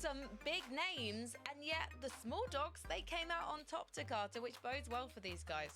some big names, and yet the small dogs, they came out on top, Takata, which bodes well for these guys.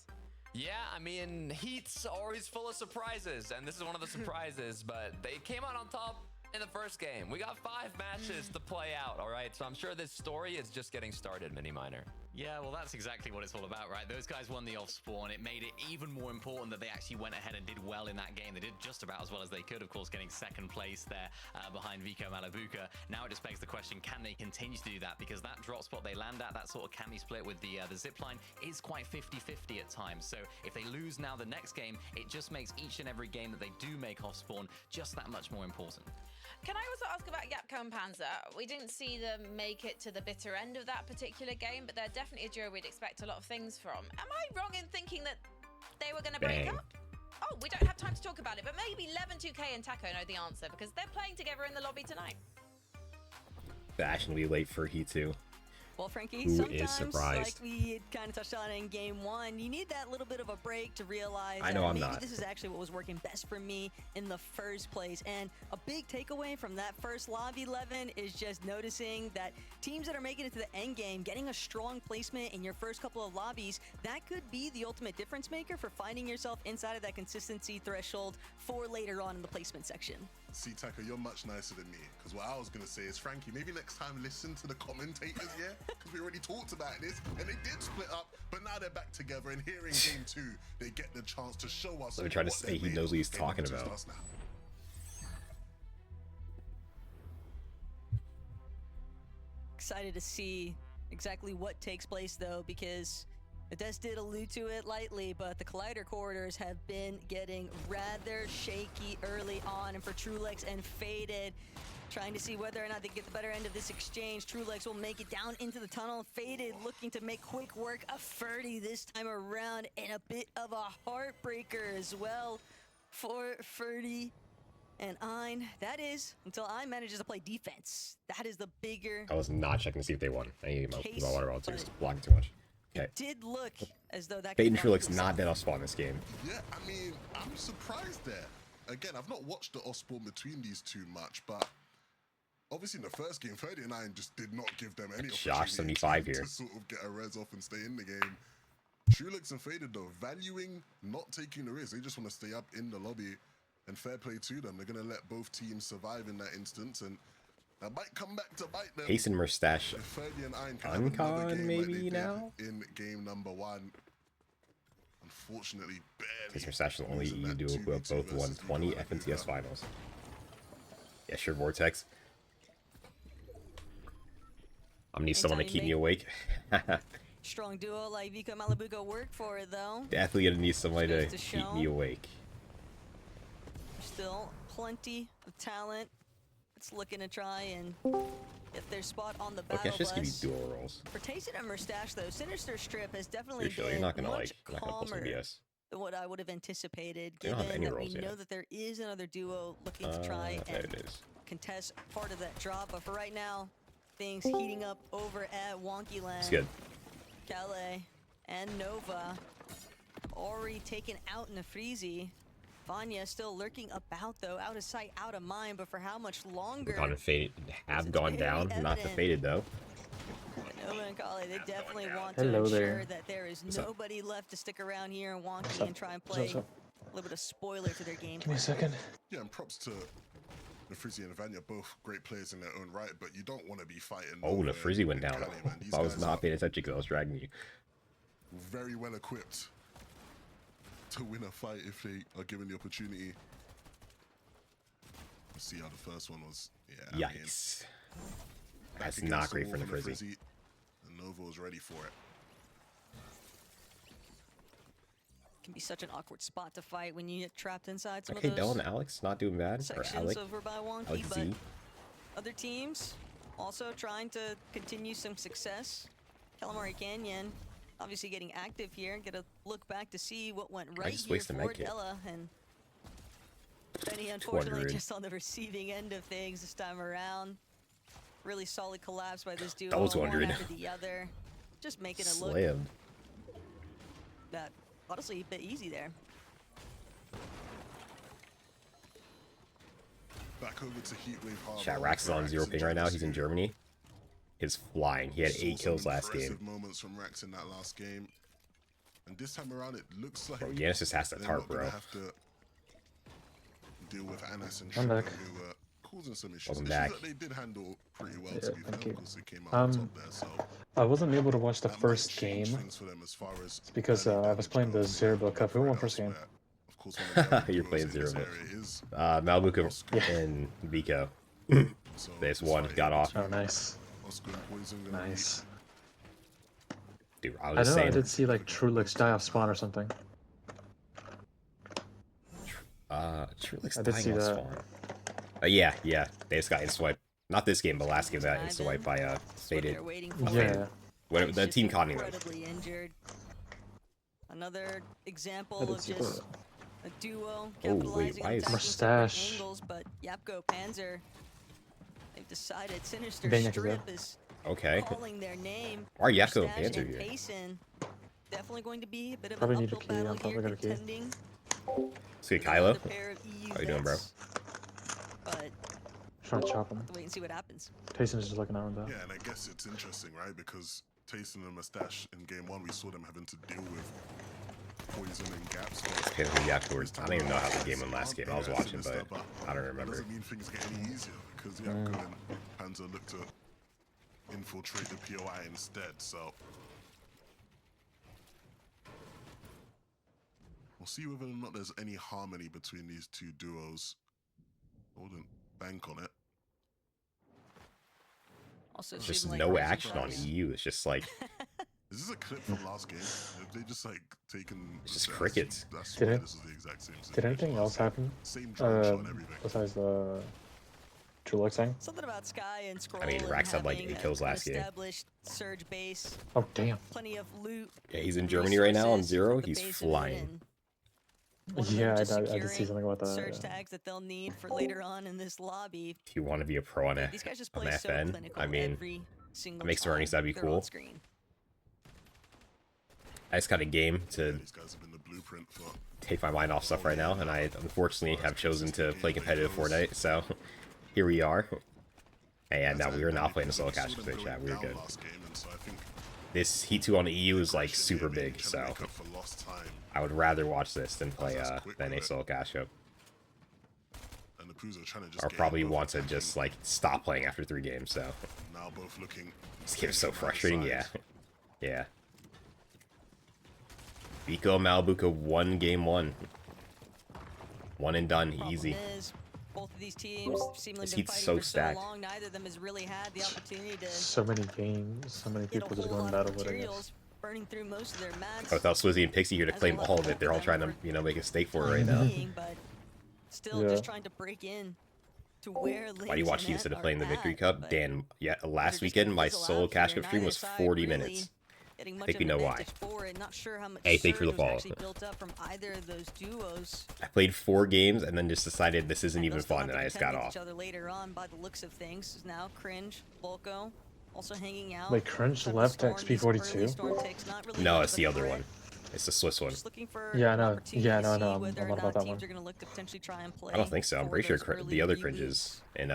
Yeah, I mean, Heat's always full of surprises, and this is one of the surprises, but they came out on top in the first game. We got 5 matches to play out, all right? So I'm sure this story is just getting started, Mini Miner. Yeah, well, that's exactly what it's all about, right? Those guys won the off spawn. It made it even more important that they actually went ahead and did well in that game. They did just about as well as they could, of course, getting second place there behind Vico Malabuka. Now it just begs the question, can they continue to do that? Because that drop spot they land at, that sort of cami split with the zip line, is quite 50-50 at times. So if they lose now the next game, it just makes each and every game that they do make off spawn just that much more important. Can I also ask about Yapko and Panzer? We didn't see them make it to the bitter end of that particular game, but they're definitely a duo we'd expect a lot of things from. Am I wrong in thinking that they were going to break up? Oh, we don't have time to talk about it, but maybe Lev and 2K and Taco know the answer because they're playing together in the lobby tonight. Fashionably late for Heat 2. Well, Frankie, Who sometimes, is surprised? like we kind of touched on in game 1, you need that little bit of a break to realize I know that I'm maybe not. this is actually what was working best for me in the first place. And a big takeaway from that first lobby, Levin, is just noticing that teams that are making it to the end game, getting a strong placement in your first couple of lobbies, that could be the ultimate difference maker for finding yourself inside of that consistency threshold for later on in the placement section. See, Taco, you're much nicer than me. Because what I was going to say is, Frankie, maybe next time listen to the commentators, yeah? Because we already talked about this, and they did split up, but now they're back together, and here in game 2, they get the chance to show us. Let me try to say he knows what he's talking about. Excited to see exactly what takes place, though, because Des did allude to it lightly, but the collider corridors have been getting rather shaky early on, and for Trulex and Faded, trying to see whether or not they get the better end of this exchange. Trulex will make it down into the tunnel. Faded looking to make quick work of Ferdy this time around, and a bit of a heartbreaker as well for Ferdy and Ein. That is, until Ein manages to play defense. That is the bigger I was not checking to see if they won. I need my water bottle too. It's blocking too much. Okay. It did look as though that Fade and could fall Trulex not dead off spawn this game. Yeah, I mean, I'm surprised there. Again, I've not watched the off-spawn between these two much, but obviously in the first game, 39 just did not give them any Josh, opportunity 75 to here. sort of get a res off and stay in the game. Trulex and Faded, though, valuing not taking the risk. They just want to stay up in the lobby, and fair play to them. They're going to let both teams survive in that instance, and that might come back to bite them. Hasten Mustache If Ferdy and Ein can have another Uncon game maybe like they did now? in game number 1. Unfortunately, barely. Hasten Mustache is the only losing EU that duo who have 2v2 both won versus 20 Vico FNTS Malabuka. finals. Yeah, sure, Vortex. I'm gonna need someone to keep me awake. strong duo like Vico Malabuka work for it, though. Definitely gonna need somebody to Goes to keep show. me awake. Still plenty of talent. It's looking to try and get their spot on the battle Okay, let's just give you bus. dual roles. For Tayson and Mustache, though, Sinister Strip has definitely Pretty sure been you're not gonna much you're not gonna pull some calmer BS. than what I would have anticipated, They don't given have any that we roles yet. know that there is another duo looking to try There and it is. contest part of that drop. But for right now, things heating up over at Wonky Land. It's good. Calais and Nova already taken out Nafrizi. Vanya still lurking about, though, out of sight, out of mind, but for how much longer? Gone and faded, have It's gone very down, not the evident. faded though. Nova and Calais, they definitely want to Hello ensure there. that there is up? nobody left to stick around here and What's Wonky up? and try and What's play up? a little bit of spoiler to their game. Give me a second. Yeah, and props to Nafrizi and Vanya, both great players in their own right, but you don't want to be fighting. Oh, the Nova Frizzy went and down. Calais, man. These I was guys not are paying attention because I was dragging you. very well equipped to win a fight if they are given the opportunity. We'll see how the first one was. Yeah, I mean, Yikes. back That's against not the great for wall Nafrizi. And Nova was ready for it. Can be such an awkward spot to fight when you get trapped inside some Okay, of Dell those and Alex not doing bad. Or sections Alec. over by Wonky, Alex but Z. other teams also trying to continue some success. Calamari Canyon obviously getting active here. Get a look back to see what went right just here wasted for med kit. Della, and Benny unfortunately 200. just on the receiving end of things this time around. Really solid collapse by this duo. That was one 200. after the other. Just making it look Slammed. that honestly a bit easy there. Back over to Heatwave Harbor. Chat Rax is on 0 ping right now. He's in Germany. is flying. He had Saw 8 some kills last impressive game. moments from Rax in that last game. And this time around, it looks like Bro, Yanis just has to they're tart, not gonna bro. have to deal with Anas and I'm Sugar, back. who were causing some issues. Welcome Issues back. that they did handle pretty well, Yeah, to be fair, thank you. because they came out on top there. So I wasn't able to watch the that might first change game. things for them as far as It's because early I was damage playing the goes. Zero They have Cup. Who won Everett first game? elsewhere. Of course, one of the other You're duos playing in Zero this Bull. area is Malbuka Oscar. and Vico. So They just this won, fight got able off. to Oh, nice. Oscar and Poison gonna be Nice. Dude, I I was know just I saying. did see like Trulix die off spawn or something. Trulix I did dying see on that. spawn. Yeah. They just got inswiped. Not this game, but last game they got inswiped by That's what Faded. they're waiting for. Yeah. When He's the just team Conning them. incredibly injured. Another example I did of see just that. a duo Oh, wait, capitalizing why on is- attacking Mustache. separate angles, but Yapko Panzer, they've decided Sinister Banyak is Strip there. is Okay. calling their name. Why are Yapko and Mustache Panzer and here? Payson definitely going to be a bit of Probably an need a uphill key. I'm battle probably here, gonna key. contending See with Kylo? another pair of EU How you doing, bro? vets. But Trying to chop him. have to wait and see what happens. Tayson's just looking around though. Yeah, and I guess it's interesting, right? Because Tayson and Mustache in game 1, we saw them having to deal with poison and gaps. Okay, who afterwards. I don't even know how the game went last game. I was watching, but I don't That remember. doesn't mean things get any easier because Yapko and Panzer look to infiltrate the POI instead. So we'll see whether or not there's any harmony between these two duos. I wouldn't bank on it. Also, It's just seemed like no Rising action on Price- EU. It's just like Is this a clip from last game? Have they just like taken? It's just that's- crickets. That's Did why it- this is the exact same. Did situation anything last else game. happen? Same drone shot and everything. Besides the Trulix thing? Something about Sky and Scroll. I mean, and Rax had, like, having 8 kills an last game. established surge base, Oh damn. plenty of loot. yeah, he's in Germany right now on resources Zero. for the He's base flying. and one of them Yeah, I just did see securing something about that. Surge Yeah. tags that they'll need for later on in this lobby. If you want to be a pro on it, These guys just on play so FN, clinical I mean, every single makes the time earnings, that'd be they're on cool. screen. I just got a game to These guys have been the blueprint for. take my mind off stuff right now, and I unfortunately have chosen to play competitive Fortnite. So here we are. Hey, yeah, no, we are not playing the solo cash for chat. We were good. This Heat 2 on the EU is like super big, so I would rather watch this than play than a solo cash up. Or probably want to just like stop playing after 3 games. So Now both looking. this game's so frustrating. Yeah, yeah. Vico Malabuka won game 1. One and done, Problem easy. is, both of these teams seemingly This been Heat's fighting so for stacked. so long. Neither of them has really had the opportunity to So many games, so many get a people just whole going lot of battle with it. materials, burning through most of their mags. Without Swizzy and Pixie here to As claim well as all of it, both they're all them trying to, for you know, make a stake for it time right now. being, but still Yeah. just trying to break in to where Why do you watch Lynch you instead of and playing the Net Victory are Cup? at, but Dan, yeah, they're last just weekend gonna my fizzle solo out cash here. cup stream Neither was side 40 really minutes. getting much Think of we an know why. advantage for it. Not sure how much Hey, thank you for surge the was follow. actually built up from either of those duos. I played 4 games and then just decided this isn't And even they'll still fun, have and to I just contend got with off. each other later on by the looks of things. Now Cringe, Volko, also hanging out. Wait, Cringe From the left Storm, these XP42? early Storm takes, not really No, much it's of the a other threat. one. It's the Swiss one. Just looking for Yeah, I an know. opportunity Yeah, to no, see no, whether I'm or not not about that teams one. are going to look to potentially try and play I don't think so. I'm for pretty sure those early the other B Cringe leads. is in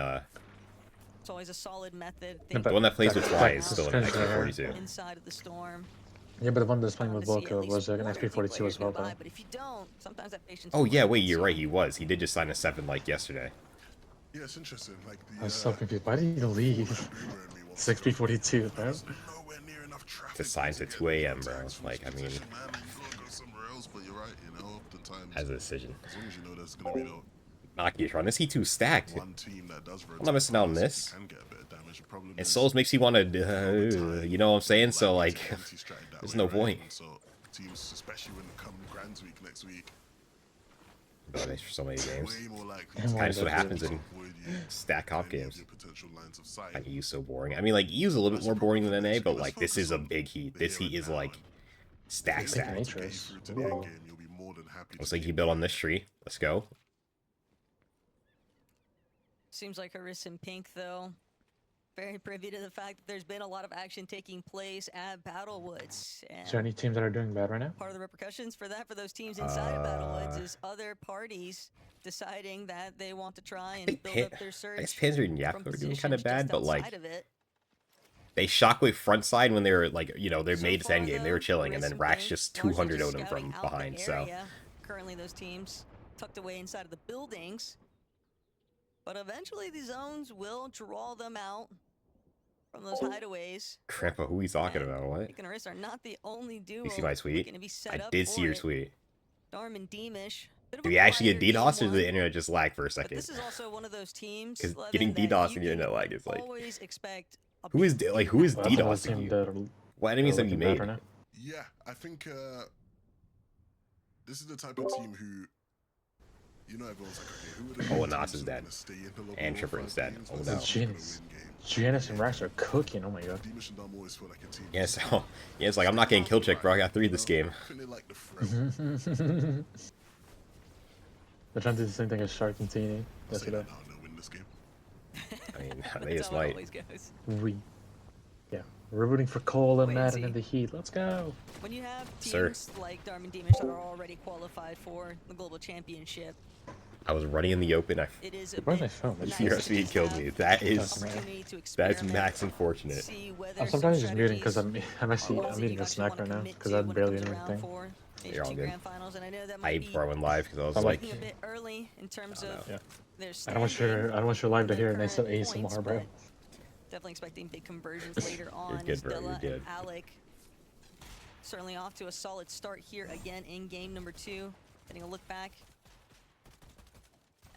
It's always a solid method. Yeah, the one that plays with But- Fly is still in Cringe, XP42. Inside of the Storm. Yeah, but the one that's playing with Wanna see at Volko least was an one or two XP42 players as well, go by, though. But if you don't, sometimes that patience Oh is yeah, limited, wait, you're so right. He was. He did just sign a 7 like yesterday. Yeah, it's interesting. Like the. I was so confused. Why did you leave? 6p42, bro. There's nowhere near enough traffic To sign to get 2 a.m., bro. tags from Like, I this mean, position, man. You gotta go somewhere else, but you're right. You know, oftentimes, as a decision. as long as you know there's gonna be the Nokia this Heat 2 is stacked. one team that does rotate. I'm not missing out on players, this. you can get a bit of damage. The problem And is Souls makes you want to, you know what I'm saying? So, like, it's anti-strat that there's way, no right? point. And so teams, especially when it comes Grands Week next week, But thanks for so many games. way more likely It's to kinda just what happens in avoid you stack comp any of games. your potential lines of sight. Like, EU's so boring. I mean, like, EU's a little bit more boring than NA, but, like, this is a big Heat. This Heat is, like, stack. If you're able to Matrix. get you through to the end game, you'll be more than happy Looks to like you keep built on this tree. Let's go. Seems like Haris and Pink, though, very privy to the fact that there's been a lot of action taking place at Battlewoods. Is there any teams that are doing bad right now? Part of the repercussions for that, for those teams inside of Battlewoods, is other parties deciding that they want to try and think build Pan- up their I surge. guess Panzer and from Yap are doing positions kind of bad, just but, like, outside of it. They shockwave front side when they were like, you know, they So made it to far, endgame. They though, were chilling, and there is then some Rax things just largely 200 just them from scouting out the behind. So area. Currently, those teams tucked away inside of the buildings. But eventually, the zones will draw them out from those hideaways. Grandpa, who are we talking And about? What? Beacon and Risk are not the only duo. You see my tweet? Gonna be set I up did for see your it. tweet. Darm and Deemish. Bit of Did a we actually get quieter game DDoS or did one, the internet just lag for a but second? this is also one of those teams. Because Levin, getting that DDoS you and the internet can lag is like, always expect a who is big like who is impact. Well, that's DDoSing another team you? that What enemies have you looking bad made? right now. Yeah, I think this is the type of team who, you know, everyone's like, okay, who are the Oh, teams Nas is who are dead. gonna stay in the lobby And all Tripper 5 is dead. games Oh, versus no. who's gonna Janice. win games? Janice and Rax are cooking. Oh my god. Deemish and Dom always feel like a team. Yeah, so yeah, it's like I'm not getting kill check, bro. I got 3 this game. I think they like the thrill. They're trying to do the same thing as Shark and Teeny I'll say yesterday. that now and they'll win this game. I mean, That's they just how it might. always goes. We're rooting for Cole and Wait and Madden see. in the Heat. Let's go. When you have Sir. teams like Darm and Deemish that are already qualified for the global championship, I was running in the open. it is a Where's bit my phone? nice Your to speed just killed have me. That the is opportunity to that's experiment, max unfortunate. see whether I'm some sometimes just muting because strategies I'm actually are ones I'm that eating you a actually snack wanna right now commit because to I when it barely comes did around anything. for You're all HG good. Grand Finals, and I know that I might ate be before I went live because I was I'm like, being a bit early in terms I don't of Yeah. their I don't want your live to their hear a nice current ASMR, points, bro. but definitely expecting big conversions later on. You're good, as bro, you're Della good. and Alec certainly off to a solid start here again in game number 2. Getting a look back.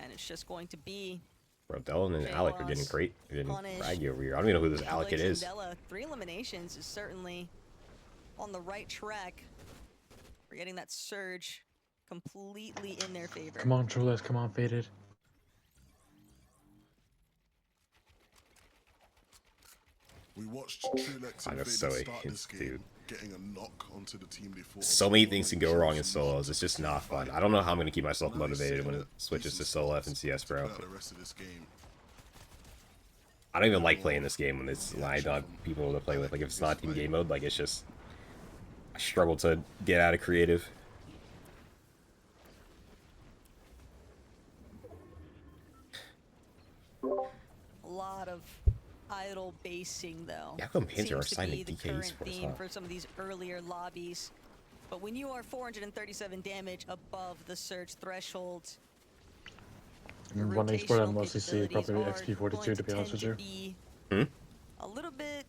And it's just going to be bro, Dylan and Alec are getting great. Getting Punish, raggy over here. I don't even know who this Alec it Alex and is. Della. 3 eliminations is certainly on the right track. We're getting that surge completely in their favor. Come on, Trueless. Come on, Faded. We watched Trulex I and know, Faded so start it's- this game, dude. getting a knock onto the team they fought. So many things can go wrong in solos. It's just not fun. I don't know how I'm gonna keep myself motivated when it switches to solo F and CS, bro. The rest of this game. I don't even like playing this game when it's I don't have people to play with. Like if it's not team game mode, like it's just I struggle to get out of creative. A lot of idle basing, though. Yeah, how come Panzer are Seems to signing be the DKs current for us, theme huh? for some of these earlier lobbies. But when you are 437 damage above the surge threshold, your One export I rotational mostly see capabilities probably are XP42 going to be honest with you. be Hmm? a little bit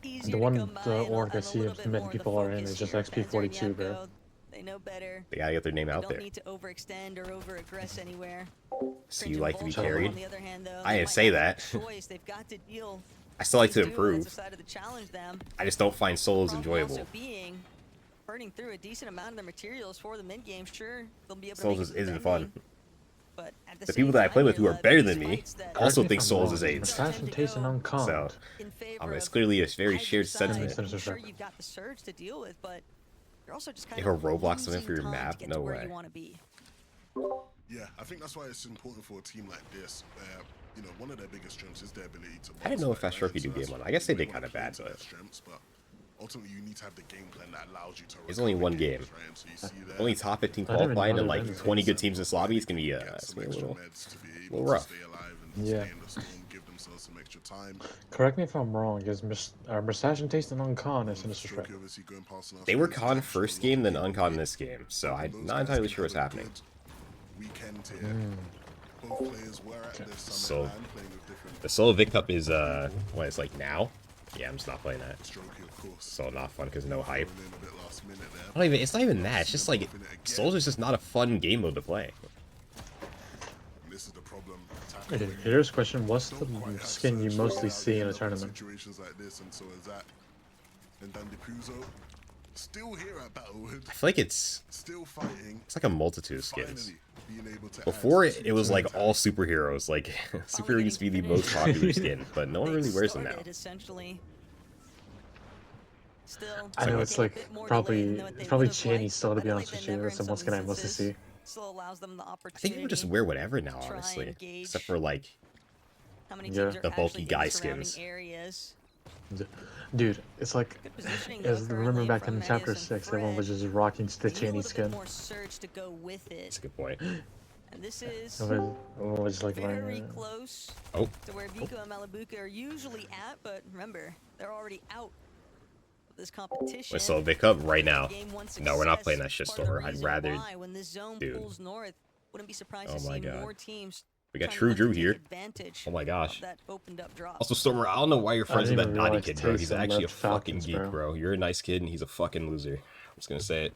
easier The to one come by the and org I and a see little of bit many more the people are in focus is just here. Panzer and XP42, bro. Yamko, they know better. They gotta get their name They out don't there. need to overextend or over-aggress anywhere. So you like to be Cringe and Volcom, carried? on the other hand, though, I they didn't might say not have that. a choice. They've got to deal I still like with to these duos improve. decided to challenge them. I just don't find solos Problem enjoyable. also being burning through a decent amount of their materials for the mid game. Sure, they'll be able to Solos make it isn't defending, fun. but at The same people that I play time, with who are Lev, better these than me fights that also Correct me think if I'm Souls wrong, is but AIDS. Assassin Taste and Unconned. So in favor it's of clearly a very either shared side, sentiment. I'm sure Censorship. you've got the surge to deal with, but you're also just kind If of a Roblox event for your losing time map? to get No to where way. you want to be. Yeah, I think that's why it's important for a team like this. You know, one of their biggest strengths is their ability to. I didn't know if multi-fight, Fast Trophy do so game that's one. why I guess they you did wanna kind of play bad, to their but strengths, but ultimately you need to have the game plan that allows you to. There's only one recover game. games, right? And so you see there, only top 15 I didn't even qualifying know and there like was 20 good teams in this lobby. It's gonna be get it's some gonna be a extra little. meds to be little able rough. to stay alive and Yeah. stay in the storm, give themselves some extra time. Correct me if I'm wrong. Is Assassin Taste and Unconned is in disrespect? Stroke obviously going past enough They were screens, con I'm sure first a lot game, of then people uncon did. this game. So I'm Those not guys entirely can sure what's have a happening. good Weekend here. Both players were at this So summer land playing with different. the solo Vic Cup is what it's like now. Yeah, I'm just not playing that. Strokey, of course. So not fun because no hype. Thrown in a bit last minute there. I don't even. It's not even that. It's just like Souls is just not a fun game mode to play. And this is the problem. Okay, here's a question. What's Don't the quite have skin you surge mostly out see in a end up tournament? Situations like this, and so is that. And Dandy Puzo, still here at Battlewood, I feel like it's still fighting. like a multitude of skins. Finally being able to. Before add it was like to all superheroes. Like superhero used to be the most popular skin, but no one They really wears them now. started, essentially. Still, I know taking it's a like bit more probably delay than what they it's probably would've Channy liked. still to I be feel honest like with they you. never That's the in one some skin I mostly instances see. still allows them the I opportunity. think people just wear whatever now, try and honestly. engage. Except for like How many Yeah. teams are The bulky actually in guy surrounding skins. Areas? Dude, it's like Good positioning, though, as remember currently back from in chapter Marius and 6, everyone was Fred. just rocking They the need a Channy little bit skin. more surge to go with that's it. a good point. And this is was like very close Oh, to where Vico and Malabuka are usually at, but remember, they're already out of this competition. wait, so Vic up right now. Game one No, we're not success, playing that shit part of the store. I'd reason rather. why when this zone Dude. pulls north, wouldn't be surprised Oh to my see God. more teams. We got trying to True look to Drew take here. advantage Oh my gosh. of that opened up drop. Also, Stormer, I don't know why you're friends with didn't that even Dottie realize kid, bro. He's Taysom actually a left fucking Falcons, geek, bro. bro. You're a nice kid, and he's a fucking loser. I'm just gonna say it.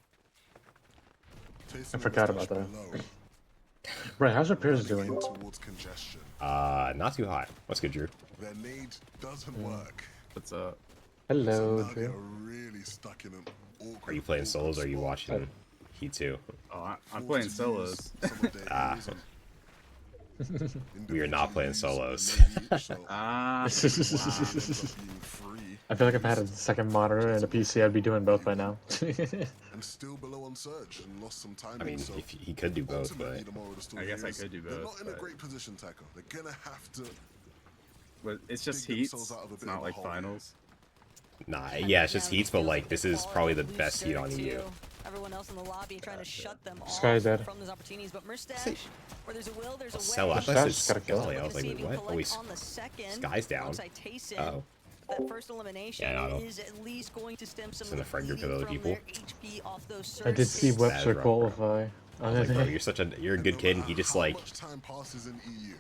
Taysom I forgot was about that. touched below, Right, how's your peers running doing? in towards congestion. Not too hot. What's good, Drew? Their nade doesn't work. What's up? So Hello, now they are Drew. really stuck in an awkward. Are you playing solos or are you spot. watching Heat 2? Oh, I'm Forced playing to solos. use some of their Ah. heals and We are not playing individually use solos. their each, so Ah, it ends up being free I feel like if I had a second monitor and a PC, I'd be doing both by now. and still below on surge and lost some time. I mean, so if he could do both, ultimately, but the moral of the story I guess here I is could do They're both, not in a but- great position, Taco. They're gonna have to. but it's just dig heats. themselves out of a It's bit not of a like hole. finals. nah, yeah, it's just Heats, but like this is probably the best Heat on EU. Everyone else in the lobby trying to shut them off Sky's dead. from those opportunities, but Mustache, where there's a will, there's a way. Sell out. I Sky's thought just gotta kill Skelly. I him. was like, wait, what? Oh, he's on the second, Sky's down. alongside Taysom. Oh. That first elimination Yeah, I know. is at least going to stem some It's in the of the friend group of bleeding other from people. their HP off those I did see surges. Webster rough, bro. qualify. I was like, bro, you're a good kid, and he just How like, much time passes in EU?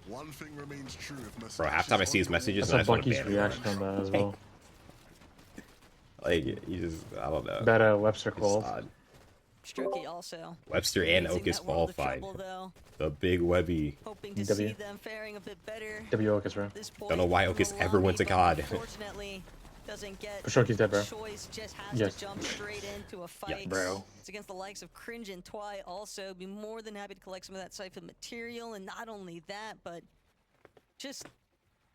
One thing remains true. If bro. Mustache Half time I is see his on messages, I and I saw just want to Bucky's ban him. reaction on that as well. Like, he just, I don't know. That Webster It's called. odd. Strokey also. Webster and experiencing Okus that world of qualified. trouble, though. The big Webby. Hoping to W. see them faring a bit better. W. Okus, bro. at this Don't know why point in Okus the ever went to lobby, but God. Unfortunately, doesn't get Shoki's dead, bro. choice, just has Yes. to jump straight into a fight. bro. It's against the likes of Cringe and Twy also. Be more than happy to collect some of that siphon material, and not only that, but just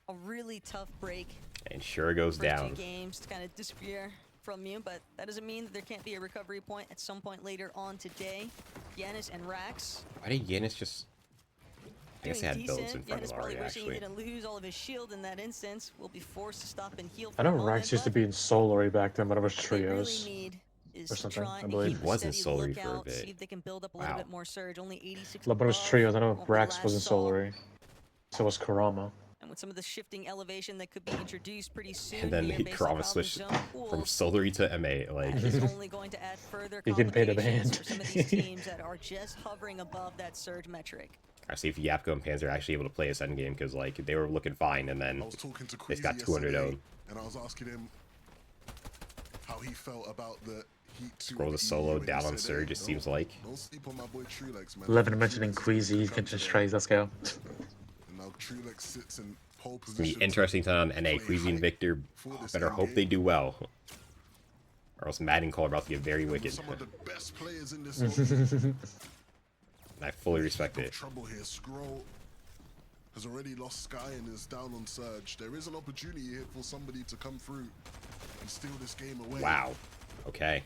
a really tough break. And sure goes First down. two games to kind of disappear from you, but that doesn't mean that there can't be a recovery point at some point later on today. Yanis and Rax Why did Yanis just? I guess they doing had builds in decent. front Yanis of him probably already, wishing actually. he didn't lose all of his shield in that instance. Will be forced to stop and heal. I For a know moment, Rax used to but be in Solory back then, but it was what they really trios. need is or to something, try I and believe. keep He was in a steady Solary for a lookout, bit. see if they can build up a little Wow. bit more surge. Only 86. But it was above, trios. I know what we Rax was in last saw. Solory. So was Kurama. And with some of the shifting elevation that could be introduced pretty soon. And then here he based Kurama on how the switched zone from pools, Solary to MA. Like, that is only going to add further He can pay the complications band. for some of these teams that are just hovering above that surge metric. I see if Yapko and Panzer are actually able to play this endgame because like they were looking fine, and then I was talking to they Queasy got 200 yesterday, owned. and I was asking him how he felt about the Heat 2 Scroll in the solo EU, and he down on said, surge. "Hey, It seems like. Don't sleep on my boy Trulex, man. 11 mentioning Trulex is Queasy, gonna you come can just today." trade. Let's go. And now Trulex sits in pole It's gonna position. be interesting time on NA. play Queasy and high Victor for this better hope endgame. they do well, or else Matt and Cole are about to get very With wicked. some of the best players in this lobby. And I fully respect Of it. trouble here. Scroll has already lost Sky and is down on surge. There is an opportunity here for somebody to come through and steal this game away. Wow. Okay.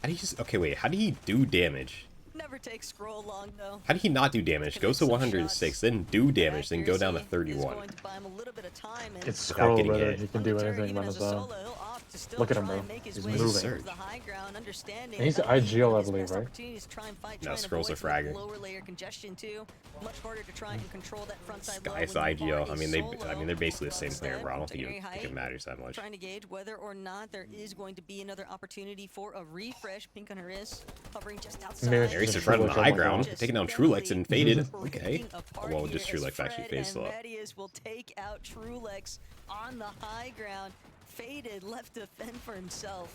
How did he just? Okay, wait. How did he do damage? Never takes Scroll long though. How did he not do damage? Go to 106, then do damage, then go down to Accuracy is 31. going to buy him a little bit of time, and It's Without Scroll, getting brother. hit. He can do undeterred, anything even on as his a own. solo, he'll opt to still Look at try him, bro. and make his He's way moving. towards the high ground, understanding And he's that IGL, I his believe, best right? opportunity is to try and fight, No, try and Scrolls avoid are some of the fragging. lower layer congestion too. Much harder to try and control that front side low Sky's when you IGL. are I a mean, solo. they're basically the same player, Instead, bro. I don't think secondary it height, matters that much. trying to gauge whether or not there is going to be another opportunity for a refresh. Pink on her wrist, hovering just outside. Maybe There he's Just in front of the Trulix high on the ground, ground. taking down Trulex and faded. Okay. Breaking apart Well, here just as Trulex actually Fred phased and up. Mattias will take out Trulex on the high ground. Faded, left to fend for himself.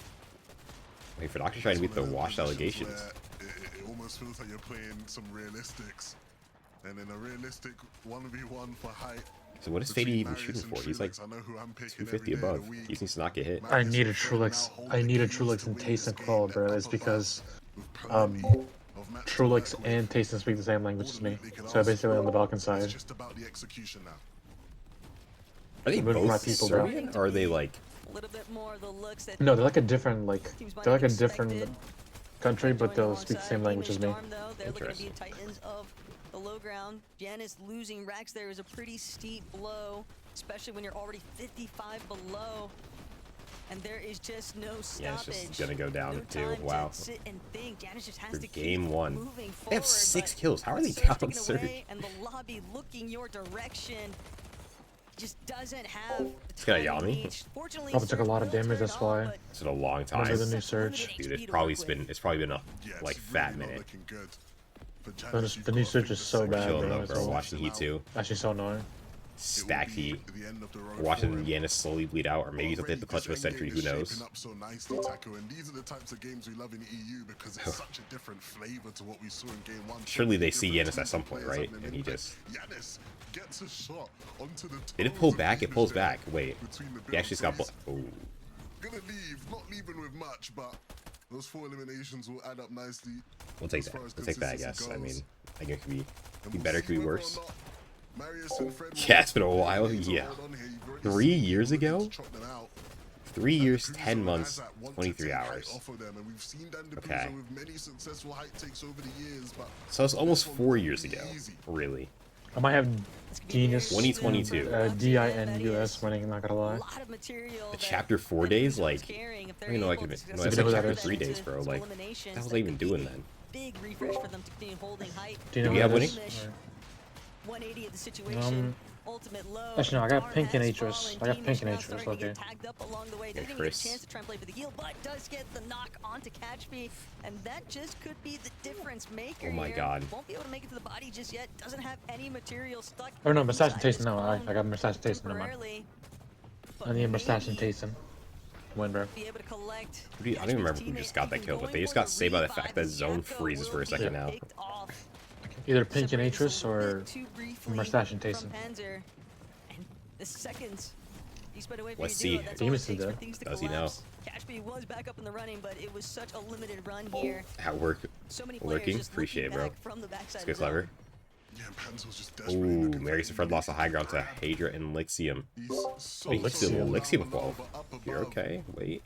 Wait, for Doctor trying to beat the washed allegations. It almost feels like you're playing some realistics. And in a realistic 1v1 for height. So what is between Fady even Marius shooting and for? He's like Trulex, I know who I'm picking 250 every day of above. the week. He just needs to not get hit. I need a Marius and Fred Trulix. now hold I the need a keys Trulix to and win Taste this and game. Claw, They're bro. up It's above because with plenty of match to Trulix work and with. Taste speak the same language All as that me. they can So ask basically on the for Balkan is side. just about the execution now. Are they Move my both people, bro. Serbian, or are they like? A little bit more of the looks that No, they're like a different, teams might they're like a have different expected. country, but Joining they'll speak the alongside same language as me. Demon Storm, though, they're looking to be Interesting. Titans of the low ground. Janice losing Rax there is a pretty steep blow, especially when you're already 55 below. and there is just no stoppage. Yeah, it's just gonna go down no too. time Wow. to sit and think. Janus just has For to keep game 1. moving They have forward, 6 but kills. How are they Surge down taken Surge? away and the lobby looking your direction just doesn't have It's got a time to Yami. reach. Fortunately, Probably took a Surge lot of will damage, turn that's on, why. but It's been a long time. Remember the new Surge? Dude, it's HP to probably work been with. a Yeah, it's like really fat not minute. looking good. For The, Janus, the you've new got Surge to is think so the bad, second Chilling bro. though, It's bro. all- Watching Heat 2. actually so annoying. Stacky. the end of the road We're watching for him. Yanis slowly bleed out, or maybe he's gonna hit the clutch of a century. Who knows? Shaping up so nicely, Taco, and these are the types of games we love in EU because it's such a different flavor to what we saw in game 1. Surely they see Different Yanis at some point, players right? having an And he impact. just Yanis gets a shot onto the did it toes pull of back? It Venus pulls there back. Wait, between the he actually just got. builds. Oh, Gonna leave, not leaving with much, but those 4 eliminations will add up nicely. we'll take as that. far as We'll take that. I guess. consistency I mean, goes. I think it could be And we'll better, see could be whether or worse. not Marius and Fred will Yeah, it's been a have the while. ability to Yeah. hold on here. You've already 3 seen years the ability ago? to chop them out. 3 And years, Kuzo 10 has months, that want to 23 take height hours. off of them, and we've seen Dan Okay. DePuzo with many successful height takes over the years, but So it's almost this one 4 won't years be ago. easy. Really? I might have It's gonna be Genius, 2022. DINUS winning, not gonna a lie. lot of material The that chapter 4 days, Kuzo is like, carrying if I they're don't even know, able like, to no, that's it's like successfully chapter turn that 3 days, into bro. physical Like, eliminations, what the hell are that they even could be doing a then? Big refresh for them to continue holding height. Do you know Do we have what it winning? is? 180 of the situation. Ultimate low. Actually, no, I got Bar pink and has Atrus. fallen. I got Dean pink is and now Atrus, starting to get okay. tagged up along the way. Yeah, Didn't even get Chris. a chance to try and play for the heal, but does get the knock onto Catch Me, and that just could be the difference maker. Oh my here. God. Won't be able to make it to the body just yet. Doesn't have any material stuck. Oh no, Mustache and inside Tayson. his No, I phone got Mustache and Tayson. Never mind. temporarily, but I need Mustache and maybe Tayson. Win, bro. be able to collect I don't even remember who just got that kill, but they just got saved by the fact that zone freezes for a second now. Either pink and Atrus or Mustache and Tayson. The seconds you spent away from Let's your see. duo, that's all it Demon's takes still for things to Does he know? collapse. Cashby was back up in the running, but it was such a limited run here. At work, So many players lurking. just Appreciate it, looking bro. back from the backside Let's get of the zone. clever. Yeah, and Panzer was just desperately Ooh, looking for Marius and Fred anything lost the to high ground to grab. Hadra and Lixium. He's so Lixium. down Lixium low, evolved. but up You're above. okay? Wait.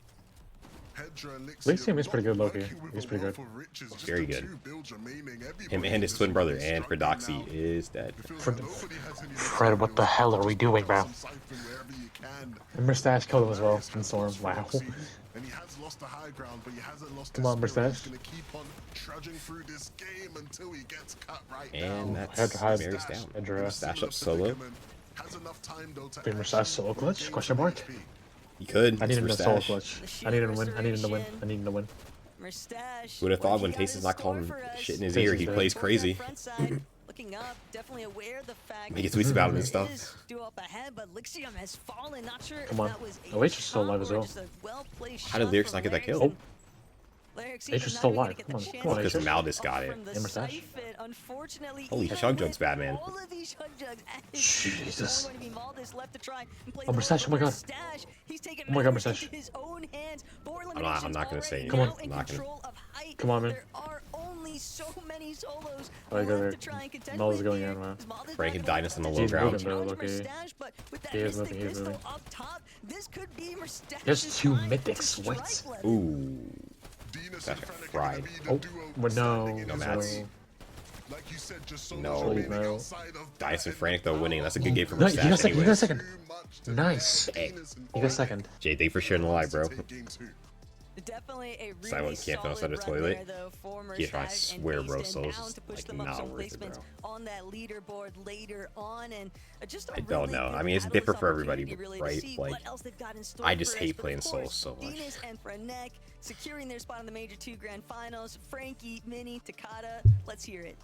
Hedra and Lixium is pretty good, not low-key. working with He's a pretty wealth good. of riches, just Very the good. 2 builds remaining. Him Everybody and his is twin brother, really and struggling Fredoxy now. is dead. It feels Fred- like nobody has any Fred, what the materials. hell are we Just doing, pick bro? up some siphon wherever you can. And Mustache killed him as well Marius in has Storm. lost Wow. Fredoxy, and he has lost the high ground, but he hasn't lost Come his on, spirit. Mustache. He's gonna keep on trudging through this game until he gets cut right And now. that's Had- Marius down. Hadra. Stash up solo. Has enough time, though, to Big Mustache actually solo clutch? regain Question some mark? HP. He could. I need him to solo Stash. clutch. I need him to win. I need him to win. I need him to win. Mustache, Who would have thought what when he got in Tayson's not store calling for us? shit in his Tayson's ear, he dead. plays Towards that crazy. front side, looking up, definitely aware of the fact He that tweets about him and it stuff. is due up ahead, but Lixium has fallen. Not sure Come if on. that was a Oh, H is still shot alive as or well. just a well-placed How did shot Lyrics from not get that kill? Lyrics. Lyrics H is not still even gonna alive. get Come the on. chance Come on, to H. Because Maldus got off it. from the Yeah, Mustache. siphon. Unfortunately, Holy even Chug with Jug's bad, man. all of these Chug Jugs at his Jesus. feet, there's only going to be Maldus left to try and play Oh, the Mustache, role, oh my but God. Mustache, he's taking Oh my God, matters Mustache. into his own hands. Four I'm not eliminations gonna say already, Come on. now in I'm not gonna. control of height. Come on, man. There are only so many solos Oh, I got left it. to try and contend Maldus with going here. in, man. Is Maldus Frank not and gonna Dynus on the attempt low to ground. moving, bro, challenge low-key. Mustache, but with that He is Mystic moving, he is Pistol moving. up top, this could be Mustache's There's 2 time to mythics. strike What? level. Ooh. Dinas That's and Fred are fried. gonna be the Oh, duo but no, standing in no, his Mats. way. Like you said, just solos No. remaining No. outside of Dynus that, and Frank though the winning. That's a good power game for No, he got Mustache. second. He got anyways. second. too much to Nice. bear. Hey, Dinas and He got Frank second. Jay, thank you for sharing the live, bro. to take game 2. Definitely a really Silent camping outside the solid run toilet. there, though, for Yeah, I Mustache and swear, bro, Basin, Souls bound is, to push like, them up not some worth it, placements bro. on that leaderboard later on, and just a I don't really know. good I mean, it's catalyst different for everybody, opportunity, really, to right? see Like, what else they've got in store I just for hate us. But playing of Souls course, so much. Dinas and Frenek securing their spot in the Major 2 Grand Finals. Frankie, Mini, Takata, let's hear it.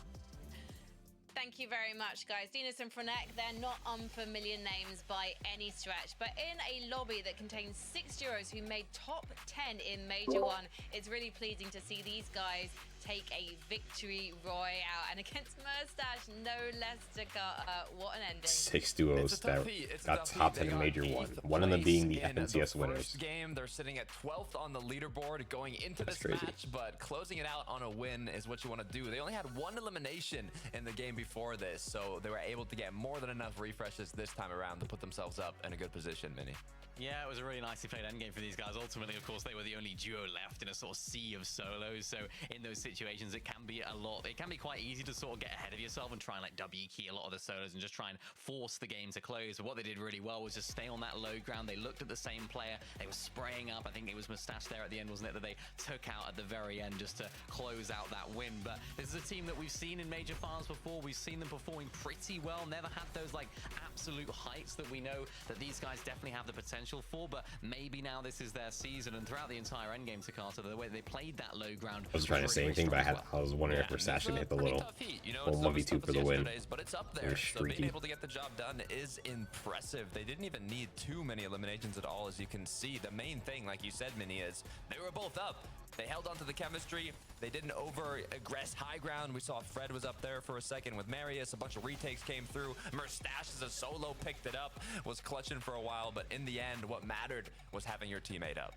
Thank you very much, guys. Dinas and Frenek, they're not unfamiliar names by any stretch, but in a lobby that contains 6 duos who made top 10 in Major 1, it's really pleasing to see these guys take a victory royale. And against Mustache, no less Takata. What an ending. 6 duos that got top 10 in Major 1. One of them being the FNCS winners. First game, they're sitting at 12th on the leaderboard going into That's this crazy. match, but closing it out on a win is what you want to do. They only had 1 elimination in the game before this, so they were able to get more than enough refreshes this time around to put themselves up in a good position, Mini. Yeah, it was a really nicely played endgame for these guys. Ultimately, of course, they were the only duo left in a sort of sea of solos. So in those situations, it can be quite easy to sort of get ahead of yourself and try and like W key a lot of the solos and just try and force the game to close. But what they did really well was just stay on that low ground. They looked at the same player. They were spraying up. I think it was Mustache there at the end, wasn't it, that they took out at the very end just to close out that win. But this is a team that we've seen in major finals before. We've seen them performing pretty well. Never had those like absolute heights that we know that these guys definitely have the potential for, but maybe now this is their season. And throughout the entire endgame, Takata, the way they played that low ground, I was trying to say anything, but I was wondering if Mustache should hit the little 1v2 for the win. But it's up there, so being able to get the job done is impressive. They didn't even need too many eliminations at all, as you can see. The main thing, like you said, Mini, is they were both up. They held onto the chemistry. They didn't over-aggress high ground. We saw Fred was up there for a second with Marius. A bunch of retakes came through. Mustache as a solo picked it up, was clutching for a while, but in the end, what mattered was having your teammate up.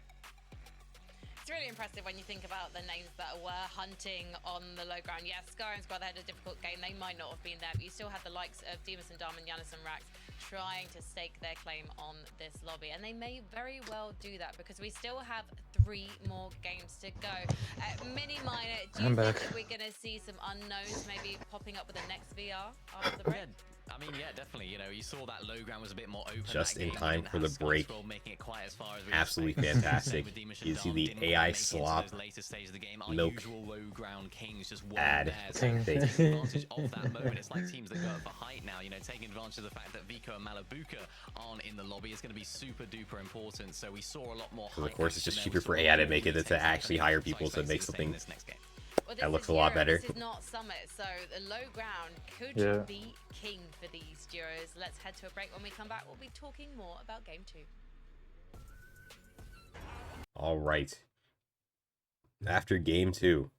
It's really impressive when you think about the names that were hunting on the low ground. Yes, Sky and Squad had a difficult game. They might not have been there, but you still had the likes of Demus and Darman, Giannis and Rax trying to stake their claim on this lobby. And they may very well do that because we still have 3 more games to go. Mini Minor, do you think that we're going to see some unknowns maybe popping up with the next VR after the break? I mean, yeah, definitely. You know, you saw that low ground was a bit more open. Just in time for the break. Absolutely fantastic. You see the AI slop milk ad thing. Advantage of that moment. It's like teams that go up for height now. You know, taking advantage of the fact that Vico and Malabuka aren't in the lobby is going to be super duper important. So we saw a lot more. Of course, it's just cheaper for AI to make it to actually hire people to make something. Well, that looks a lot better. This is not Summit, so the low ground could be king for these duos. Let's head to a break. When we come back, we'll be talking more about Game 2. All right. After Game 2,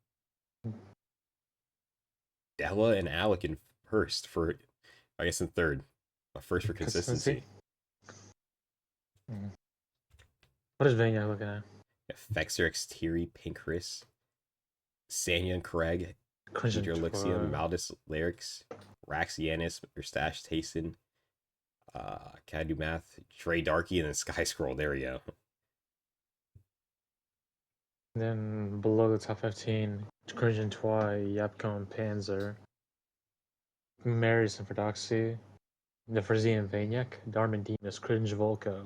Della and Alec in first for, I guess in third, but first for consistency. What is Vanya looking at? Fexer, Xtiri, Pinkris, Sanya and Craig, Peter Elixia, Maldus, Lyrics, Rax, Yanis, Mustache, Tayson, Can I Do Math, Trey Darky, and then Sky Scroll. There we go. Then below the top 15, Crimson Twy, Yapco and Panzer, Marius and Fedoxy, Neferzi and Vanyak, Darman Demus, Cringe Volko.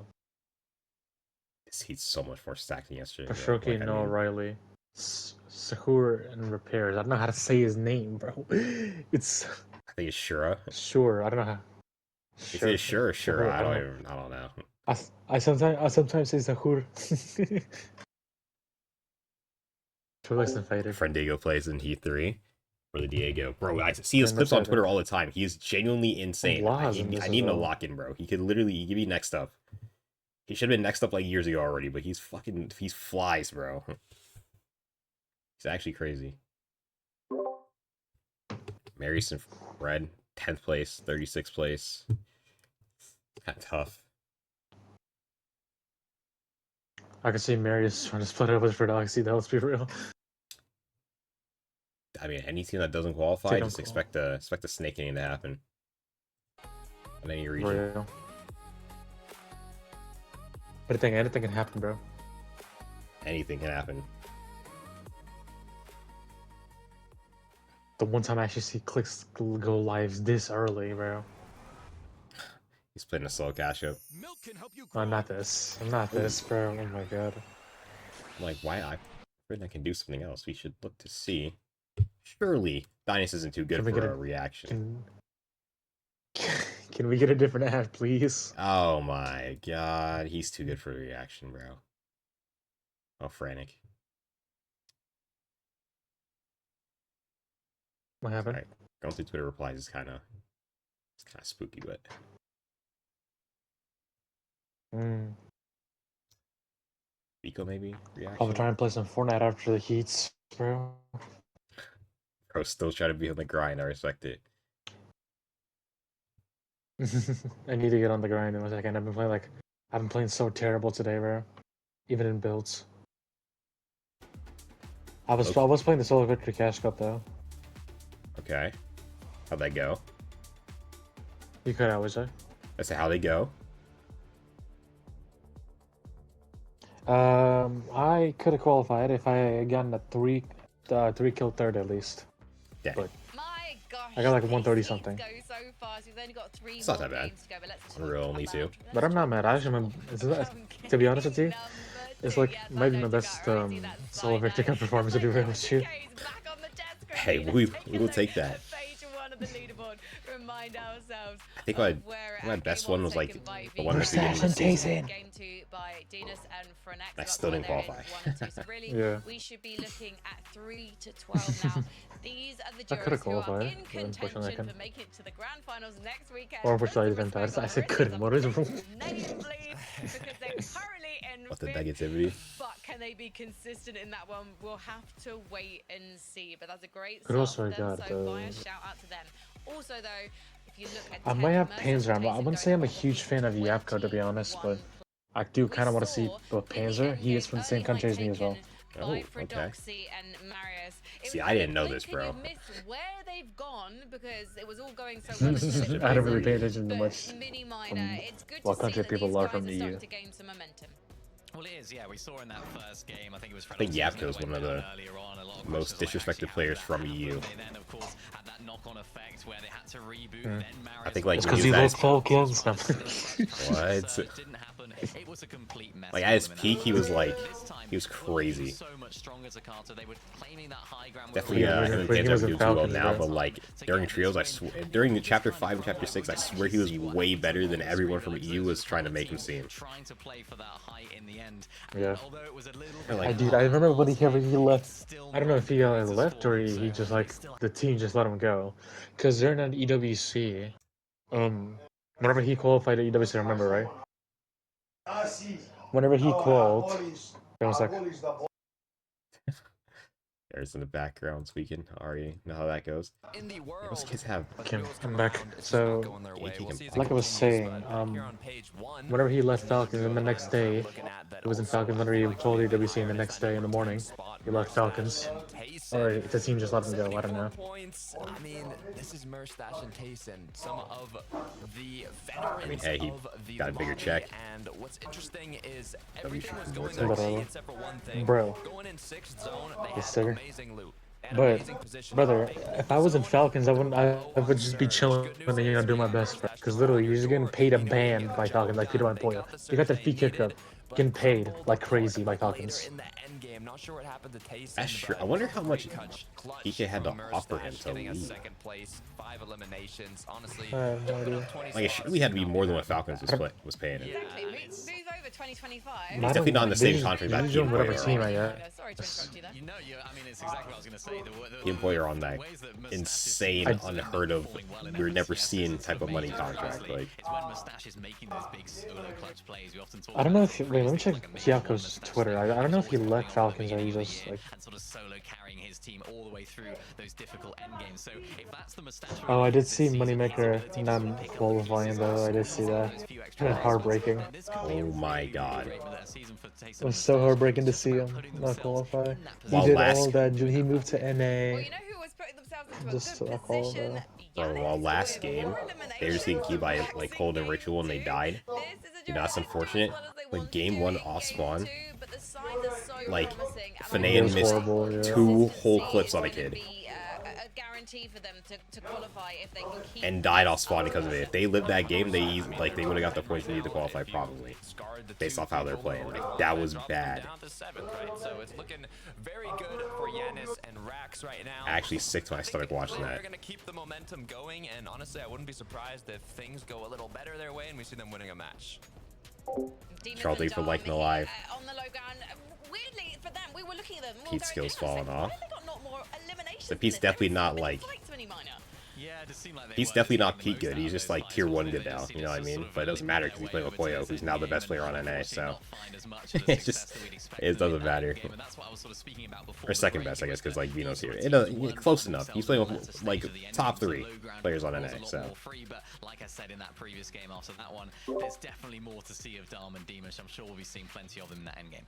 This heat's so much more stacked than yesterday. Ashoki and Noah Riley. Sahur and Repairs. I don't know how to say his name, bro. It's. I think it's Shura. Sure, I don't know how. Is it Sure? Sure, I don't know. I sometimes say Sahur. Friendigo plays in Heat 3 for the Diego. Bro, I see his clips on Twitter all the time. He is genuinely insane. I need him to lock in, bro. He could literally give you next up. He should have been next up like years ago already, but he's flies, bro. He's actually crazy. Marius and Fred, 10th place, 36th place. Kind of tough. I can see Marius trying to split up with Fedoxy, though, let's be real. I mean, any team that doesn't qualify, just expect a snake inning to happen. In any region. Real. But I think anything can happen, bro. Anything can happen. The one time I actually see clicks go lives this early, bro. He's playing a slow cash up. I'm not this, bro. Oh my god. I'm like, why? I can do something else. We should look to see. Surely, Dynus isn't too good for a reaction. Can we get a different ad, please? Oh my god, he's too good for a reaction, bro. Oh, frantic. What happened? Right. Going through Twitter replies is kind of spooky, but. Vico maybe reaction. I'll try and play some Fortnite after the heats, bro. Bro, still trying to be on the grind. I respect it. I need to get on the grind in a second. I've been playing so terrible today, bro. Even in builds. I was playing the Solo Victory Cash Cup though. Okay. How'd that go? You could always say. I said, how'd they go? I could have qualified if I had gotten a three kill third at least. Yeah. But My gosh, I got like these 130 seeds something. Go so fast. We've only got 3 It's more not that bad. games to go, but let's Unreal talk only about- 2. But I'm not mad. I actually, to be honest with you, it's like maybe my best solo victory cup performance to be real with you. Hey, we will take that. Remind ourselves. I think my best one was like the one First at the beginning of the Assassin season. Tayson. Game 2 by Dinas and Frenex. I still didn't qualify. So really, Yeah. we should be looking at 3 to 12 now. These are the I coulda duos who are qualified, in but unfortunately I contention couldn't. for making it to the grand finals next weekend. Or unfortunately I Put some didn't. respect I on said the couldn't. What is rest wrong? of them. Natively, because they're currently in What the fifth. negativity? But can they be consistent in that one? We'll have to wait and see. But that's a great But start also for them. got So the- fire shout out to them. Also though, if you look at I might have Panzer. I wouldn't say I'm a huge fan of Yapko, to be honest, but I do kind of want to see both Panzer. He is from the same country as me as well. Oh, okay. And Marius. It See, was I like didn't know blink this, and bro. you miss where they've gone because it was all going so well. until I don't really it pay attention to but much mini minor, from it's good what to see country that people these are guys from are the starting EU. to gain some momentum. Well, it is, yeah. We saw in that first game, I think it was think Yapko is one of the most disrespected players from EU. They then, of course, had that knock-on effect where they had to reboot. Then I think like It's when because he he was loves at Falcons. What? didn't happen. It was a complete mess. Like for at his them in peak, that he was first like, game. This time, he was well, crazy. so much stronger Takata. They were claiming that high ground. Definitely, Yeah, him and when he Panzer was do in too well Falcons, now, bro. but like during trios, during the chapter 5 and chapter 6, I swear he was way better than everyone from EU was trying to make him seem. Trying to play for that height in the end. Yeah. Although it was a little Like- Dude, I remember when he left. I don't know if he left or he just like the team just let him go, because they're not EWC. Whenever he qualified at EWC, I remember, right? Whenever he qualified, it was like, There's in the background speaking. Already know how that goes. In the world, Those kids have. Kim, I'm back. So, Like like I was saying, whenever he left Falcons, and the next day, it was in Falcons whenever he pulled EWC, and the next day in the morning, he left Falcons. Or the team just let him go, I don't know. Points. I mean, this is Merstash and Tayson, some of the veterans hey, he of the got a bigger lobby, check. And what's interesting is everything was Vortex. going their way Bro. except for one thing. Bro. Going in 6th zone, they Yes, had sir. amazing loot. And But, amazing positioning. brother, They if hold I was in the zone, Falcons, I wouldn't. I oh, would just be surge. chilling Good news and is do my we best. have Because Merstash literally, on you're just your getting door. paid a You know, ban they by get the Falcons, job like Peter done. Van They Poyo. got the You got the surge fee they kicked up, needed, but getting paid crumbled like the crazy by court later Falcons. in the end game. Not sure what happened to Tayson. That's true. but I wonder how much clutch PK had to from offer him Merstash, to getting a leave. 2nd place, 5 eliminations. Honestly, I have no idea. Like it surely had to be more than what Falcons was paying him. Exactly. Move over 2025. I definitely not in the don't- same they contract just- that they Team just whatever Poyo team are I on. got. Sorry to interrupt you there. You know, I mean, it's exactly what I was going to say. Team Poyo are on that ways that Mustache is insane, performing unheard of, well in we're never FCS seeing is type of money major, contract. honestly. Like It's when Mustache is making those big solo clutch plays. We often talk I don't know about if. Wait, let me check like a major one Hyaku's Mustache Twitter. thing. I don't know if he Always left coming on at the Falcons or he beginning of the just year like. and sort of solo carrying his team all the way through those difficult end games. So if that's the Mustache Oh, I did this see season, his Moneymaker ability to not sort of pick up the qualifying pieces, though. I did see that. those few extra Kinda placements, heartbreaking. then this could be a Oh my really, God. really great season for Tayson It was Mustache. so heartbreaking to It's just see about him putting not themselves qualify. in that He While did last- all that. He moved to Well, NA. you know who was putting themselves into Just a good to follow position? the- Bro, Yanis while last with game, 4 they were just getting keyed by eliminations like in Cold and game Ritual and they 2. died. This is a You know, duo that's that do unfortunate. as well as they Like want game to 1 in off game spawn, 2, but the signs are so like promising, and Fanae It was missed horrible, yeah. 2 whole consistency clips is on a going to kid be, a guarantee for them to qualify if they can keep and died off spawn because of it. If they lived that game, they would have got the points they needed to qualify probably, based off how they're playing. Like that was bad. Down to 7th, right? So it's looking very good for Yanis and Rax right now. I actually sick to my stomach watching They're that. going to keep the momentum going, and honestly, I wouldn't be surprised if things go a little better their way and we see them winning a match. Demons Charles, and thank you for liking the Dom live. here, on the low ground. Weirdly, for them, we were looking at them. we were Pete's going, skills "Hang on a falling second, off. why have they got not more eliminations The than Pete's this? definitely There not was like. fights mini minor." Yeah, it just seemed like they He's were definitely just not getting the Pete good. most He's out of just those like fights. tier It 1 wasn't good really now. just You know what I sort mean? of But it doesn't matter because he's playing with Poyo, who's now the best player on NA. So it just doesn't matter. Or second best, I guess, because like Vino's here. Close enough. He's playing with like top 3 players on NA. So. But like I said in that previous game after that one, there's definitely more to see of Dom and Demush. I'm sure we'll be seeing plenty of them in that endgame.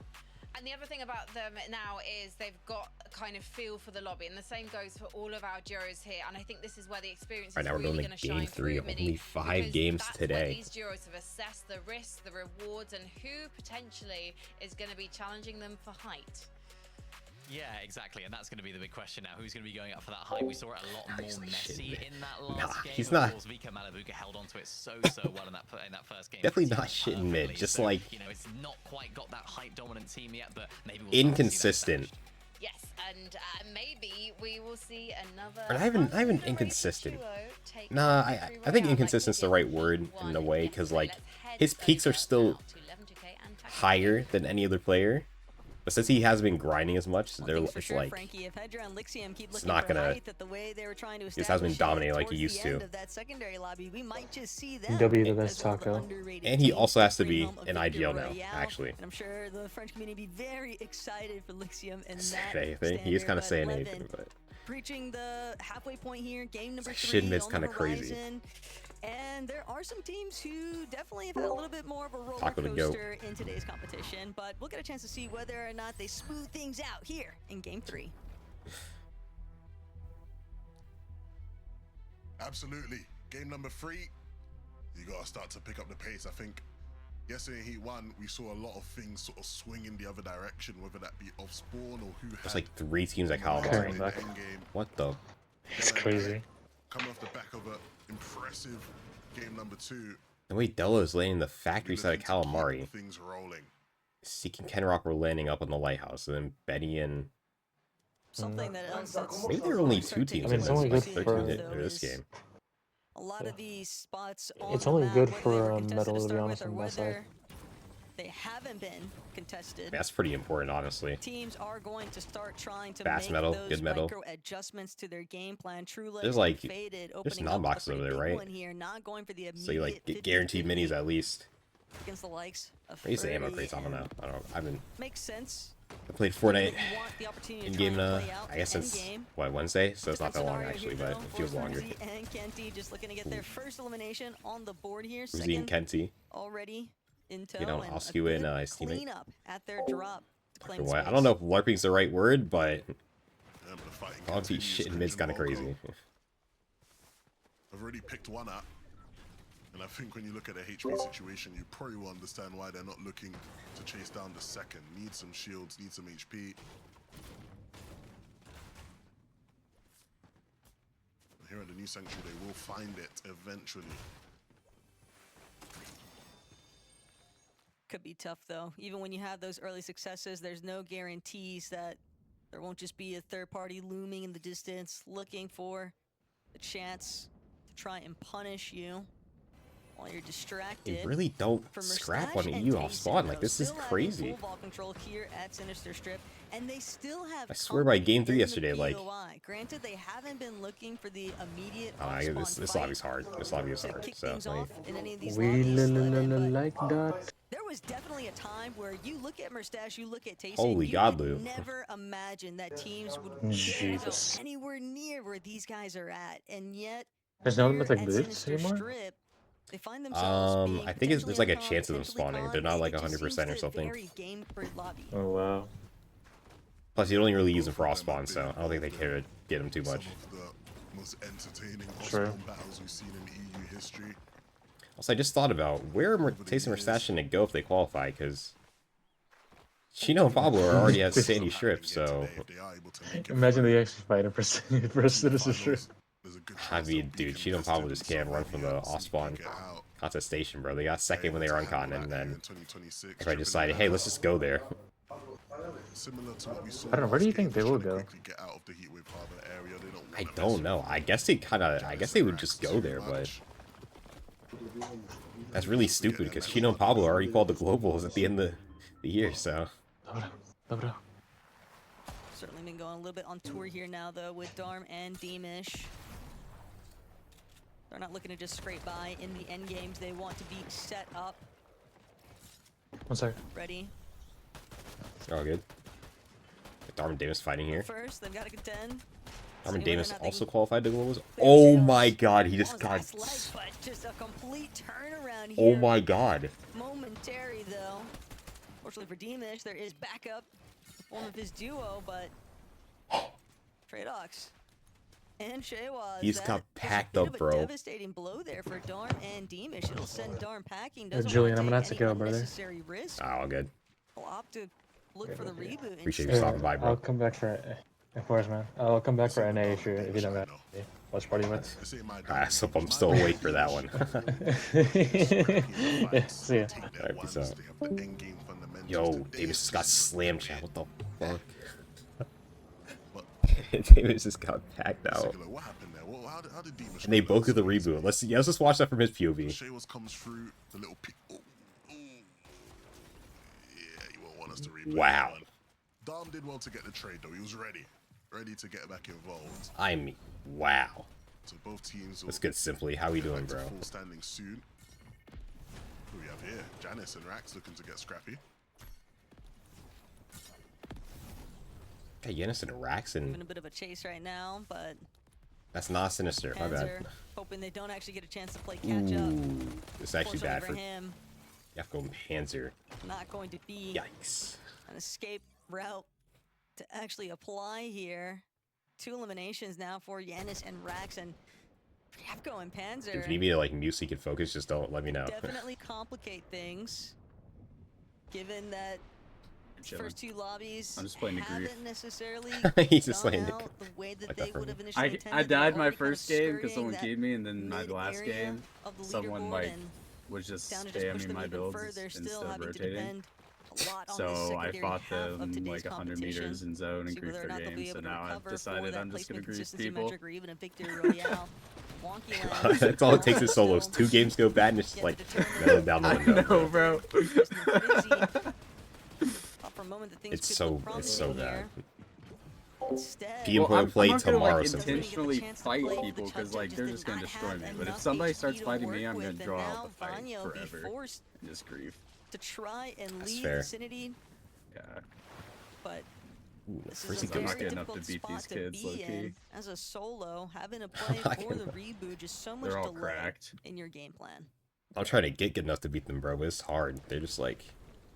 And the other thing about them now is they've got a kind of feel for the lobby, and the same goes for all of our duos here. And I think this is where the experience Right is now we're really going going to to game shine 3, through, Mini, only 5 because games that's where today. these duos have assessed the risks, the rewards, and who potentially is going to be challenging them for height. Yeah, exactly, and that's going to be the big question now. Who's going to be going up for that height? We saw it a lot more messy in that last game. He's not. Of course, Vika Malabuka held onto it so well in that first game. Definitely not shitting mid. Just so, like, you know, it's not quite got that height dominant team yet, but maybe we'll inconsistent. Yes, and maybe we will see another. Or not even inconsistent. Nah, I think inconsistent's the right word in a way, because like his peaks are still higher than any other player. But since he hasn't been grinding as much, they're it's sure, like Frankie, if Hedra and Lixium keep it's not gonna. He just hasn't been dominating like he used to. Lobby, we might just see He'll be the best taco. And he also has to be an IGL now, actually. And I'm sure the French community be very excited for Lixium and that anything. He is kind of saying anything, but reaching the halfway point here, game number 3 Shin mid's kind of crazy. And there are some teams who definitely have had a little bit more of a roller Taco to coaster in today's competition, but we'll get a chance to see whether or not they smooth things out here in game 3. Absolutely. Game number 3, you gotta start to pick up the pace. I think yesterday in Heat 1, we saw a lot of things sort of swing in the other direction, whether that be off spawn or who had. There's like 3 teams like Carrying Calamari. back. What the? It's crazy. Coming off the back of an impressive game number 2. The way Della is laying the factory side of Calamari. Things rolling. Seeking Kenrock were landing up on the lighthouse, and then Benny and Something that else that's maybe there are only 2 teams. I mean, it's only good for this game. a lot of these spots It's on only the map, good whether for, they were contested Metal, to be start honest, with or on my side. whether they haven't been contested. That's pretty important, honestly. Teams are going to start trying to Fast make metal, those good metal. micro adjustments to their game plan. Trulix There's like faded, there's opening non-boxes up a over there, pretty big right? one here, not going for the So you like immediate get guaranteed 50-50 minis at least. against the likes of I used to ammo Furby, crates. I don't know. I haven't. Makes sense. I played Fortnite You want the opportunity to in try game. and play out I guess the it's endgame. what, Wednesday, so it's not that Different long scenario actually, here, but though, it feels for longer. Uzi and Kenty just looking to get their first elimination on the board here. Uzi and Second Kenty. already in tow. You know, and I'll a skew in good his teammate. cleanup at their drop to claim What? I space. don't know if LARPing's the right word, but Yeah, but the fighting I'll be continues. shit in mid's kind of crazy. I've already picked one up. And I think when you look at the HP situation, you probably will understand why they're not looking to chase down the second. Need some shields, need some HP. Here at the new sanctuary, they will find it eventually. Could be tough though. Even when you have those early successes, there's no guarantees that there won't just be a third party looming in the distance, looking for a chance to try and punish you while you're distracted. They really don't For scrap Mustache on and EU off Tayson, spawn. though, Like, this is still having crazy. full ball control here at Sinister Strip, and they still have I swear by game 3 in the yesterday, like, POI. Granted, they haven't been looking for the immediate this lobby's hard. This lobby is to hard. kick So things like, off in any of these We lobbies, like that. there was definitely a time where you look at Mustache, you look at Tayson, Holy you God, would Lou. never imagine that teams would Jesus. go anywhere near where these guys are at, and yet There's no here mythic at boots Sinister anymore? Strip, they find themselves being I think there's like a potentially chance of them uncon, potentially spawning. They're not con. like It just 100% or seems to something. vary game per lobby. Oh wow. Plus, you don't even really use them for off spawn, so I don't think they care to get them too much. Some of the most entertaining True. off-spawn battles we've seen in EU history. Also, I just thought about where are Taysom and Mustache going to go if they qualify, because Chino and Pablo are already at Sandy Strip, so If they are able to make it Imagine through the extra fighter for Citizen Strip. finals, there's a good I chance mean, they'll be dude, Chino and Pablo just contested can't run from the somewhere else off and spawn get out. contestation, bro. They got second when they were on con, and then In 2026, everybody decided, hey, let's just go there. similar to what we saw I don't know, where do you last game, think they trying will to go? quickly get out of the Heatwave Harbor area. They don't I wanna don't mess know. I guess they would just go there, but that's really stupid because Chino and Pablo already called the globals at the end of the year, so Dobra. Certainly been going a little bit on tour here now, though, with Darm and Deemish. They're not looking to just scrape by in the end games. They want to be set up, One sec. ready. they're all good. Darwin Davis fighting here. First, they've got to contend. Darwin See whether or Davis not they also can qualified to globals. clear Oh tails. my god, he just Long got. last leg, but just a complete turnaround here. Oh my god. Momentary, though. Fortunately for Demish, there is backup in the form of his duo, but Tradox and Shaywaz. He's got packed up, A bro. devastating blow there for Darm and Demish. It'll send Darm packing. Julian, I'm gonna have to go, brother. Risk. Oh, all good. He'll opt to look for the reboot. Appreciate you Yeah, stopping by, bro. I'll come back for of course, man. I'll come back for NA if you don't got me. Watch party with. This ain't my I dog. hope I'm still awake for that one. Yeah, see ya. Alright, peace out. Yo, Davis just got slammed, chat. What the fuck? Davis just got packed out. What happened there? How did Demus And they both do the reboot. Let's just watch that from his POV. Shaywaz comes through the little yeah, you won't want us to replay Wow. that one. Dom did well to get the trade though. He was ready to get back involved. I mean, wow. So both teams will Let's get Simply. How we doing, back to bro? full standing soon. Who we have here? Janice and Rax looking to get scrappy. Okay, Yanis and Rax, In and a bit of a chase right now, but that's not Sinister. My bad. Panzer hoping they don't actually get a chance to play catch up. Ooh, it's actually bad for him. Yafko Panzer. Not going to be Yikes. an escape route to actually apply here. 2 eliminations now for Yanis and Rax, and Yafko and Panzer If you need me to like mute so you can focus, just don't let me know. definitely complicate things. Given that the first 2 lobbies I'm just playing the grief. haven't necessarily He's just gone playing the out the way that like they that for would me. have initially intended. I They're died my already kind of first game because skirting someone that gave me, and then my last mid-area game, of the someone leaderboard, like and was just down to just push spamming them my even builds further, instead still of having to rotating. depend a lot on the So I secondary fought half of them today's like 100 competition. meters in zone and See grief whether or their not they'll be game. able So to now I've recover for decided that I'm just gonna placement grief consistency people. metric or even a victory royale. Wonky Land That's all it takes is solos. still 2 games go bad, and it's just like down the I window. know, Bro. bro. Thought for a moment that things It's could so look it's so promising bad. here. Instead, P Employer play I'm not gonna, tomorrow. like, Simply. intentionally fight people because like they're just gonna destroy me. But if somebody starts fighting me, I'm gonna draw out the fight forever and just grief. to try and That's leave fair. vicinity, Yeah. but Ooh, this first is he a I'm not very good enough to difficult beat spot these to kids, be low-key. in as a solo, having to play not for the gonna- reboot, just so much They're all delay cracked. in your game plan. I'm trying to get good enough to beat them, bro, but it's hard. They're just like,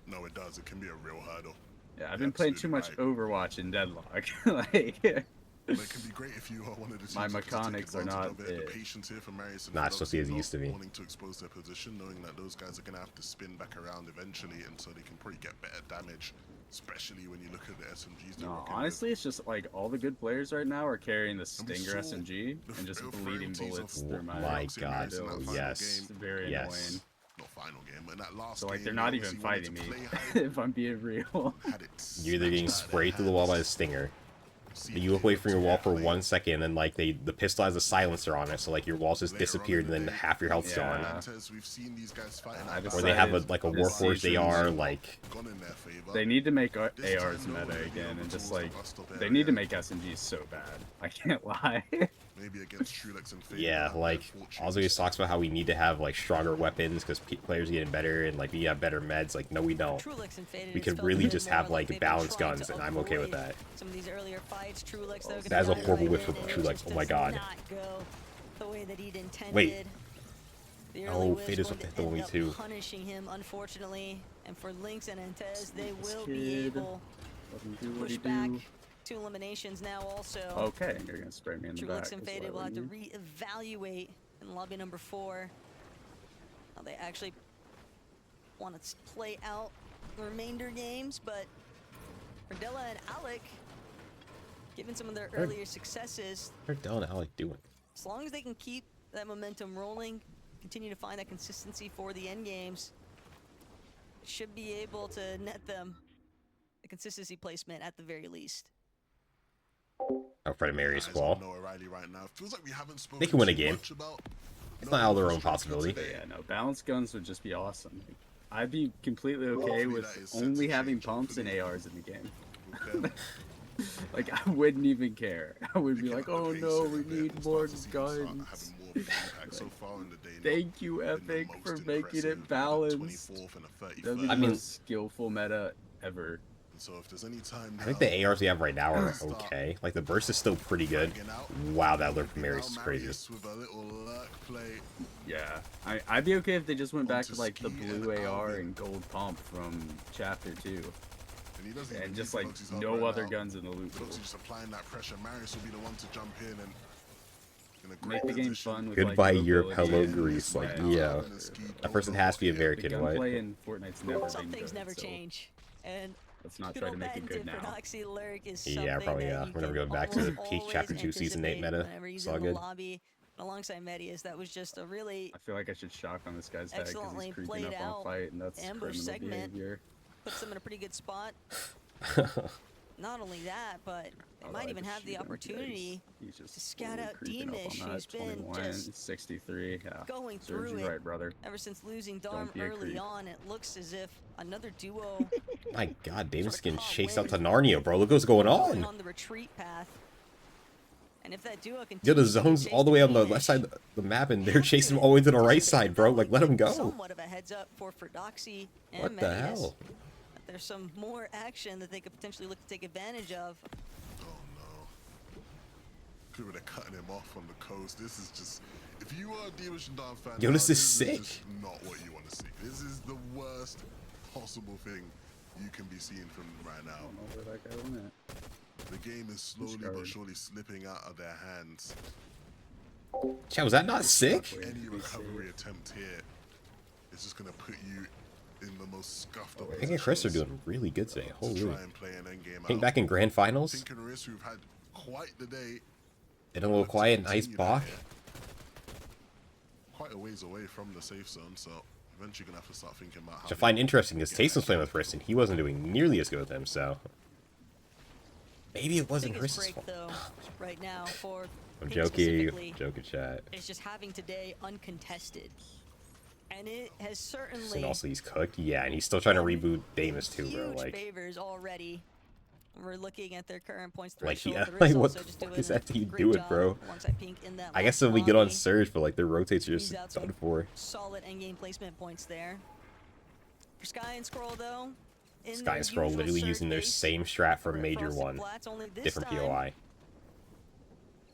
No, it does. It can be a real hurdle. Yeah, I've been playing too much Absolutely Overwatch and Deadlock. Like, But it can be great if you are one of the teams My that can take mechanics are advantage not of it. The it. patience here from Marius and Nah, it's supposed to be as it Fedox used to be. wanting to expose their position, knowing that those guys are going to have to spin back around eventually, and so they can probably get better damage, especially when you look at the SMGs. they're no, rocking honestly, it's just like all the good players right now are carrying the And we Stinger saw SMG the and just frail bleeding frailties bullets of through my my Fedox and God, Marius in that final yes. It's game. very Yes. annoying. Not final game, but in that last So like game, they're they not even obviously wanted fighting to me, play high, if I'm being real. had it you're either getting snatched out of sprayed their through the wall by the hands. Stinger, See you look away from your wall for play 1 second, and then like the pistol has a silencer on it, so like your walls just later on disappeared, in the and then day. half your health's Yeah. gone. Montez, we've seen these guys fighting I out Or they have a decided like a this Warforged season AR, like gone in their favor. They need to make This ARs time, though, meta they'll be again able and to just use the like bust up they need to area. make SMGs so bad. I can't lie. Maybe against Trulex and Fade. yeah, like also he talks about how we need to have like stronger weapons because players are getting better, and like we have better meds. Like no, we don't. Trulix and Faded, We it's could felt a really bit just more have like they've been balanced trying guns, to and I'm okay with avoid that. Some of these earlier fights, Trulix though, That is a gonna horrible dive whip in, from and it Trulix. just Oh my does God. not go the way that he'd intended. Wait. The Oh, early whip's Fade is going with to the end Willy up too. punishing him, unfortunately. And for Lynx and Antez, they This will be kid. able Let him do to what he push back. do. 2 eliminations now also. Okay, you're gonna spray me in the back. Trulix and is what Faded I will have to want. reevaluate in lobby number 4 how they actually want to play out the remainder games, but Verdella and Alec, given some of their earlier successes, What are Dylan and Alec doing? as long as they can keep that momentum rolling, continue to find that consistency for the end games, should be able to net them a consistency placement at the very least. Oh, Fred and Mary's Eyes Squall. on Noah Riley right now. Feels like we haven't spoken They can win a too game. much about It's Noah not out of their own Riley's strength possibility. today. Yeah, no, balanced guns would just be awesome. I'd be completely okay Hopefully with that is set only to having change, pumps and hopefully. ARs in the game. With them, Like, I wouldn't even care. I would be picking like, up the oh pace no, a we little bit need and more start to see them start guns. having more of an impact. So far in the day, not Thank you, been the Epic, most for making impressive, it the balanced. 24th and the That'd be 31st. the I mean- most skillful meta ever. And so if there's any time I think the ARs we have right now are okay. Like, the burst is still pretty good. Wow, that lurk from Marius is crazy. With a little lurk play. Yeah, I'd be okay if they just went back to like the blue AR and gold pump from chapter 2. And just like no other guns in the loot pool. Just applying that pressure. Marius will be the one to jump in and make the game fun with goodbye like, Europe, hello Greece. Like, yeah, that person has to be American, the right? gunplay in Fortnite's never Some been things good, never so change, and let's not try to make it good now. Yeah, probably. Yeah, we're never going back to the peak chapter 2 season 8 meta. It's all good. Lobby, alongside Medius, that was just a really I feel like I should shock on this guy's head because excellently he's creeping played up out on fight, and that's ambush criminal segment. behavior. Puts them in a pretty good spot. Not only that, but they might even have the opportunity to scout out Demish, who's been just 63. Yeah. going Serves through you it right, brother. ever since losing Darm be a early creep. on. It looks as if another duo My god, Damon's getting chased out to Narnia, bro. Look what's going on. on the retreat path. And if that duo Yo, the zone's all the way on the left side of the map, and they're chasing him all the way to the right side, bro. Like, let him go. Somewhat of a heads up for Doxy and What the Medius. hell? There's some more action that they could potentially look to take advantage of. Oh no. Could have cutting him off on the coast. This is just, if you are a Demish and Darm fan, Yo, this is Is sick. just not what you want to see. This is the worst possible thing you can be seeing from them right now. I don't know where that guy went. The game is slowly but surely slipping out of their hands. Chat, was that not sick? Any recovery attempt here is just gonna put you in the most scuffed up. Hank and Chris are doing really good today. Holy. Try and play an endgame Hank out. back in grand finals. Pink and Riss, who've had quite the day. And a little quiet, nice Continue Bach. that here. Quite a ways away from the safe zone, so eventually gonna have to start thinking about how. Which I find interesting because Taysom's playing with Riss, and he wasn't doing nearly as good with him, so. Maybe it wasn't Biggest Riss's break, fault. though, right now for I'm Pink joking. specifically Joking, chat. is just having today uncontested. And it has And certainly also, he's cooked. Yeah, and he's still trying to reboot Damus too, bro. huge Like, favors already. We're looking at their current points Like, threshold. yeah, The Riss like, what also the just fuck doing is that a how you great do it, job bro? alongside Pink in that I guess last if we get on lobby. Surge, but like their rotates are just Squeeze out some done for. solid endgame placement points there. For Sky and Scroll, though, in Sky their and Scroll usual literally Surge using their base, same strat for for Major Frosted 1. Flats, only this Different time, POI.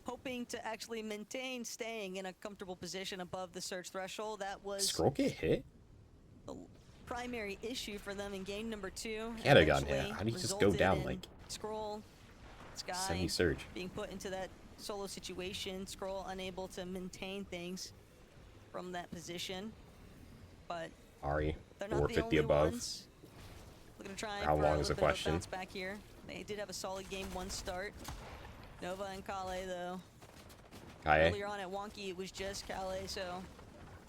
hoping to actually maintain staying in a comfortable position above the Surge threshold. That was Scroll get hit? the primary issue for them in game number 2. He had a gun, yeah. Eventually How did he just go resulted down, in like, Scroll, Sky 70 Surge? being put into that solo situation. Scroll unable to maintain things from that position, but Ari, they're not 450 the only above. ones. Looking to try How for long a is the little bit of a question? bounce back here. They did have a solid game 1 start. Nova and Kale, though. Kaye. Earlier on at Wonky, it was just Kale, so.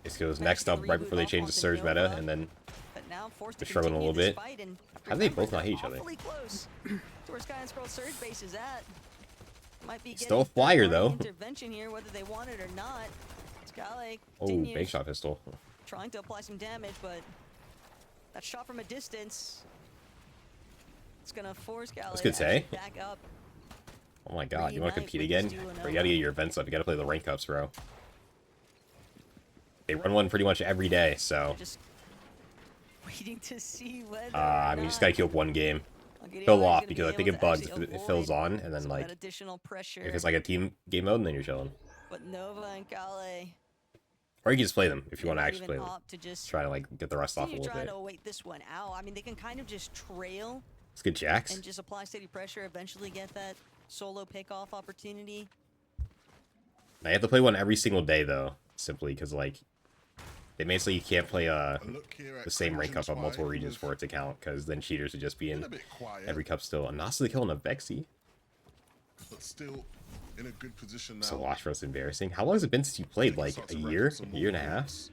This goes managed next to up right reboot before they off change the onto Surge meta, Nova, and then but now forced they're to struggling a continue little this bit. fight, and How do they remember, both not they're hate each other? awfully close to where Sky and Scroll Surge base is at. Might be Still a getting flyer, third-party though. intervention here, whether they want it or not. Sky oh, continues bank shot pistol. trying to apply some damage, but that shot from a distance, it's gonna force Galley That's good to say. actually back up. Oh my god, you want to Reunite compete with again? this duo Bro, you now. gotta get your events up. You gotta play the rank ups, bro. They run one pretty much every day, so. Just waiting to see whether. I mean, you just gotta keep up one game. Fill Fill off, because I think it bugs if it fills on, and then like, additional pressure. if it's like a team game mode, then you're chilling. But Nova and Gale Or you can just play them if you want to might actually play even them. opt to just Try to like get the rust off a continue little trying bit. to wait this one out. I mean, they can kind of just trail It's good jacks. and just apply steady pressure, eventually get that solo pick-off opportunity. I have to play one every single day though, simply because like they made so you can't play A look here at the same rank Crimson up on multiple Tide, regions who for it to count, because then cheaters would just be been in a bit quiet, every cup still. And Nasa the kill on a Vexy. but still in a good position now. So watch for us embarrassing. How long has it been since you played? Like Start a to year? reference some A year and a more half? points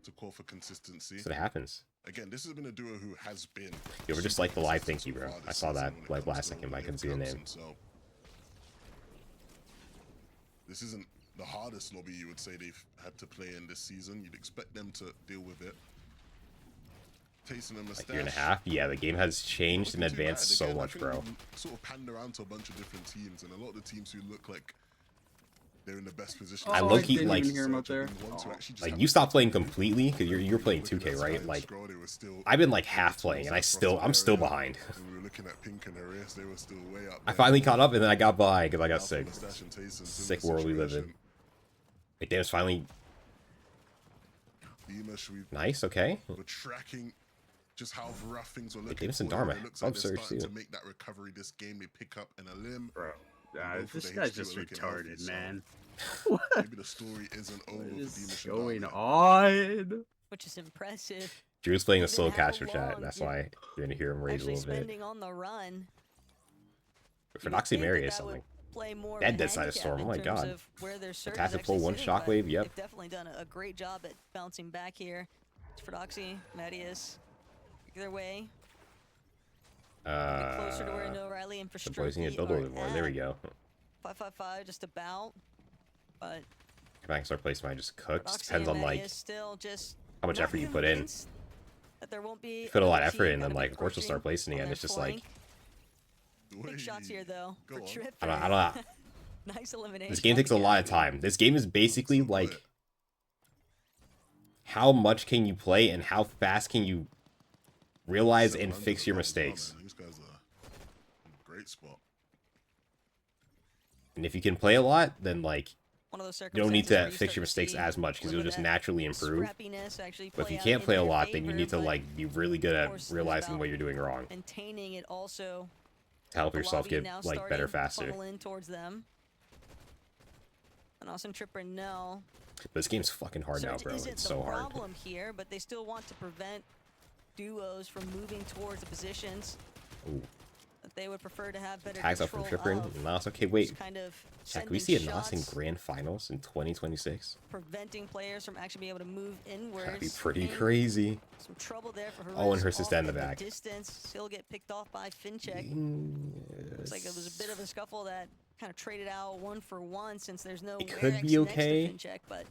to call for consistency. So that happens. Again, this has been a duo who has been. You ever just like the live thank you, bro? far I this saw that season when it like comes last to second, but I winning couldn't see the cups, name. and so this isn't the hardest lobby you would say they've had to play in this season. You'd expect them to deal with it. Tasting a mustache. Like year and a half? Yeah, the game has changed and Looking too advanced bad. so Again, I much, think bro. we sort of panned around to a bunch of different teams, and a lot of the teams who look like they're in the best position. I low-key, didn't like- even hear him up there. Like, you stopped playing completely because you're playing 2K, right? Like, I've been like half playing, and I'm still behind. We were looking at Pink and Arias, they were still way up I there. finally caught up, and then I got behind because I got sick. Mustache and Tayson, Sick similar world we live in. situation. Like, Dame's finally Beamish, nice. Okay. we're tracking just how rough things were looking. Jameson for him. Dharma. It looks like Love they're Surge, starting too. to make that recovery this game. They pick up in a limb. Bro, Both of this the guy's HQ just are looking healthy, retarded, so man. Maybe the story isn't over What for is Beamish and going Dharma. on? Which is impressive. Drew's playing a Given slow how caster chat. long That's you're why you're gonna hear him rage a Actually little bit. spending on the run. For Noxie Mary is That would something. play more That of a Dead Side handicap Storm, oh in my terms God. of where their surge is Fantastic actually pull, one sitting, but shockwave, yep. They've definitely done a great job at bouncing back here. It's for Doxy, Mattias. Either way, closer to where No Riley and for The boys need a Stroke double bit more. There we go. 555 just about, but Come back and start placing. I just cooked. Doxy Depends and on like Mattias still just how much not effort you put in. convinced that there won't be You put a lot of another effort team in, kind then of like of course you'll start encroaching placing on again. their It's just like flank. Big shots here though Go for on. Trip. I don't. Nice elimination. This game takes a lot of time. This game is basically like how much can you play and how fast can you realize and fix your mistakes. These guys are in a great spot. And if you can play a lot, then like One of those you don't need circumstances where to you fix start your to mistakes see as much because whether you'll just that naturally improve. scrappiness actually But if you play can't out play in a their lot, then you favor, need to but like be really good of at course, it's realizing about what you're doing wrong maintaining it also. to help The yourself lobby get now like starting better to faster. funnel in towards them. And Austin Tripper, no. But this game's fucking hard now, Surge bro. isn't It's the so hard. problem here, but they still want to prevent duos from moving towards the positions Ooh. that they would prefer to have better Tags up from control Tripper. of. Nas. Okay, wait. Just kind of Yeah, can we sending see a Nas in shots, grand finals in 2026? preventing players from actually being able to move inwards. That'd be pretty and crazy. Some trouble there for Oh, and Harris Hurst is off dead in the at back. Distance, he'll get picked off by Fincheck. Looks like it was a bit of a scuffle that kind of traded out 1-for-1 since there's no. It could Werex be next to okay. Fincheck, but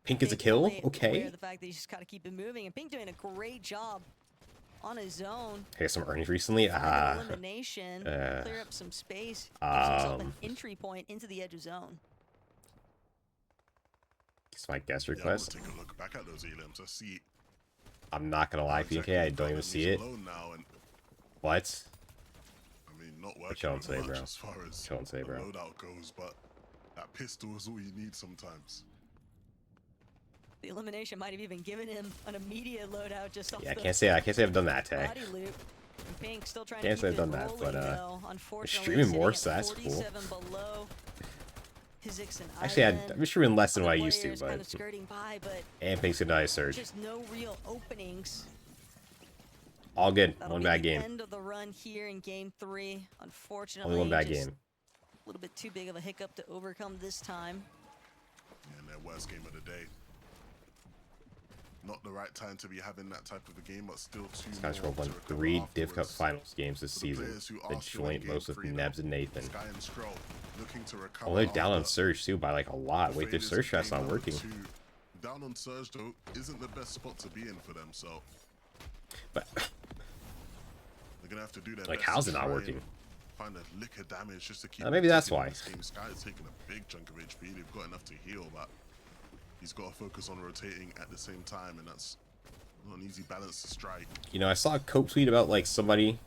Pink is a Pink kill. really aware Okay. of the fact that you just gotta keep it moving, and Pink doing a great job on his own. I got some earnings recently. Finding elimination, clear up some space, gives himself an entry point into the edge of zone. It's my guest Yeah, we'll request. take a look back at those elims. I see. I'm not gonna lie, PK. I don't even see it. Now, and, What? I mean, not working chill and much say, bro. as far as Chill and say, the bro. loadout goes, but that pistol is all you need sometimes. The elimination might have even given him an immediate loadout just off Yeah, I the can't say I've done that, Tay. body loop. And Pink still trying Can't to say keep I've it done that, rolling, but, though. Unfortunately, streaming sitting more, at so that's cool. 47 below. Physics and Actually, Island. I'm streaming less than Other what I used to, players kind of but skirting by, but and Pink's gonna die Surge. just no real openings. All good. That'll One be bad the game. End of the run here in game 3. Unfortunately, Only one bad just game. A little bit too big of a hiccup to overcome this time. And their worst game of the day. Not the right time to be having that type of a game, but still two This guy's more rolled won to recover 3 Div Cup afterwards. Finals games this For the season. players who The are still in joint game most with 3 Nebs now, and Nathan. Sky and Skrull looking to recover Oh, they're down on after Surge too by like a lot. Wait, their Faders Surge strat's game not number working. 2. Down on Surge though isn't the best spot to be in for them, so But they're gonna have to do their like, best how's to it not try working? and find a lick of damage just to keep. Maybe that's taking why. This game. Sky is taking a big chunk of HP. They've got enough to heal, but he's got to focus on rotating at the same time, and that's not an easy balance to strike. You know, I saw a Cope tweet about like somebody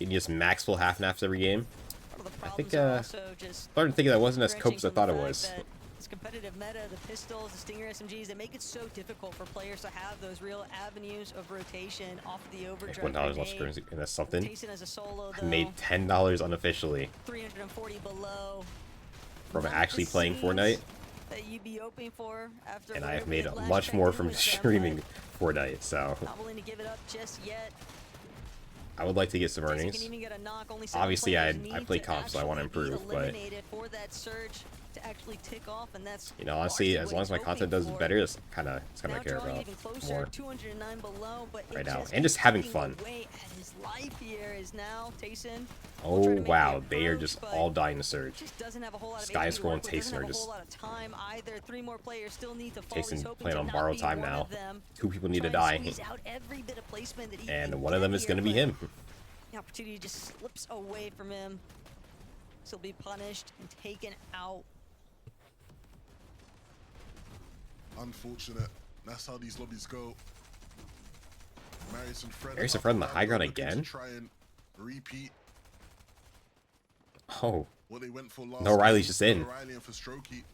in just max full half naps every game. One of the I think, problems are also just Started thinking that wasn't as wrenching Cope as I from thought the it fact was. that this competitive meta, the pistols, the Stinger SMGs, they make it so difficult for players to have those real avenues of rotation off of the overdrive. $1 left grenade. screens, and that's something. Tayson as a solo, I though, made $10 unofficially 340 below. from Not actually the playing scenes Fortnite, that you'd be hoping for after and whatever I've made they last much checked more in from with them, streaming Fortnite. So but not willing to give it up just yet. I would like to get some Tayson earnings. can even get a knock. Only 7 Obviously, I players play need to comp, so I want to actually be improve. But eliminated for that surge to actually tick off, and that's you know, honestly, largely as what long as he's my hoping content does for. better, it's kind of Now I care drawing about even closer, more. 209 below, but it right now. just And just having eating fun. away at his life here is now Tayson. Oh trying to make wow, the they are approach, just but all dying to Surge. Just doesn't have a whole lot of Sky HP is to going work with, doesn't Tayson have are a just- whole lot of time either. 3 more players still need to fall. He's Tayson hoping playing to on not borrowed be time one now. of them. 2 people need to Try die, and squeeze out every bit of placement that he and can one of them get is here, going to be but him. The opportunity just slips away from him. He'll be punished and taken out Unfortunate. That's how these lobbies go. Marius and Fred. Marius and Fred on the high ground again? Try and repeat Oh. what they went for last No, Riley's game. just in. Riley and for Strokey.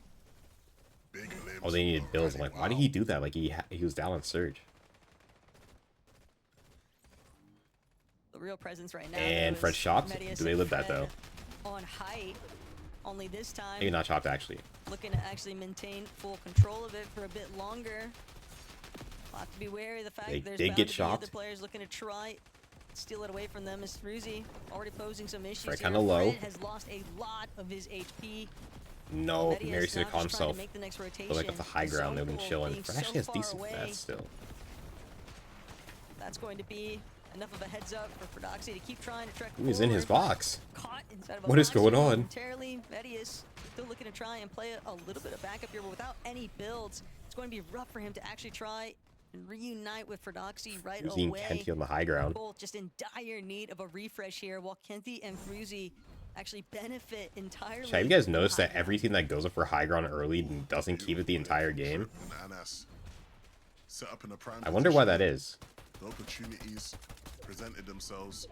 Big limbs. Oh, they needed bills. I'm like, why did Wow. he do that? Like, he was down on Surge. The real presence right now. And though, Fred is shopped. Medius Do they and live that, Fred though? On height. Only this time. Maybe not chopped, actually. Looking to actually maintain full control of it for a bit longer. We'll have to be wary of the fact They there's did bound get to be shocked. other players looking to try steal it away from them. As Fruzy already posing some issues Fred here. kinda low. Fred has lost a lot of his HP. No, Medius Marius now gonna call just trying to himself. make the next rotation. But like at the high ground, they've been Zone chilling. being Fred actually has so decent far stats away. still. That's going to be enough of a heads up for Prodoxy to keep trying to trek He was in his forward. box. Caught inside of a What is box going here on? momentarily. Medius still looking to try and play a little bit of backup here, but without any builds, it's going to be rough for him to actually try and reunite with Prodoxy right Fruzy and away. Kenty on the high ground. Both just in dire need of a refresh here, while Kenty and Fruzy actually benefit entirely. Have you guys from noticed high that every team that goes up for high ground early doesn't keep it the entire game? And Anas set up in a prime I wonder why position. that is. The opportunities presented themselves.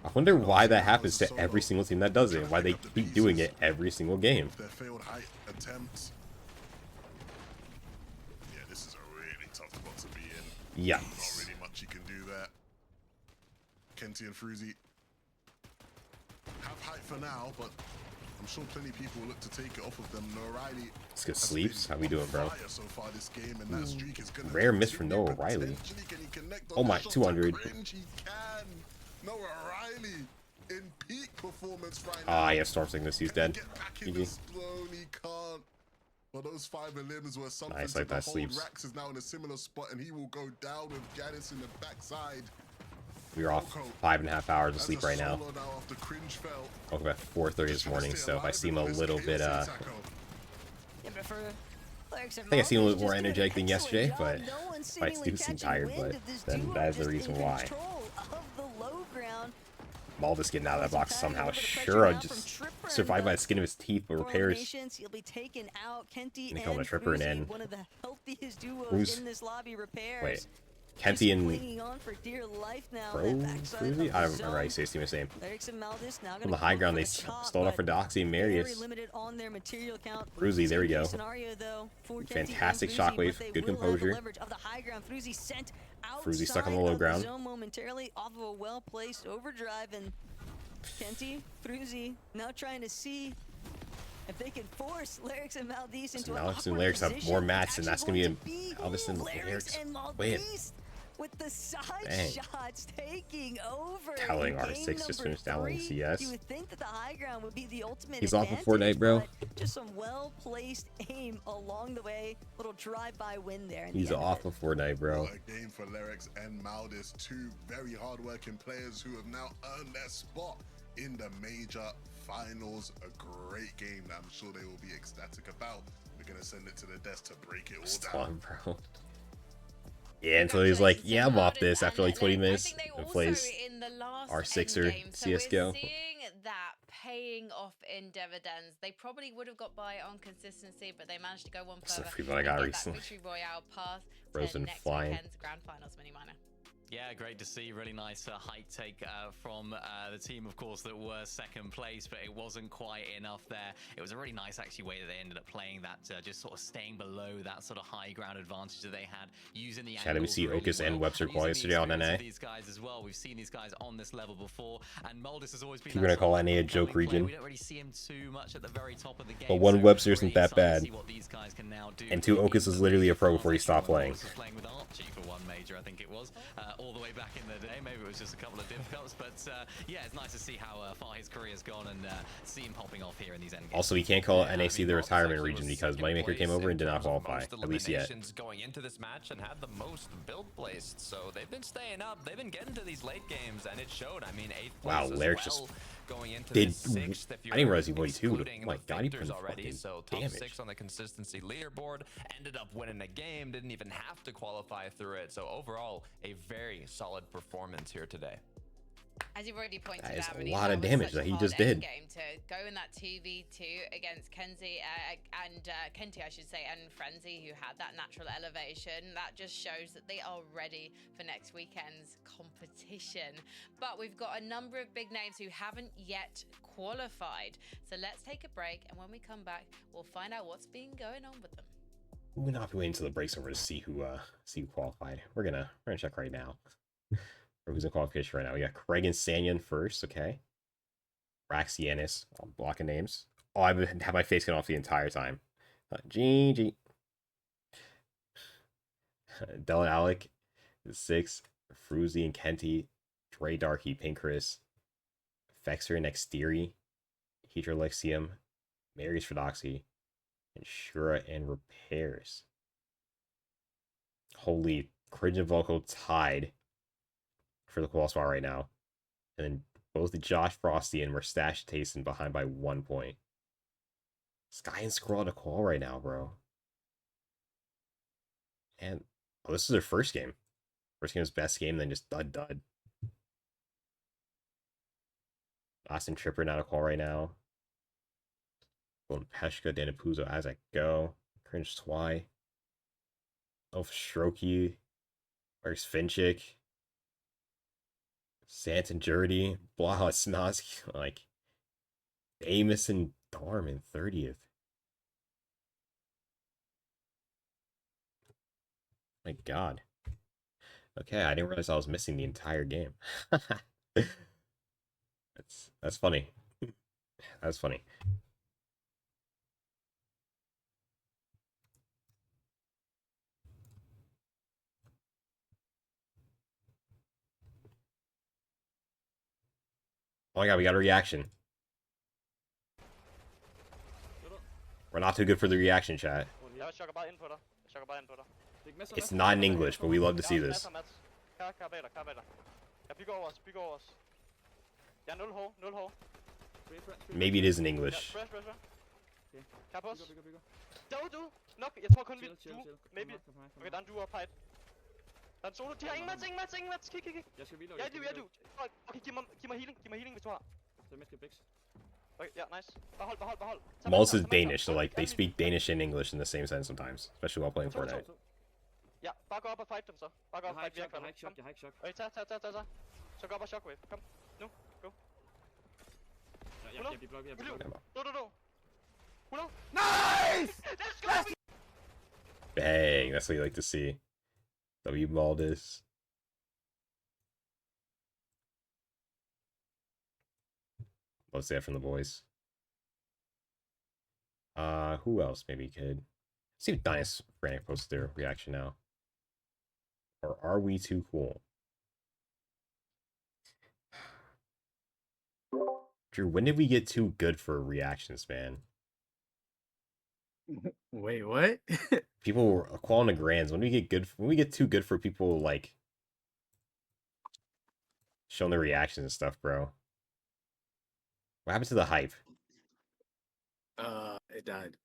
I wonder why that happens to every single team that does it. Why they keep doing it every single game. Their failed height attempts. Yeah, this is a really tough spot to be in. Not Yikes. really much you can do there. Kenty and Fruzy have height for now, but I'm sure plenty of people will look to take it off of them. No O'Reilly. Let's get sleeps. How we doing, bro? So far this game, and that streak is gonna Rare miss from continue. Noah O'Reilly. Potentially, can he connect on Oh the my, shot to 200. Cringe? He can. Noah O'Reilly in peak performance right now. Ah, yeah, Storm Sickness. He's Can he dead. get back in GG. this zone? He can't. But those fiber limbs were something Nice, to like that behold. sleeps. Rax is now in a similar spot, and he will go down with Gaddis in the backside. We're off 5.5 hours of sleep right now. Solo after Cringe fell. Woke up at 4:30 this morning, so if I seem a little bit, Yeah, but for I think I seem a little more energetic than yesterday, but I do seem tired, but then that is the reason why. Maldus getting out of that box somehow. Sure, just survived by the skin of his teeth, but repairs. He'll be taken out. Kenty They call him a and tripper and Fruzy, in. one of the healthiest duos Who's- in this lobby. Repairs. Wait, Kenty and clinging on for dear life now. Bro That backside of Fruzy? the I don't remember how you zone. say his team is name. Lyrics and Maldus now On gonna the high go ground, for they the chop, stole off for but Doxy and very Marius. limited on their material count. Fruzy, there we Same go. scenario, though, for Kenty Fantastic and Fruzy, shockwave, but they good will have the composure. leverage of the high ground. Fruzy sent Fruzy stuck on the outside low of ground. zone momentarily off of a well-placed overdrive, and Kenty, Fruzy now trying to see if they can force Lyrics and Maldis into an Alex and awkward Lyrics have position. more mats, and Actually that's gonna be going a to Elvis and Lyrics Lyrics and win. Maldis with the side Dang. shots taking over. Telling in R6 game just number finished down in 3. CS. You would think that the high ground would be the ultimate He's off of advantage, Fortnite, bro. but just some well-placed aim along the way. Little drive-by win there. in the He's end of off it. of Fortnite, bro. What a game for Lyrics and Maldis, two very hard-working players who have now earned their spot in the major finals. A great game that I'm sure they will be ecstatic about. We're gonna send it to the desk to break it all Still down. on, bro. Yeah, until he's like, yeah, I'm off this after like 20 minutes I think they and also plays in the last R6 or endgame, so we're CSGO. seeing that paying off in dividends. They probably would have got by on consistency, but they managed to go one That's the further. free one I and got get recently. That victory royale path Bro's to been next flying. weekend's grand finals mini minor. Yeah, great to see. Really nice height take from the team, of course, that were second place, but it wasn't quite enough there. It was a really nice, actually, way that they ended up playing that, just sort of staying below that sort of high ground advantage that they had, using the Chat, we see angles Okus really and well, Webster using call the yesterday on experience NA. of these guys as well. We've seen these guys on this level before, and Maldus has always been People that gonna call sort of NA a up-and-coming joke region. player. We don't really see him too much at the very top of the game. But one so Webster isn't really that excited to bad. see what these guys can now do. And two, Okus is literally a pro before he stopped playing. Was playing with Archie for one major, I think it was, all the way back in the day. Maybe it was just a couple of div cups, but yeah, it's nice to see how far his career has gone and see him popping off here in these endgames. Also, we can't call NAC the retirement region because Moneymaker came over and did not terms of qualify, most at least yet. eliminations going into this match and had the most build placed, so they've been staying up. They've been getting to these late games, and it showed. I mean, 8th place Wow, as Lyrics well, just going into did- the 6th. If I didn't realize he you're weighed 2. excluding Oh my the God, he victors put already. fucking So top damage. 6 on the consistency leaderboard, ended up winning a game, didn't even have to qualify through it. So overall, a very solid performance here today. As you've already pointed That is out, a lot of damage that he just did. Game to go in that 2v2 against Kenzie and Kenty, I should say, and Frenzy, who had that natural elevation. That just shows that they are ready for next weekend's competition. But we've got a number of big names who haven't yet qualified. So let's take a break, and when we come back, we'll find out what's been going on with them. We'll not be waiting until the break's over to see who qualified. We're gonna check right now. Who's in qualification right now? We got Craig and Sanyan first, okay. Raxianis, I'm blocking names. Oh, I've had my face cut off the entire time. GG. Dylan Alec, 6. Fruzy and Kenty, Dre Darky, Pinkris, Fexer and Exteri, Hedra Lexium, Mary's Fedoxy, and Shura and Repairs. Holy, Cringe and Volko tied for the qual spot right now. And then both Josh Frosty and Mustache Tayson behind by 1 point. Sky and Scroll at a qual right now, bro. And oh, this is their first game. First game was best game, then just dud. Austin Tripper not a qual right now. Golden Peshka, Danapuzo as I go. Cringe Twy. Elf Strokey. Where's Finchik? Sant and Jurdy, Blah, Snozzy, like Amos and Darm in 30th. My God. Okay, I didn't realize I was missing the entire game. That's funny. That's funny. Oh my God, we got a reaction. We're not too good for the reaction, chat. It's not in English, but we love to see this. Maybe it is in English. Der er en solo. De har ingen mats. Kig. Jeg skal reload. Ja, du. Okay, giv mig healing, hvis du har. Okay, yeah, nice. Behold. Malls is Danish, so like they speak Danish and English in the same sense sometimes, especially while playing Fortnite. Ja, bare gå op og fight dem så. Bare gå op og fight virkelig. Jeg har ikke chok. Okay, tag. Så gå op og shockwave. Kom. Nu. Go. Jeg bliver blokket. Du. 100. Nice! Let's go! Bang, that's what you like to see. W Maldus. Let's see that from the boys. Who else maybe could? See if Dynas Frantic posts their reaction now. Or are we too cool? Drew, when did we get too good for reactions, man? Wait, what? People were calling the grands. When we get too good for people like showing their reactions and stuff, bro. What happened to the hype? It died.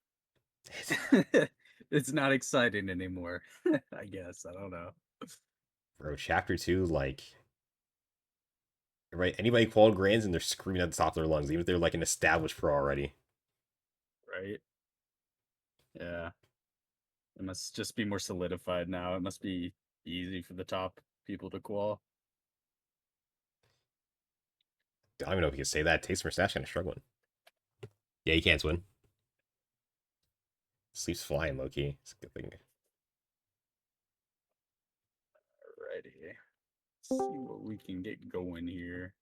It's not exciting anymore. I guess. I don't know. Bro, chapter 2, like, right? Anybody called grands and they're screaming at the top of their lungs, even if they're like an established pro already. Right? Yeah. It must just be more solidified now. It must be easy for the top people to qual. I don't even know if you can say that. Taste Mustache kind of struggling. Yeah, you can't win. Sleeps flying, low-key. It's a good thing. Alrighty. Let's see what we can get going here.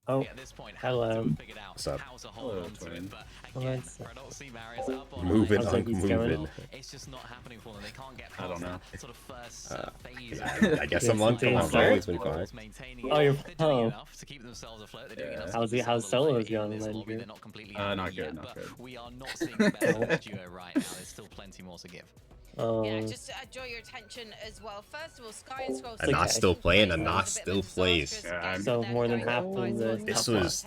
Oh, At this point, hello. Figured out What's up? how to hold on to it, but Well, again, that's- I don't see Marius up on Moving high. on, moving. It's just not happening for them. They can't get I don't past know. that sort of first phase. I guess I'm on. Come on, bro. It's 25. Oh, you're They're doing pro. enough to keep themselves afloat. They're doing Yeah. enough to How's keep he- how's themselves afloat solos in going, this then, lobby. dude? They're not completely Not happy good, yet, not but good. we are not seeing the best of the duo right now. There's still plenty more to give. Yeah, just to draw your attention as well. First of all, Sky and Scroll. And not still playing, and not still plays. Yeah, So more than half of the This was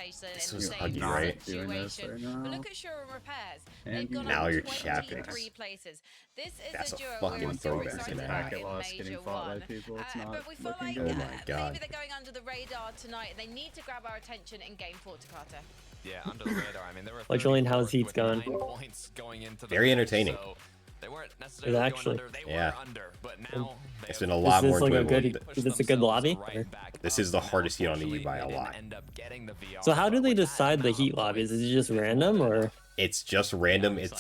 Huggy, right? Doing this right now. But look at Sure and Repairs. And They've gone now up you're 23 Chapix. places. This is That's a duo fucking we're super throwback excited in that. about Packet in loss Major getting fought by 1. people. It's not But we feel looking like good. Oh my God. maybe they're going under the radar tonight. They need to grab our attention in Game 4 to Carter. Yeah, under the radar. I mean, there were Like, Julian, how's 34th Heats with going? 9 points going into the Very match, entertaining. so they weren't necessarily actually. going under. They Yeah. were under, but now they It's have been a lot Is more this like a enjoyable. good? pushed Is this a good themselves lobby? right Or- back This up. is the Now, hardest heat on the EU unfortunately, by a they didn't lot. end up getting the VR, So how do but they with that decide the amount heat of lobbies? points, Is it just they random pulled it or? off. It's just random. It's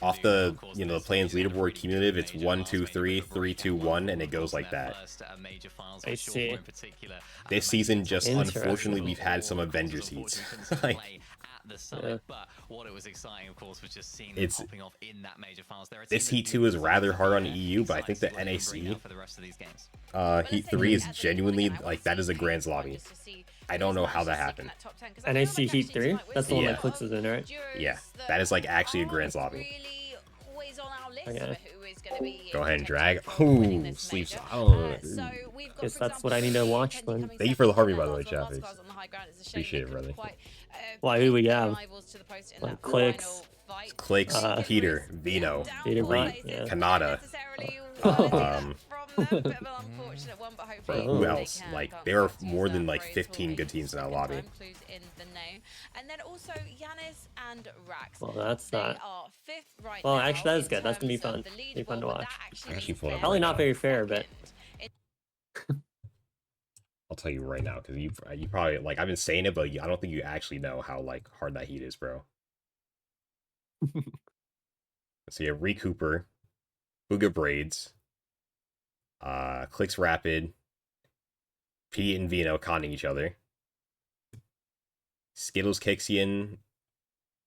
off the the players leaderboard cumulative. It's 1, 2, 3, 3, 2, 1, and it goes like that. I see. This season, just Interesting. unfortunately, we've had some Avengers heats. Like, the summit, but what it was exciting, of course, was just seeing them It's- popping off in that major finals. There are this teams Heat that 2 do is rather hard on really EU, but I think the excited to bring NAC out for the rest of these games. Heat 3 is genuinely like that is a grand lobby. I don't know how that happened. NAC Heat 3? That's the one Yeah. that clicks is in, right? Yeah, that is like actually a grand lobby. Okay. Go ahead and drag. Ooh, sleeps. Oh, Guess that's what I need to watch then. Thank you for the Harvey, by the way, Chappie. Appreciate it, brother. Why, who we have? Like, Clicks. Clicks, Peter, Vino, Peter Reed, Blunt, yeah. Kanata. Bro, Who else? Like, there are more than like 15 good teams in that lobby. And then also Yanis and Rax. Well, that's They not. are fifth right Well, now actually, that is in good. That's gonna be terms fun. of the Be fun to leaderboard, but watch. that actually Actually means pulled up they're Probably not very fair, but second. I'll tell you right now, because you probably like I've been saying it, but I don't think you actually know how like hard that heat is, bro. So you have Recooper, Booga Braids, Clicks Rapid, Pete and Vino conning each other. Skittles Kixian,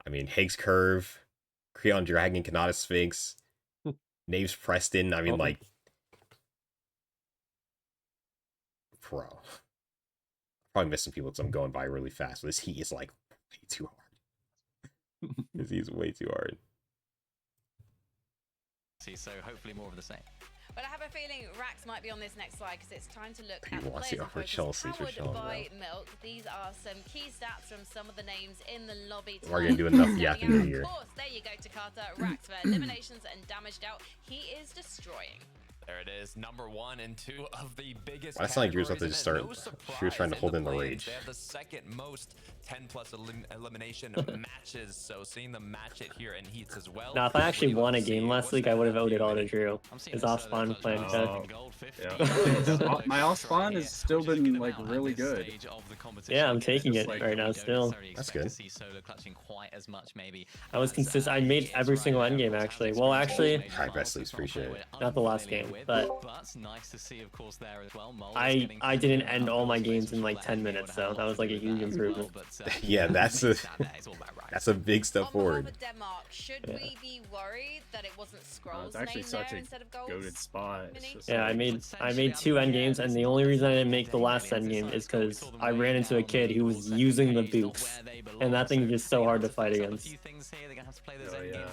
I mean Higgs Curve, Creon Dragon, Kanata Sphinx, Naves Preston, I mean like bro. Probably missing people because I'm going by really fast. But this heat is like way too hard. This heat is way too hard. So hopefully more of the same. But I have a feeling Rax might be on this next slide because it's time to look He at the wants players the in upper focus Chelsea for powered Sean, by Milk. These are some key stats from some of the names in the lobby tonight. We're gonna do enough Standing yapping out, here. Of course, there you go to Carter. Rax for eliminations and damaged out. He is destroying. There it is, number 1 and 2 of the biggest. Why it's not like Drew's about to categories, just and start- no she was trying to surprise hold in the plains. rage. They have the second most 10+ elimination matches, so seeing them match it here in heats as well. now if I actually won a game last week, I would have voted all to Drew. I'm seeing His a off solo spawn touch playing by good. Oh. Gold 50. Yeah. My off spawn has still been like really good. Yeah, I'm taking Just it like- right now still. That's good. I was consistent. I made every single endgame actually. Well, actually, Alright, best sleeps, appreciate it. not the last game, but nice to see, of course, there as well. I didn't end all my games in like 10 minutes, so that was like a huge improvement. Yeah, that's a big step On forward. behalf of Denmark, should Yeah. we be worried that it wasn't Scroll's It's actually name such there a instead of Gold's? goated spot. It's Mini? just Yeah, like- I made 2 endgames, and the only reason I didn't make the last endgame is because I ran into a kid who was using the boots, and that thing is just so hard to fight against. Oh, yeah.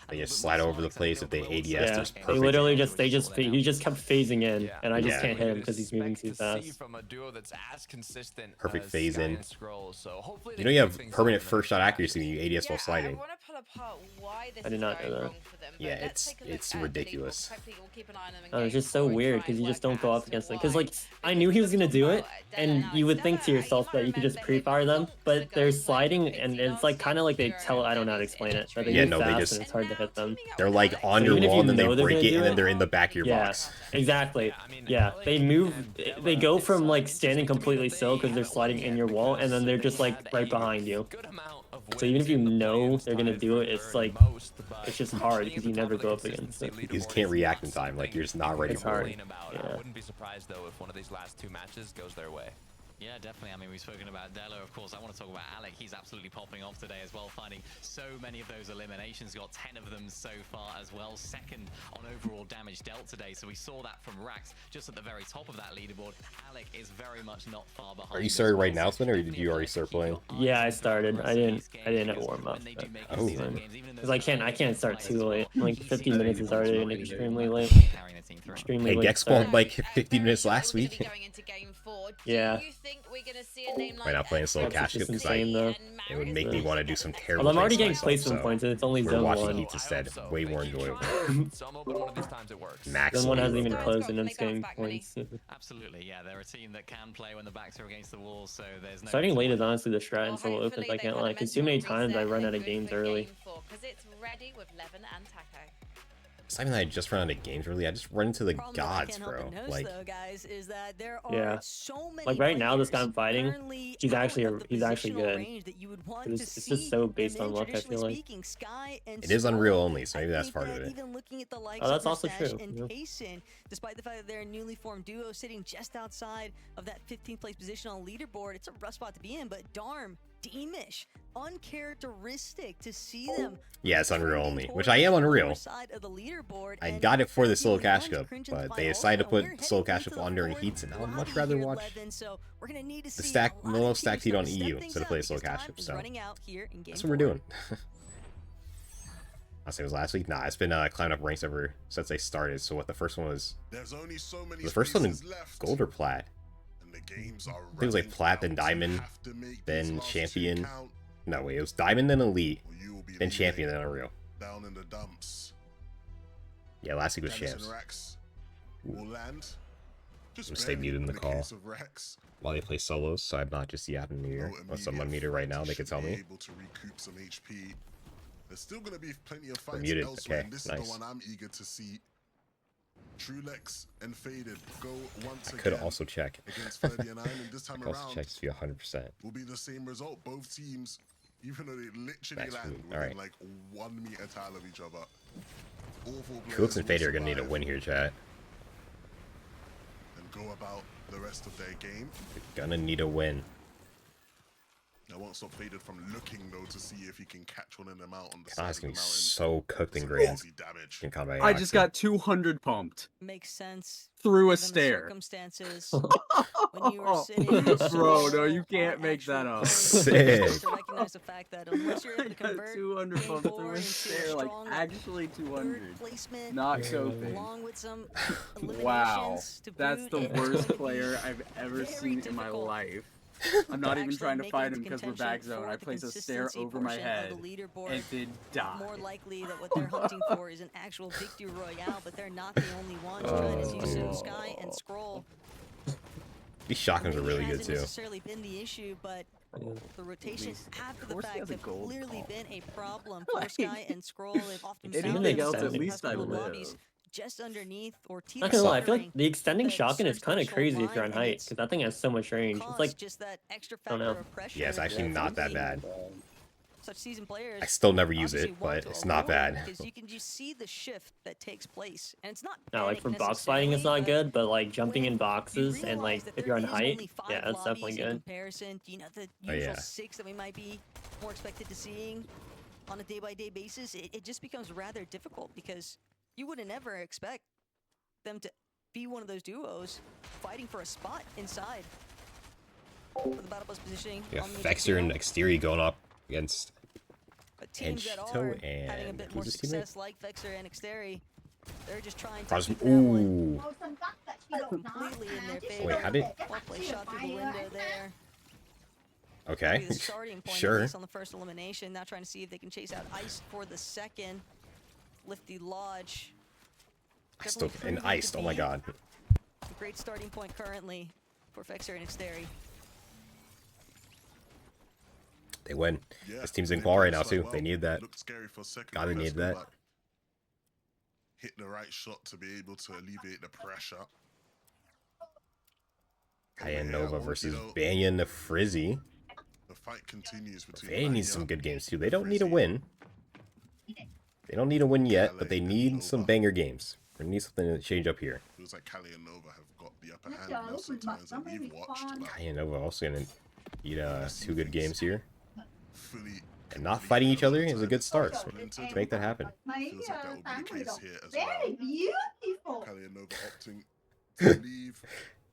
They just slide over the place if they ADS. Yeah, There's he perfect. literally he just kept phasing in, and I just Yeah. can't hit him because he's moving too fast. From a duo that's as consistent Perfect as phase Sky in. and Scroll, so hopefully You they know you keep have things permanent going first shot and accuracy when you ADS while sliding. I want to pull apart why this I did is not going know that. wrong for them. but Yeah, let's take a look it's at the ridiculous. leaderboard. Hopefully we'll keep an eye on them in Oh, it's game just so four and weird try because you and just don't work go out up as against to them. Because why. like I knew he was gonna do it, and you would think to yourself that you could just pre-fire them, but they're sliding, and it's like kind of like they tell. I don't know how to explain it. That they Yeah, move no, they fast, just- and it's hard to hit them. They're like on So your even if wall you and then they know they're break gonna it do and then it- they're in the back of your Yeah, box. exactly. Yeah, they move. They go from like standing completely still because they're sliding in your wall, and then they're just like right behind you. So even if you know they're gonna do it, it's like it's just hard because you never go up against it. You just can't react in time. Like you're just not ready It's for hard. it. I Yeah. wouldn't be surprised though if one of these last 2 matches goes their way. Yeah, definitely. I mean, we've spoken about Delo, of course. I want to talk about Alec. He's absolutely popping off today as well, finding so many of those eliminations. Got 10 of them so far as well. Second on overall damage dealt today. So we saw that from Rax just at the very top of that leaderboard. Alec is very much not far behind. Are you as starting well. right now, So Sven, or did definitely you a already player start to keep your playing? eye Yeah, I on started. for I the rest of didn't these games, warm up. when they do make it Oh. to season games, even Because though I can't start play too as late. well, Like he 50 seems minutes to is be already an really extremely good late. at carrying the team through. Extremely Hey, late Gex spawned start. like 15 minutes last We're gonna week. be going into game 4. Do Yeah. you think think we're gonna see a name like Right now playing solo That's cash just because insane, though. it would make me want to do some terrible Well, I'm already things to getting myself, placement so points, and it's only we're zone watching 1. Heats instead. Way more enjoyable. So I'm hoping one of these times it works. Max. Zone 1 hasn't even Stars closed got and to it's make getting bounce back money. points. Absolutely, yeah. They're a team that can play when the backs are against the wall, so there's no. Starting reason late why is honestly the strat in solo opens, I can't lie. Because too many times I run out of games early. Because it's ready with Levin and Taco. It's not even that I just run out of games, really. I just run into the Problem that I gods, can't help bro. but notice, Like, though, guys, is that there are Yeah. so many Like right now, this guy players I'm fighting, currently he's out actually of the he's actually positional good. range that you would want It's, to it's see just so them based on in. luck, I feel Traditionally like. speaking, Sky and it is Skull, Unreal only, so I maybe that's think part of that it. even looking at the likes Oh, that's of also Mustache true, and yeah. Payson, despite the fact that they're a newly formed duo sitting just outside of that 15th place position on leaderboard, it's a rough spot to be in. But Darm, Deemish, uncharacteristic to see them. Yeah, it's Unreal trending only, towards which I am the Unreal. lower side of the leaderboard, I and got it for the that solo being cash one cup, Cringeon's but they final decided to also, put and we're solo heading cash into up the on during fourth Heats, and I would much lobby rather here, watch Levin, so we're gonna need to the see stack, a lot the of low teams stack heat start on to step EU things instead of up play solo because cash time cup. is So running out here in game that's what we're 4. doing. I say it was last week. Nah, it's been climbing up ranks ever since they started. So what the first one was? There's only so many The first one in spaces left, gold or plat? and the games are I think it was like running plat, then out. diamond, You have to make then these last two champion. count, No, wait, it was diamond, then elite, or you will be then leaving champion, then Unreal. down in the dumps. Yeah, last week was Dennis champs. and Rax will land. Just We'll stay barely muted in the call case of Rax. while they play solos, so I'm not just yapping in the ear. No Unless I'm immediate unmuted right threat. now, they can Should tell be me. able to recoup some HP. There's still going to be plenty of We're fights muted. elsewhere, Okay, and this nice. is the one I'm eager to see. Truelex and Faded go once I could again also check. against Ferdy and I, and this I time could also around check to be 100%. will be the same result. Both teams, even though they literally Nice land move. within Alright. like 1 meter tile of each other. All four Truelex players and will Fader are gonna need a survive win here, chat. and go about the rest of their game. They're gonna need a win. I won't stop Faded from looking though to see if he can catch one of them out on the God, side it's of the gonna be mountain. so cooked in Some grand easy damage. in combat. I just got 200 pumped Makes sense. through a given the stair. circumstances when you were sitting Bro, solo no, you on can't make that actual up. playing Sick. fields to recognize the fact that unless you're able to I got convert 200 game pumped 4 through a into stair, a like strong actually third 200. placement, Not coping. along with some Wow, eliminations to that's boot, the it's going worst to be player I've ever very seen in my difficult life. I'm not even actually trying to make it fight into him because we're contention back zone. for I the place a stair consistency over my portion head of the leaderboard. and did die. More likely that what they're hunting for is an actual victory royale, but they're not the only ones trying to do so. Sky and Scroll. These shotguns are Maybe really it good hasn't too. necessarily been the issue, but the rotations after the course he fact has a have gold clearly call. been a problem for Sky and Scroll. They've often Anything found else, themselves at in the least past I couple live. lobbies just underneath or Not gonna lie, I feel like teetering the extending that shotgun is surge kind of threshold crazy if you're line, on and height, it's because that thing has so much range. It's caused like, just that extra I don't factor know. of pressure. Yeah, it's actually not that bad. Such seasoned players I still never use obviously it, want but to it's not avoid bad. because you can just see the shift that takes place, and it's not no, like panic for box fighting, it's necessarily, not but good, but like jumping in when boxes you and realize like that if you're on there is height, only 5 yeah, that's definitely lobbies in good. comparison to, you know, the Oh, usual yeah. 6 that we might be more expected to seeing on a day-by-day basis, it just becomes rather difficult because you wouldn't ever expect them to be one of those duos fighting for a spot inside for the battle bus positioning. Yeah, on the Fexer and field. Exterior going up against But teams that Henchito are having a and bit more who's his teammate? success, like Fexer and Exteri, they're just trying to Pros- keep that one Ooh. completely in their favor. Wait, how did- Well played shot through the window there. Okay, Be the starting point sure. at least on the first elimination. Now trying to see if they can chase out Ice for the second. Lift the Lodge. Iced, Definitely and proving to iced. Oh my be god. a great starting point currently for Fexer and Exteri. They win. Yeah, This team's in they qual right played now quite too. well. They need that. Looked scary for a second. Gotta but let's need go that. back. Hit the right shot to be able to alleviate the pressure. Cayenne Yeah, Nova well, versus you know, Banyan the Frizzy. The fight continues between. Banyan needs Banya some good games too. They and don't need a Frizzy. win. They don't need a win yet, Yeah, but they like need Nova. some banger games. They need something to change up here. Feels like Cali and Nova have got the upper hand most of the times that we've watched. Like, Cayenne Nova also gonna need 2 good games here. fully. And not completely fighting each other outside is a good the start. splinter Let's make that happen. Feels like that will be the case here as well. Very beautiful. Cali and Nova opting to leave.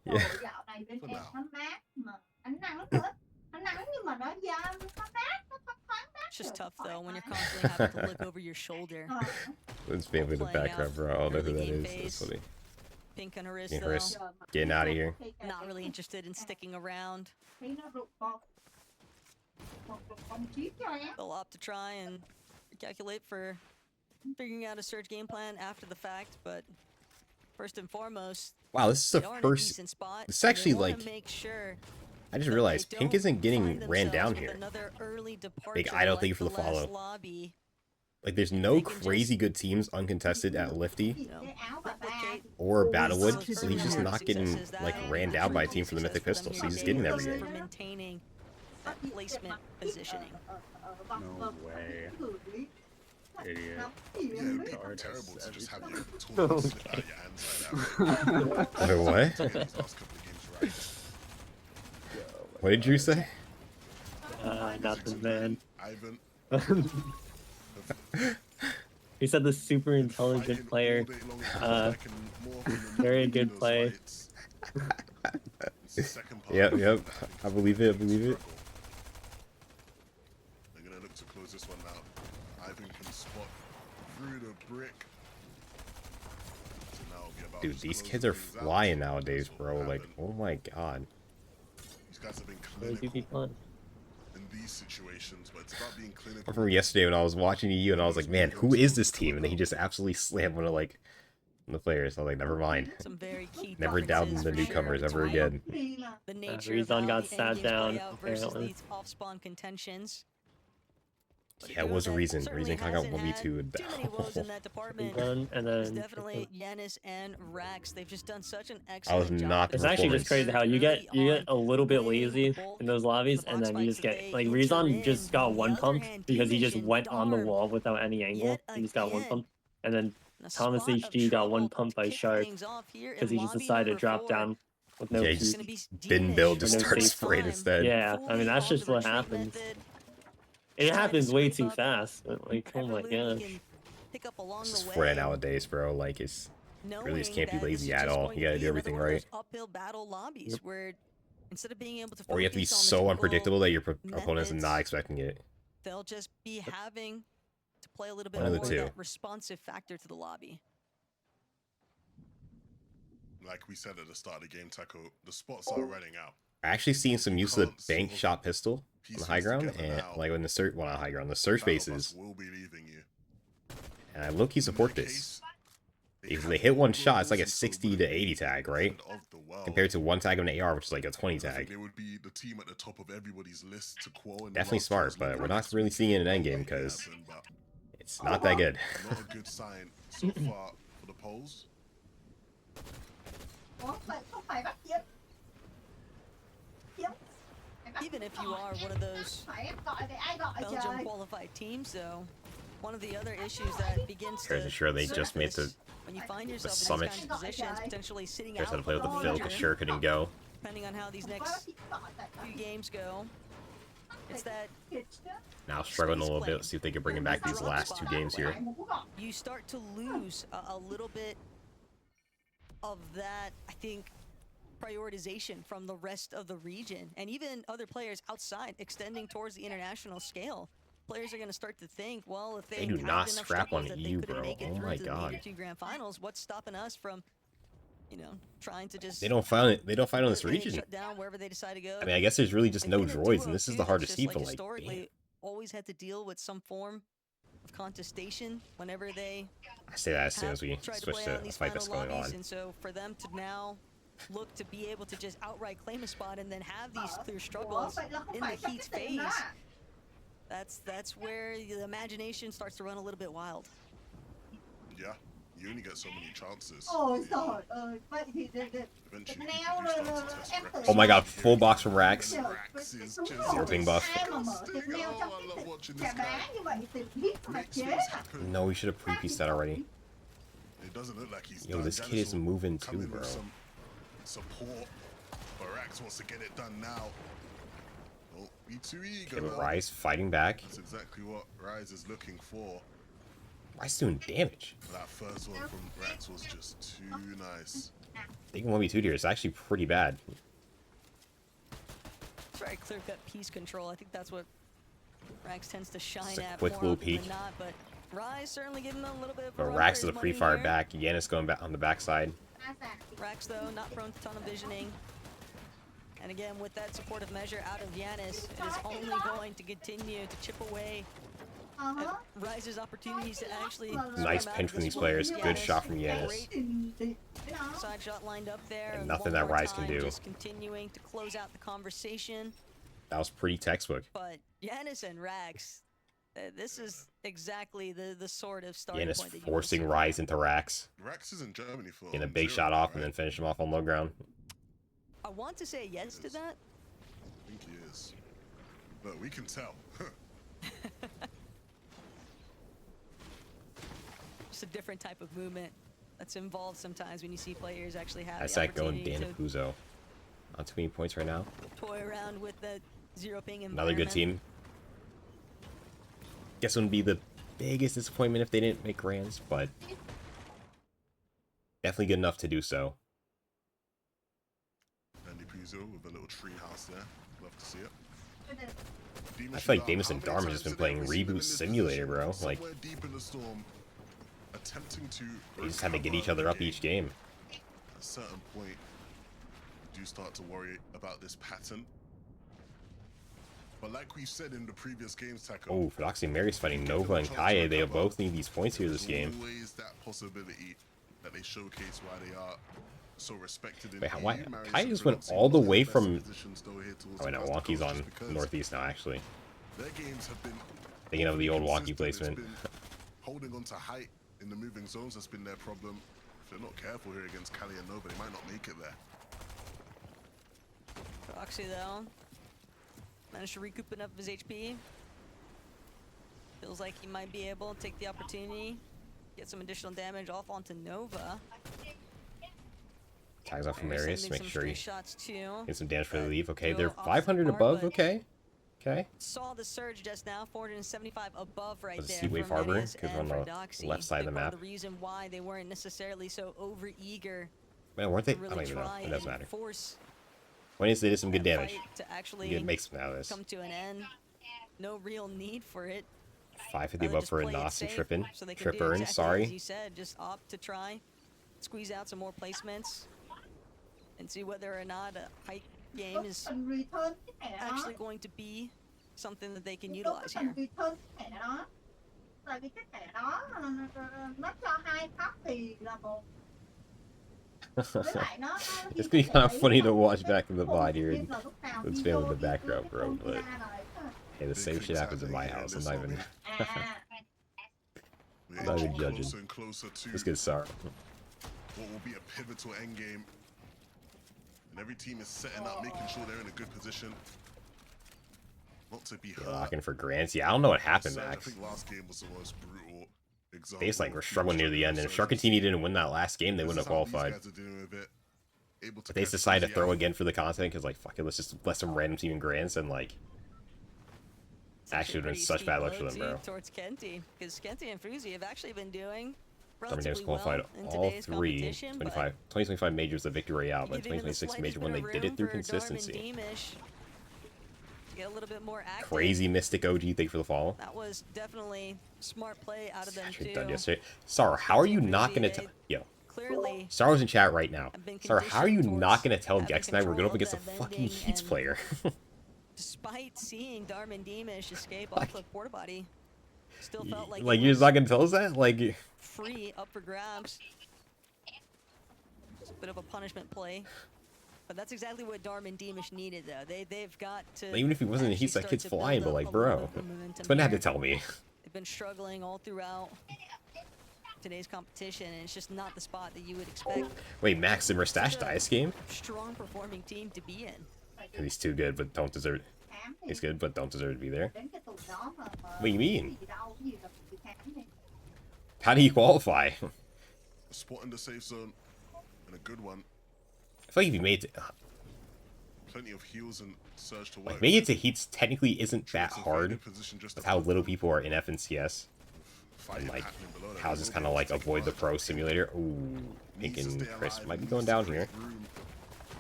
Trời, dạo này bên em nó mát mà ánh nắng nữa. Ánh nắng nhưng mà nó dâm, nó mát, nó thoáng mát. It's just tough though when you're constantly having to look over your shoulder. Ờ. Let's be in the Playing background, out bro. I don't know who early that game is. That's phase. funny. Pink on her wrist, Getting though. Chris getting out of here. Not really interested in sticking around. They'll opt to try and calculate for figuring out a surge game plan after the fact, but first and foremost, Wow, this is the they are in a first. decent spot. This is actually They wanna like. make sure I just that realized they Pink don't isn't getting find ran themselves down with here. another early Big departure idol, like thank you for the last follow. lobby. Like, there's If no they can crazy just good teams uncontested at Lifty you know, replicate or those Battlewood, so he's just early not getting successes, like that ran down by a truly team from the Mythic success for Pistol, them so he's just here getting today every for game. maintaining that placement positioning. No way. Idiot. Yeah, it'd be terrible to just have your tournament slip out your hands like that. Wait, what? Last couple of games, right? What did Drew say? Nothing, man. Ivan, He said the super intelligent player. Very good play. Yep. I believe it. They're gonna look to close this one out. Ivan can spot through the brick. So now it'll be about Dude, just these closing kids are things out. flying nowadays, That's what bro. will Like, happen. oh my god. These guys have been Really do be clinical fun. in these situations, but it's about being I clinical. remember yesterday when I was watching EU and I was like, man, who is this team? And then he just absolutely slammed one of like the players. I was like, never mind. Some very key Never doubted differences the for newcomers sure ever between again. The nature of Rezon how got the sat endgames play down, out versus apparently. these off-spawn contentions. But Yeah, it was a that reason. certainly Reason kind of hasn't got 1v2 had and too many woes in that department. Done, and It's then definitely Yanis and Rax. They've just done such an I excellent was job. not the it's actually just crazy how you get early a little bit on, lazy in those lobbies, the and box then you fights just that get they like enter Rezon in. just got On the one other pump hand, because he just Division went on the Darm, wall without any angle. yet He just got one again, pump, and then in a Thomas spot of HG got one trouble pump by to kick Shark things off here in because he just lobby decided to number drop 4. down with no Yeah, he It's peek. just gonna be didn't build, Danish just Or no started safe spraying time. instead. Yeah, I mean that's Fully just what onto the retreat happens. method. It Trying to happens way scrape too up fast. Like, oh whatever my loot he gosh. can pick up along It's the just way, Fortnite nowadays, bro. Like, it's really just knowing can't be that this lazy is at just all. going You to gotta be do everything another one of right. those uphill battle lobbies where instead of being able to Or you have to be focus on the so typical unpredictable that your opponent is methods, not expecting it. they'll just be having to play a little bit One more of of the two. that responsive factor to the lobby. Like we said at the start of the game, Taco, the spots are running out. I actually seen some use of the Can't sort bank of shot pistol on the high piece ground, together and now. like when the search, well, not high ground, the search Battle bus bases, will be leaving you. and I low-key support In their this. case, If have they hit one all shot, it's like a rules and 60 to 80 tag, right? of the world. Compared to one tag of an AR, which is like a 20 I think tag. they would be the team at the top of everybody's list to qual in the Definitely last smart, year's but lottery we're not this really week. seeing it in endgame It because happened, but it's not that good. not a good sign so far for the polls. Even if you are one of those Belgium qualified teams, though, one of the other issues that begins Fairly to sure they just made surface the when you find yourself in summit. these kinds of positions, potentially sitting Here's out how to play with the for fill, major, because sure couldn't go. depending on how these next few games go. It's that Now struggling a little bit. Let's see if they can bring him back these last two games here. you start to lose a little bit of that, I think, prioritization from the rest of the region and even other players outside extending towards the international scale. Players are going to start to think, well, if They they do had not enough scrap struggles on that they EU, couldn't bro. make it Oh through my to the God. Leader 2 Grand Finals, what's stopping us from, you know, trying to just They don't fight it. They don't fight on this get region. shut down wherever they decide to go. I mean, I guess there's really just And no in a droids, duo, and this is too, the that's hardest just, seed like, for like. historically Damn. always had to deal with some form of contestation whenever they I say that as soon as we tried to switch play to on a these fight that's final going lobbies, on. and so for them to now look to be able to just outright claim a spot and then have these clear struggles in the Heat's phase, that's where the imagination starts to run a little bit wild. Yeah, you only get so many chances. Ôi trời ơi, vậy thì Eventually, neo people do rồi start to test em Rex. Oh my god, full box from Rax. Rex is just Zero ping buff. Ai mà mở tiệc disgusting. neo Oh, trong I love cái watching trà this guy. đá như vậy thì hit mà Makes chế things hả? happen. No, we should have pre-pieced that already. It doesn't look like he's Yo, done. this kid Janice is will moving come too, in with bro. some support, but Rax wants to get it done now. Oh, be too eager. Okay, but now. Rise fighting back. That's exactly what Rise is looking for. Rise doing damage. That first one from Rax was just too nice. They can 1v2 here. It's actually pretty bad. It's very clear-cut piece control. I think that's what Rax tends to shine Just a at quick more little often peek. than not, but Rise certainly giving them a little bit of a But run Rax for is a his pretty money far here. back. Yanis going back on the backside. Rax, though, not prone to tunnel visioning. And again, with that supportive measure out of Yanis, it is only going to continue to chip away at Rise's opportunities to actually... Nice pinch from these players. Good shot from Yanis. Side shot lined up there. And nothing that Rise can do. Just continuing to close out the conversation. That was pretty textbook. But Yanis and Rax, this is exactly the sort of starting point that you forcing Rise into Rax. Rax is in Germany for getting a big shot off and then finish him off on low ground. I want to say yes to that. I think he is. But we can tell. Just a different type of movement that's involved sometimes when you see players actually have That's the that going opportunity Dan Puzo. Not too many points right now. toy around with the zero ping environment. Another good team. Guess it would be the biggest disappointment if they didn't make grands, but definitely good enough to do so. Andy Puzo with a little tree house there. Love to see it. I feel like Damus and Dharma has been playing Reboot Simulator, bro. Like, deep in the storm, attempting to they just had to get each other up each game. At a certain point, you do start to worry about this pattern. But like we said in the previous games, Taco. Oh, Phodoxy and Mary's fighting Nova and Kaye. They both need these points here this game. Always that possibility that they showcase why they are so respected in Wait, why? Kaye just went all the way from... Oh, no, Wonky's on Northeast now, actually. Their games have been Thinking of the old Wonky placement. holding on to height in the moving zones has been their problem. If they're not careful here against Kali and Nova, they might not make it there. Roxy, though, managed to recoup enough of his HP. Feels like he might be able to take the opportunity, get some additional damage off onto Nova. Tags off from Marius, make sure he shots too. get some damage for the leave. Okay, they're 500 above. Okay. Okay. Saw the surge just now, 475 above right Was there. Sea Wave Harbor, because on the left side of the map. The reason why they weren't necessarily so over eager. Man, weren't they? Really I don't even know. It doesn't matter. Force Point is, they did some good damage. to actually You can make something out of this. come to an end. No real need for it. 550 above for a Nos and Trippin. So they can Trip do burn, exactly sorry. As you said, just opt to try, squeeze out some more placements, and see whether or not a hike game is actually going to be something that they can utilize here. It's gonna be kind of funny to watch back in the VOD here and with Spam in the background, bro. But hey, the same shit happens in my house. I'm not even, I'm not even judging. Let's get sorry. What will be a pivotal endgame, and every team is setting up, making sure they're in a good position. Not to be hurt. Locking for grants. Yeah, I don't know what happened, I Max. think last game was the most brutal example. They just like were struggling near the end, and if Sharkatini didn't win that last game, they wouldn't have qualified. But they just decided to throw again for the content because like fuck it, let's just let some random team in grants and like. Actually, would have been such bad luck for them, bro. Towards Kenty, because Kenty and Fruzy have actually been doing Summer Games relatively qualified well in all today's three. competition, 2025 majors, the victory royale, but getting in the 2026 slightest major when bit they of did it room through for consistency. Darman Deemish to get a little bit more active. Crazy Mystic OG, thank you for the follow. That was definitely smart play out of them Actually too. done yesterday. Sar, how are you not gonna tell? Yo, Clearly, Sar was in chat right now. have been Sar, how are you conditioned not gonna towards tell having Gex and I we're going up control against of a that fucking vending Heats and player? despite seeing Darman Deemish escape off the porta potty, still felt like Like he you're was just not gonna tell us that? Like, free, up for grabs. It's a bit of a punishment play. But that's exactly what Darman Deemish needed, though. They've got to. even if he wasn't in Heats, that kid's flying. But like, bro, Twin had to tell me. They've been struggling all throughout today's competition, and it's just not the spot that you would expect. Wait, Max Zimmer stash dice game? Strong performing team to be in. He's too good, but don't deserve. He's good, but don't deserve to be there. What do you mean? How do you qualify? A spot in the safe zone and a good one. I feel like if you made it, Plenty of heals and surge to work. like making it to Heats technically isn't that hard with how little people are in F and CS. And like, how just kind of like avoid the pro simulator. Ooh, Pink and Chris might be going down here.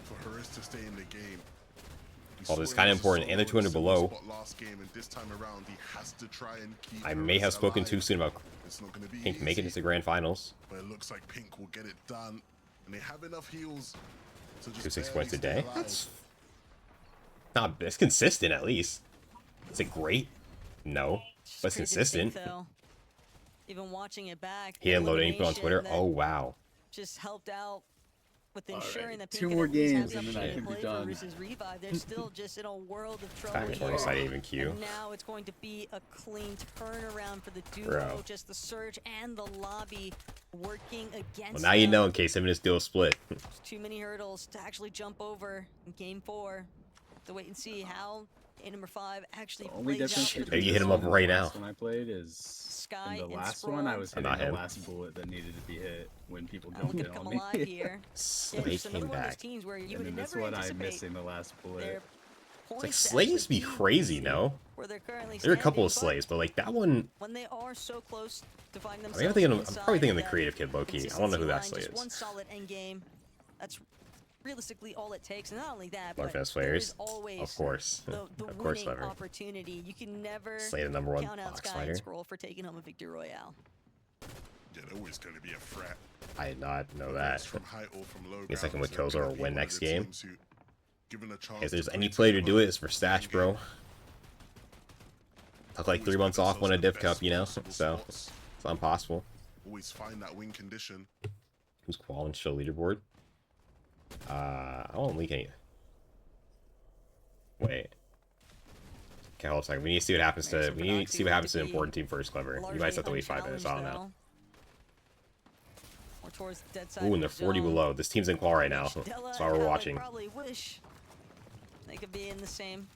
For Harris to stay in the game. Well, it's kind of important, and they're 200 below. Last game, and this time around, he has to try and keep I may have spoken too soon about It's not going to be Pink making it easy, to the grand finals. but it looks like Pink will get it done. And they have enough heals to just 6 barely points a stay day. alive. That's not. It's consistent at least. Is it great? No, but it's consistent. Though. Even watching it back, He didn't load anything on Twitter. that Oh wow. just helped out with ensuring that Two Pink more could at least have games the and then I opportunity can to be play done. versus Revive. They're still just in a world of trouble Time 20 side even queue. And now it's going to be a clean turnaround for the duo. Bro. Just the Surge and the Lobby working against Well, now you them. know in case him and his duo split. There's too many hurdles to actually jump over in Game 4. To wait and see how game number 5 actually The only plays out difference for the Maybe you hit him duo. up right now. When I played is Sky in the and last one, I was Sprawl. hitting Not the him. last bullet that needed to be hit when people I'm don't gonna get come on me. alive here. Slay just another came one of those back. teams where you And would then this never one, I'm anticipate missing the last their bullet. It's like points to Slay used to be actually crazy, easy no? where they're currently There are a couple of standing, slays, but like that one. but when they are so close to find I themselves mean, I'm probably inside thinking of the that creative kid low-key. I don't know who that consistency slay line, just one is. solid end game. That's realistically all it takes, and not only that, Our but best there players, is always of course, the of course, winning Lever. opportunity. You can never Slay the number 1 count out box Sky fighter. and Scroll for taking home a victory royale. Yeah, they're always going to be a threat. I did not know Whether that. it's from height or from low Guess I can ground, with kills they're or gonna be win one of next the game. teams who, given a chance If there's to any play player to do it, together it's for in Stats, game, bro. Took like 3 months off, won a div cup, you know, possible so spots. it's not impossible. Always find that win condition. Who's Qual and show leaderboard? I won't leak any. Wait. Okay, hold on a second. We need to see what happens to. We need to see what happens to the important team first, Clever. You might have to wait 5 minutes. I don't know. Ooh, and they're 40 below. This team's in qual right now. That's why we're watching. Probably wish they could be in the same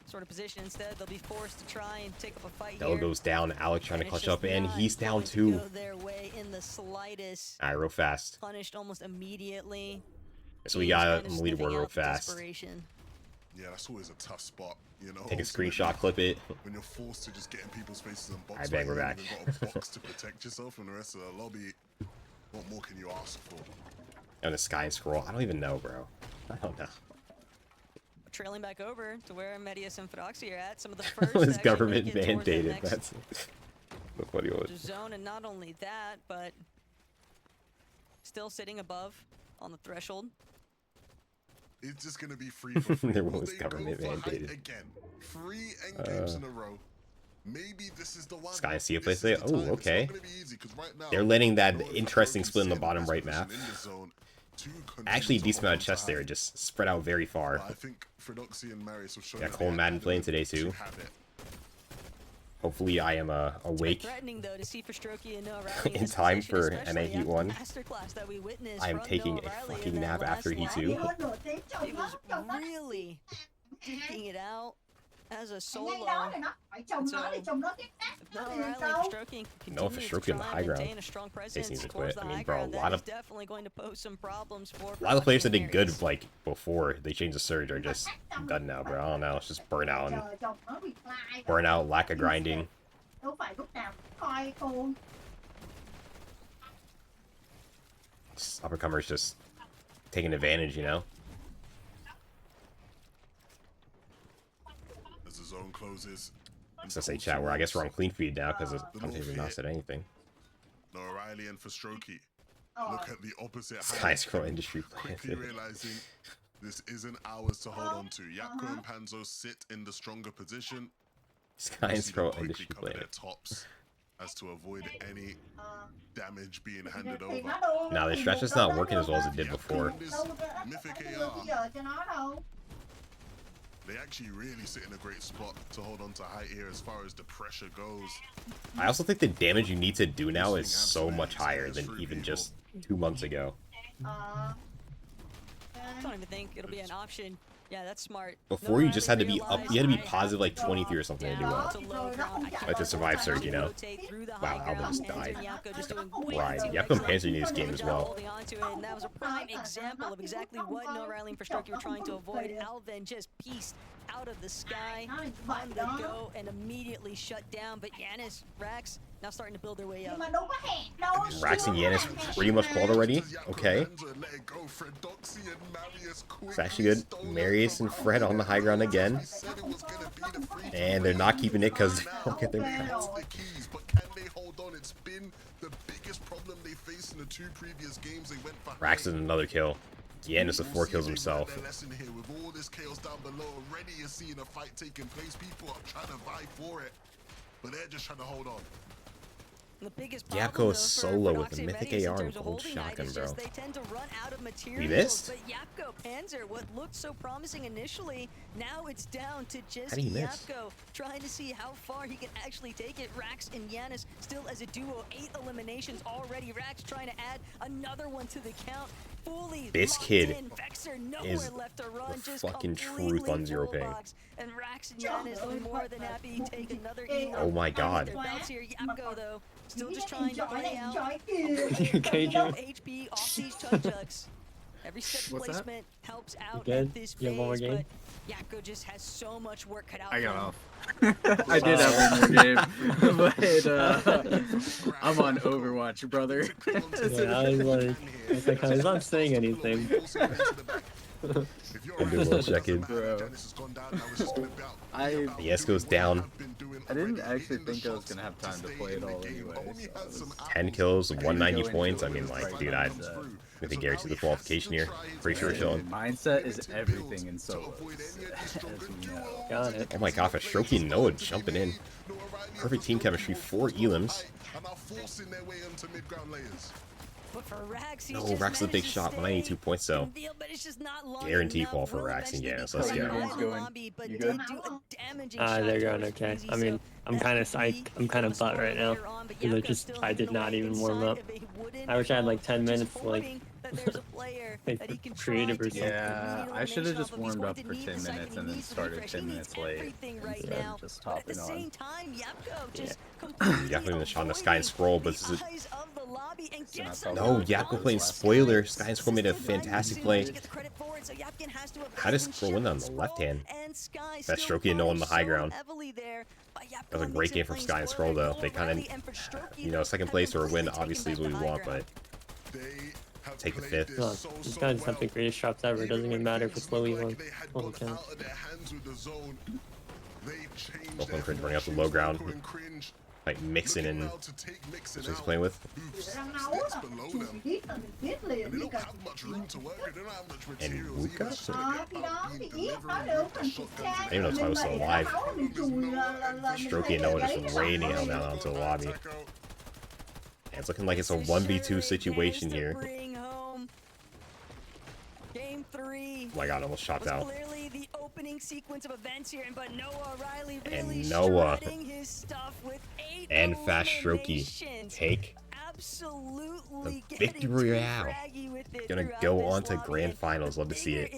sort of position. Instead, they'll be forced to try and take up a fight Dell here. goes down. Alex trying to And it's clutch up, just and not he's down going to too. go their way in the slightest. Alright, real fast. Punished almost immediately. So we He's got kind him of leaderboard sniffing real out the fast. desperation. Yeah, that's always a tough spot, you know. Take a ultimately, screenshot, clip it. When you're forced to just get in people's faces and box. Alright, bang, we're back. You've got a box to protect yourself from the rest of the lobby. What more can you ask for? And the Sky and Scroll. I don't even know, bro. I don't know. Trailing back over to where Medius and Photoxy are at. Some of the first This to actually government make it towards the mandated. next That's the funny one. zone, and not only that, but still sitting above on the threshold. It's just gonna be free for free. There Will was they government go for height mandated. again? 3 end games in a row. Maybe this is the one. Sky and Sea This play is today. the Oh, time. It's not okay. gonna be easy, 'cause right now, They're letting that no, if interesting Frozen split in the sit bottom best right position map. in this zone, two Actually, a continue to decent amount of hold on to chests there, height. just spread out very far. But I think Fredoxy and Marius have shown Yeah, that Cole they Madden have playing it today to too. have it. Hopefully, I am awake Threatening though to see for Strokey and Noah Riley in this time position, for especially NA Heat after the 1. masterclass that we witnessed I am from taking Noah a Riley in fucking that nap last after Heat lap. 2. He was really digging it out as a solo. Ngay đó thì nó phải trồng So, nó thì trồng nó tiếp if Noah thì Riley đâu. for Strokey No, for continues Strokey to on the try high and ground. maintain a strong presence needs to towards quit. the I mean, high bro, a ground, lot that of- is definitely going to pose some problems for A lot of players that did good Marius. like before they changed the surge are just done now, bro. I don't know. It's just burnout and Trời, trồng nó reply. burnout, lack of grinding. Đâu phải lúc nào cũng coi cô. Just uppercomers just taking advantage, you know. As the zone closes. I was gonna say chat where I guess we're on clean feed now because I'm even not said anything. Noah Riley and for Strokey. Ờ. Look at the opposite. Sky height. Scroll industry Quickly play. realizing this isn't ours to hold on to. Yapko and Panzo sit in the stronger position. Sky You and see them Scroll quickly industry cover play. their tops as to avoid any damage being Thì handed nó over. đu- Now the stretch is not working as well as it did before. Đâu có- Mythic đâu AR. có bây giờ cho nó đâu. They actually really sit in a great spot to hold on to height here as far as the pressure goes. I also think the damage you need to do now is so much higher than even just 2 months ago. Ờ. I don't even think it'll be an option. Yeah, that's smart. Before Noah you just had to Riley be up, realized you had to be I have positive like to 23 or something to do down well. to low ground. I Like can't to survive surge, you know? rotate through the Wow, high Alvin ground. just died. And Yako just doing way Right, too Yako and excellent. Panzer need this game Good as job well. holding on to it, and that was a prime example of exactly what Noah Riley and Strokey were trying to avoid. Alvin just pieced out of the sky on the go and immediately shut down. But Yanis, Rax now starting to build their way Nhưng up. mà đâu có hẹn đâu. Rax and Chưa Yanis có hẹn pretty much mà. qualled already. Does Yapko Okay. Panzo let it go? Fredoxy and Marius It's quickly actually good. stole Marius it and from Fred on the high ground again. He said it was gonna be the free And they're not keeping it because they now. don't get their That's crowns. the keys, but can they hold on? It's been the biggest problem they face in the 2 previous games they went for Rax is another kill. Giannis with 4 kills himself. Here. With all this chaos down below, already you're seeing a fight taking place. People are trying to vie for it, but they're just trying to hold on. The biggest Yapko is solo with a mythic AR and gold shotgun, bro. They tend to run out of materials, We missed? but Yapko Panzer, what looked so promising initially, now it's down to just How do you miss? Yapko trying to see how far he can actually take it. Rax and Giannis still as a duo, 8 eliminations already. Rax trying to add another one to the count. Fully This locked kid in. Vexer nowhere is left to run, the just fucking completely truth on zero full ping. box. And Rax and Giannis are more than happy to take another E. Oh my god. Their belts here. Yapko though, still just trying to play out. Okay, Joe. HP off these Chunchucks. Every step What's that? placement helps out good? at this You have one more phase, game? but Yapko just has so much work cut out I for got him. off. I did have one more game, but I'm on Overwatch, brother. Yeah, I was like, he's not saying anything. I'm doing well, check-in. Bro. Yes goes down. I didn't actually think I was gonna have time to play it all anyway. So 10 kills, 190 points. I mean, like, dude, I think guarantee the qualification here. Pretty sure we're chilling. mindset is everything in solos, as we know. Got it. Oh my god, Fastroki and Noah jumping in. Perfect team chemistry, 4 elims. But for Rax, he's No, just Rax is a big managed to shot, stay 192 points though. in the field, but it's just not long Guarantee enough. qual for Will Rax and eventually Giannis. Let's be go. caught in the Going. lobby, but You did good? do a damaging They're shot going towards okay. Breezy, I mean, so I'm kind of psyched. I'm kind of butt right now. Because I did not even warm up. I wish I had like 10 minutes to like creative or something. Yeah, I should have just warmed up for 10 minutes and then started 10 minutes late instead of just hopping on. Definitely the shot on the Sky and Scroll, but this is a... No, Yapko playing spoiler. Sky and Scroll made a fantastic play. How does Scroll win on the left hand? Fastroki and Noah on the high ground. That was a great game from Sky and Scroll though. They kind of, you know, second place or a win obviously is what we want, but take the 5th. Oh, these guys have the greatest shots ever. It doesn't even matter if it's low E1. Holy cow. Both on Cringe running up the low ground. Like mixing and what he's playing with. And Wuka? I didn't even know Ty was still alive. Strokey and Noah just raining hell down onto the lobby. Yeah, it's looking like it's a 1v2 situation here. Game 3. Oh my god, almost chopped out. Clearly the opening sequence of events here, but Noah Riley really And Noah strutting his stuff with 8 and Fastroki eliminations. take Absolutely the victory royale. Gonna go on to grand finals. Love to see it.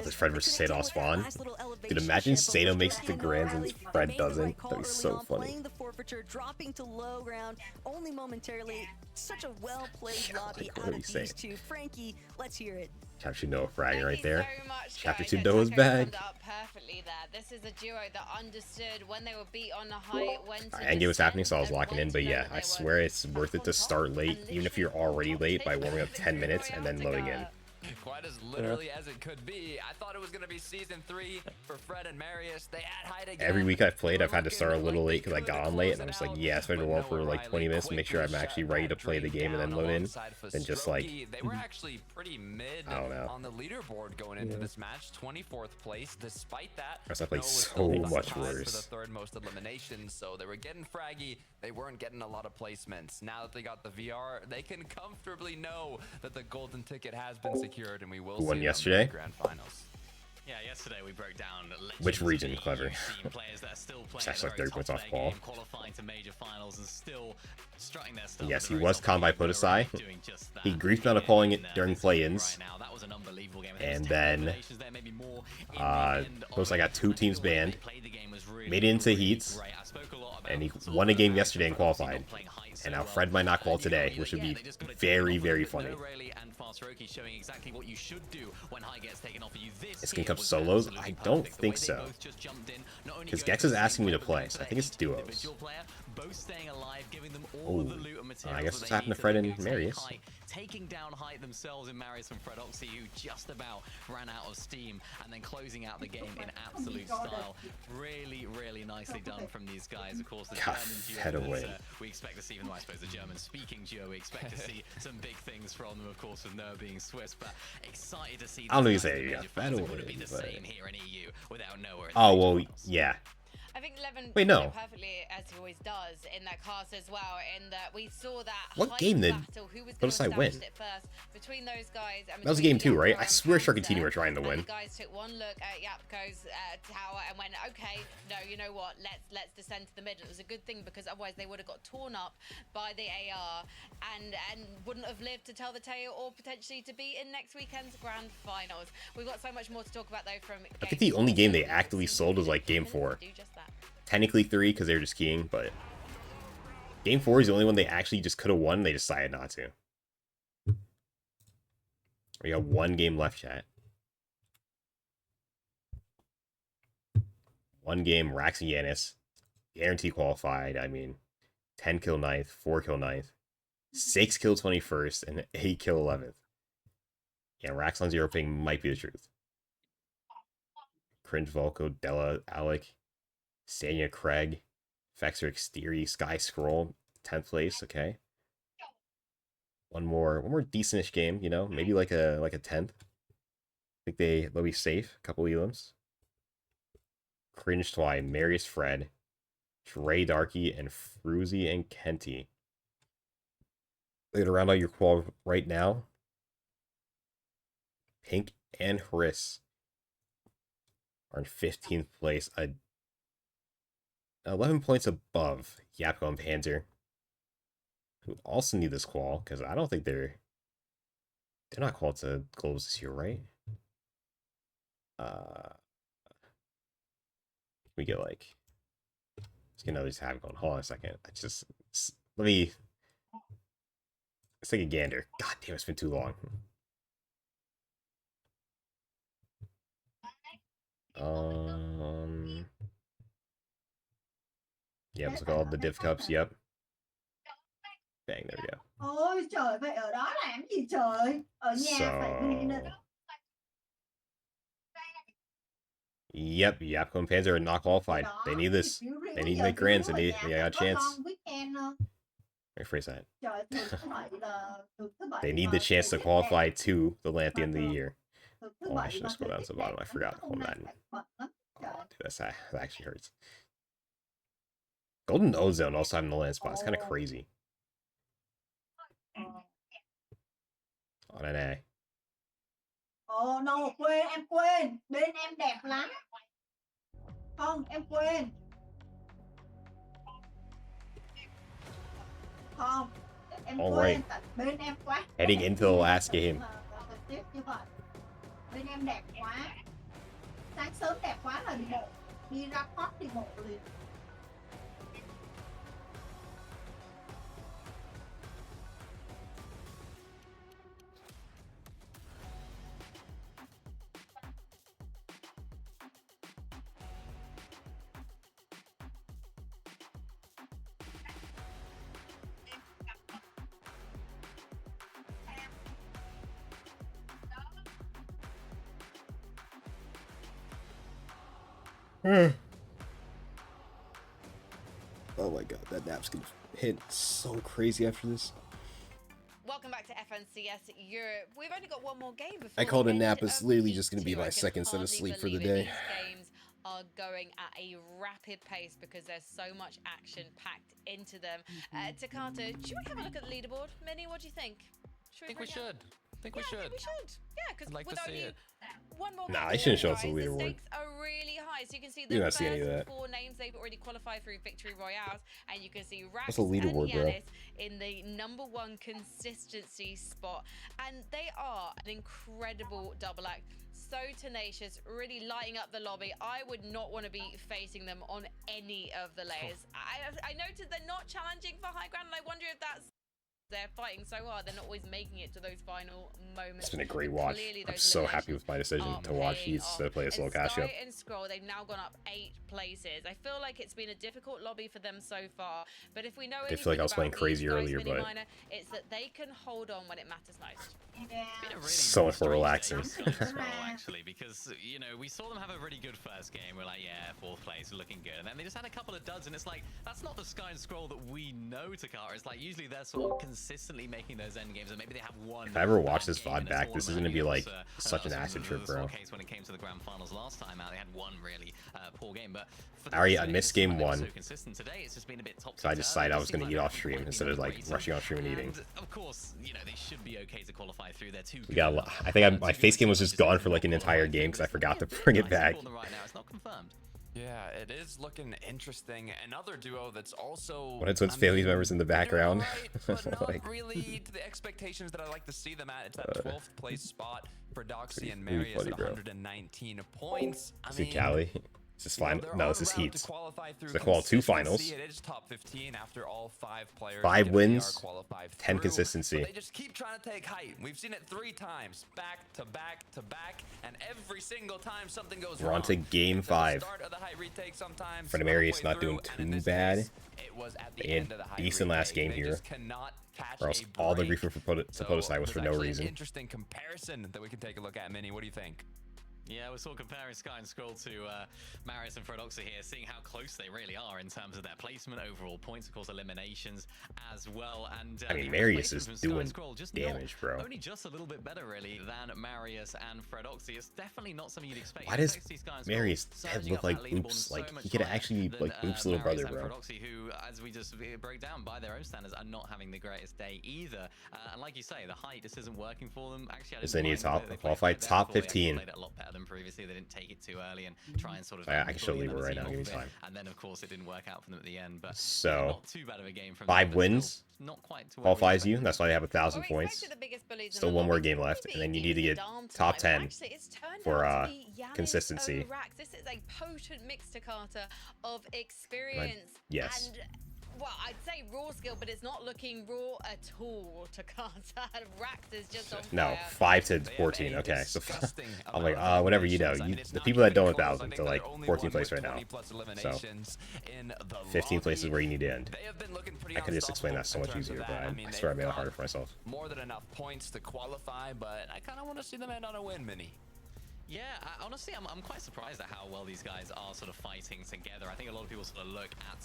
Does Fred versus Sato spawn? Dude, imagine Sato makes it to grands and Fred doesn't. That'd be so funny. The forfeiture, dropping to low ground only momentarily. Such a well-played lobby what out are we of saying? these two. Frankie, let's hear it. Chapter 2 Noah fragging right Thank you there. so much, Chapter guys. 2 That Noah's Taco back. summed up perfectly there. This is a duo that understood when they were beat on the height, when to Endgame was happening, so I was descend, locking and in, but when to know yeah, that I they swear were it's worth it to start late, even if you're already late, by warming up 10 minutes and then loading in. Quite as literally as it could be. I thought it was going to be season 3 for Fred and Marius. They had height again. Every week I've played, I've had to start a little late because I got on late, and I'm just like, yeah, I spent warm for like 20 minutes to make sure I'm actually ready to play the game and then load in. Then just like, they were actually pretty mid I don't know. on the leaderboard going into this match. 24th place. Despite that, I played Noah was so still much tied for worse. the 3rd most eliminations, so they were getting fraggy. They weren't getting a lot of placements. Now that they got the VR, they can comfortably know that the golden ticket has been secured, and we will Who won see yesterday? them in the grand finals. Yeah, yesterday we broke down Which region, legends, Clever? team players that are still playing It's actually like at the 30 points very off top of their ball. game, qualifying to major finals and still strutting their stuff. Yes, at he the was very top conned by of the league, Podesai. doing just that. He griefed me out of calling it In, during this play-ins. right now, that was an unbelievable game. And There was 10 then, eliminations there, maybe more in the end of Podesai got it. 2 I teams feel the way banned, they played the game was really, made it into really heats, great. I spoke a lot about and he sort won a of game the yesterday and fact that qualified. not playing height so And now well. Fred might not qual You can today, see which that, would yeah, be they just got it very, taken off very with funny. No Rayleigh and Fastaroki showing exactly what you should do when high gets taken off of you. This It's gonna here come was solos? absolutely I don't perfect. The think way they so. both just jumped in, not only Because going Gex for is the asking me to same play, weapon so I for think it's each duos. individual player, both staying alive, giving them all of the loot and materials I guess that it's they happened need to Fred then and go Marius. take height, taking down height themselves in Marius and Fredoxy, who just about ran out of steam, and then closing out the game in absolute style. Really, really nicely done from these guys. Of course, the God, head German away. duo that we expect to see, well, I suppose the German-speaking duo, we expect to see some big things from them, of course, with Noah being Swiss, but excited to see I don't know these you guys say in the yeah, major fed finals. It away, wouldn't be the but... same here in EU without Noah in the Oh, major well, finals. yeah. I think Levin Wait, put no. it perfectly, as he always does, in that cast as well, in that we saw that What height game did battle, who was going to Notice I win? establish it first, between ththose guys. And That was between game 2, right? Yapko I and swear Panzer. Sharkatini were trying to win. And the guys took one look at Yapko's tower and went, okay, no, you know what, let's descend to the middle. It was a good thing, because otherwise they would have got torn up by the AR and wouldn't have lived to tell the tale, or potentially to be in next weekend's grand finals. We've got so much more to talk about, though, from I think the only game they actively sold was like game 4. Do just that. Technically 3 because they were just keying, but game 4 is the only one they actually just could have won. They decided not to. We got one game left, chat. One game, Rax and Yanis. Guarantee qualified. I mean, 10 kill 9th, 4 kill 9th, 6 kill 21st, and 8 kill 11th. Yeah, Rax on 0 ping might be the truth. Cringe Volko, Della, Alec, Sanya, Craig, Fexer, Exterior, Sky Scroll, 10th place. Okay. One more decentish game, you know, maybe like a 10th. I think they'll be safe. A couple elims. Cringe Twy, Marius Fred, Trey Darky, and Fruzy and Kenty. Later around all your qual right now. Pink and Hriss are in 15th place, 11 points above Yapko and Panzer, who also need this qual, because I don't think they're not qual to globals this year, right? We get like, let's get another tab going. Hold on a second. Let's take a gander. God damn, it's been too long. Yeah, let's look at all the div cups. Yep. Bang, there we go. Ôi trời, vậy ở đó làm gì trời? Ở nhà phải nghe nữa. Yep, Yapko and Panzer are not qualified. They need this. They need to make grands. They got a chance. Rephrase that. They need the chance to qualify to the land at the end of the year. Oh, I should have scrolled down to the bottom. I forgot. Hold on. Oh, dude, that actually hurts. Golden Ozone also having the land spot. It's kind of crazy. On an A. Ồ, no, em quên. Bên em đẹp lắm. Không, em quên. Không, em All quên. right. Bên em quá. Heading into the last game. Tiếp như vậy. Bên em đẹp quá. Sáng sớm đẹp quá là đi bộ. Đi ra court đi bộ liền. Oh my god, that nap's gonna hit so crazy after this. Welcome back to FNCS Europe. We've only got one more game before I called a the nap. end It's of literally just gonna Q2. be my I can second set of hardly sleep for the believe it. day. These games are going at a rapid pace because there's so much action packed into them. Takata, should we have a look at the leaderboard? Minnie, what do you think? I think we should. I think we should. I think we should. Yeah, because I'd like with to see only it. one more Nah, game they to shouldn't go, show us the guys, leaderboard. stakes are really high. So you can see You the don't first see any of that. 4 names they've already qualified through victory royales, and you can see Rax What's a leaderboard, and bro? Yanis in the #1 consistency spot, and they are an incredible double act. So tenacious, really lighting up the lobby. I would not want to be facing them on any of the layers. I noted they're not challenging for high ground, and I wonder if that's they're fighting so hard, they're not always making it to those final moments. It's been a great watch. I'm so happy with my decision to watch Heats to play a solo cash up. And Scroll, they've now gone up 8 places. I feel like it's been a difficult lobby for them so far, but if we know I feel like I was playing crazy earlier, but it's that they can hold on when it matters most. So much more relaxing. Actually, because you know we saw them have a really good first game. We're like, yeah, 4th place, looking good, and then they just had a couple of duds, and it's like that's not the Sky and Scroll that we know, Takara. It's like usually they're sort of consistently making those end games, and maybe they have one. If I ever watch this VOD back, this is gonna be like such an acid trip, bro. Case when it came to the grand finals last time out, they had one really poor game, but I missed game 1, so consistent today. It's just been a bit top. so I decided I was gonna eat off stream instead of like rushing on stream and eating. Of course, you know they should be okay to qualify through their 2. Yeah, I think my face game was just gone for like an entire game because I forgot to bring it back. Right now, it's not confirmed. Yeah, it is looking interesting. Another duo that's also One of Twins family members in the background. Right, but not really to the expectations that I like to see them at. It's that 12th place spot for Doxy and Marius at 119 points. See Cali. Is this final? No, this is Heats. It's the qual 2 finals. It is top 15 after all 5 players. 5 wins, 10 consistency. They just keep trying to take height. We've seen it 3 times, back to back to back, and every single time something goes wrong. We're on to game 5. For the Marius not doing too bad. They had decent last game here. Or else all the grief for Podosai was for no reason. Interesting comparison that we can take a look at, Minnie. What do you think? Yeah, we're sort of comparing Sky and Scroll to Marius and Fredoxy here, seeing how close they really are in terms of their placement, overall points, of course, eliminations as well. And I mean, Marius is doing damage, bro. Only just a little bit better, really, than Marius and Fredoxy. It's definitely not something you'd expect. Why does Marius look like Oops? Like, he could actually be like Oops' little brother, bro. Fredoxy, who, as we just break down by their own standards, are not having the greatest day either. And like you say, the height just isn't working for them. Actually, they need to qualify top 15. Previously, they didn't take it too early and try and sort of. I can show Libra right now. Give me time. And then, of course, it didn't work out for them at the end. But so not too bad of a game from 5 wins. Not quite qualifies you. That's why they have 1,000 points. Still 1 more game left, and then you need to get top 10 for consistency. This is a potent mix to Carter of experience. Yes. And well, I'd say raw skill, but it's not looking raw at all to Carter. Rax is just on no, fire. 5 to 14. Okay, so I'm like, whatever you know. The people that don't 1,000 to like 14th place right now. So 15 places where you need to end. I could just explain that so much easier, but I swear I made it harder for myself. More than enough points to qualify, but I kind of want to see them end on a win, Minnie. Yeah, honestly, I'm quite surprised at how well these guys are sort of fighting together. I think a lot of people sort of look at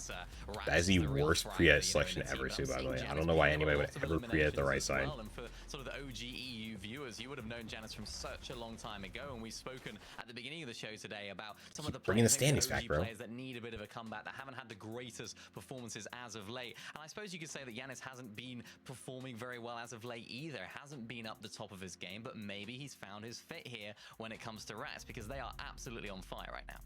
that is the worst pre-edit selection ever, too, by the way. I don't know why anybody would ever pre-edit the right side. And for sort of the OG EU viewers, you would have known Janice from such a long time ago, and we've spoken at the beginning of the show today about some of the bringing the standings back, bro. Players that need a bit of a comeback, that haven't had the greatest performances as of late. And I suppose you could say that Yanis hasn't been performing very well as of late either. Hasn't been up the top of his game, but maybe he's found his fit here when it comes to Rats, because they are absolutely on fire right now.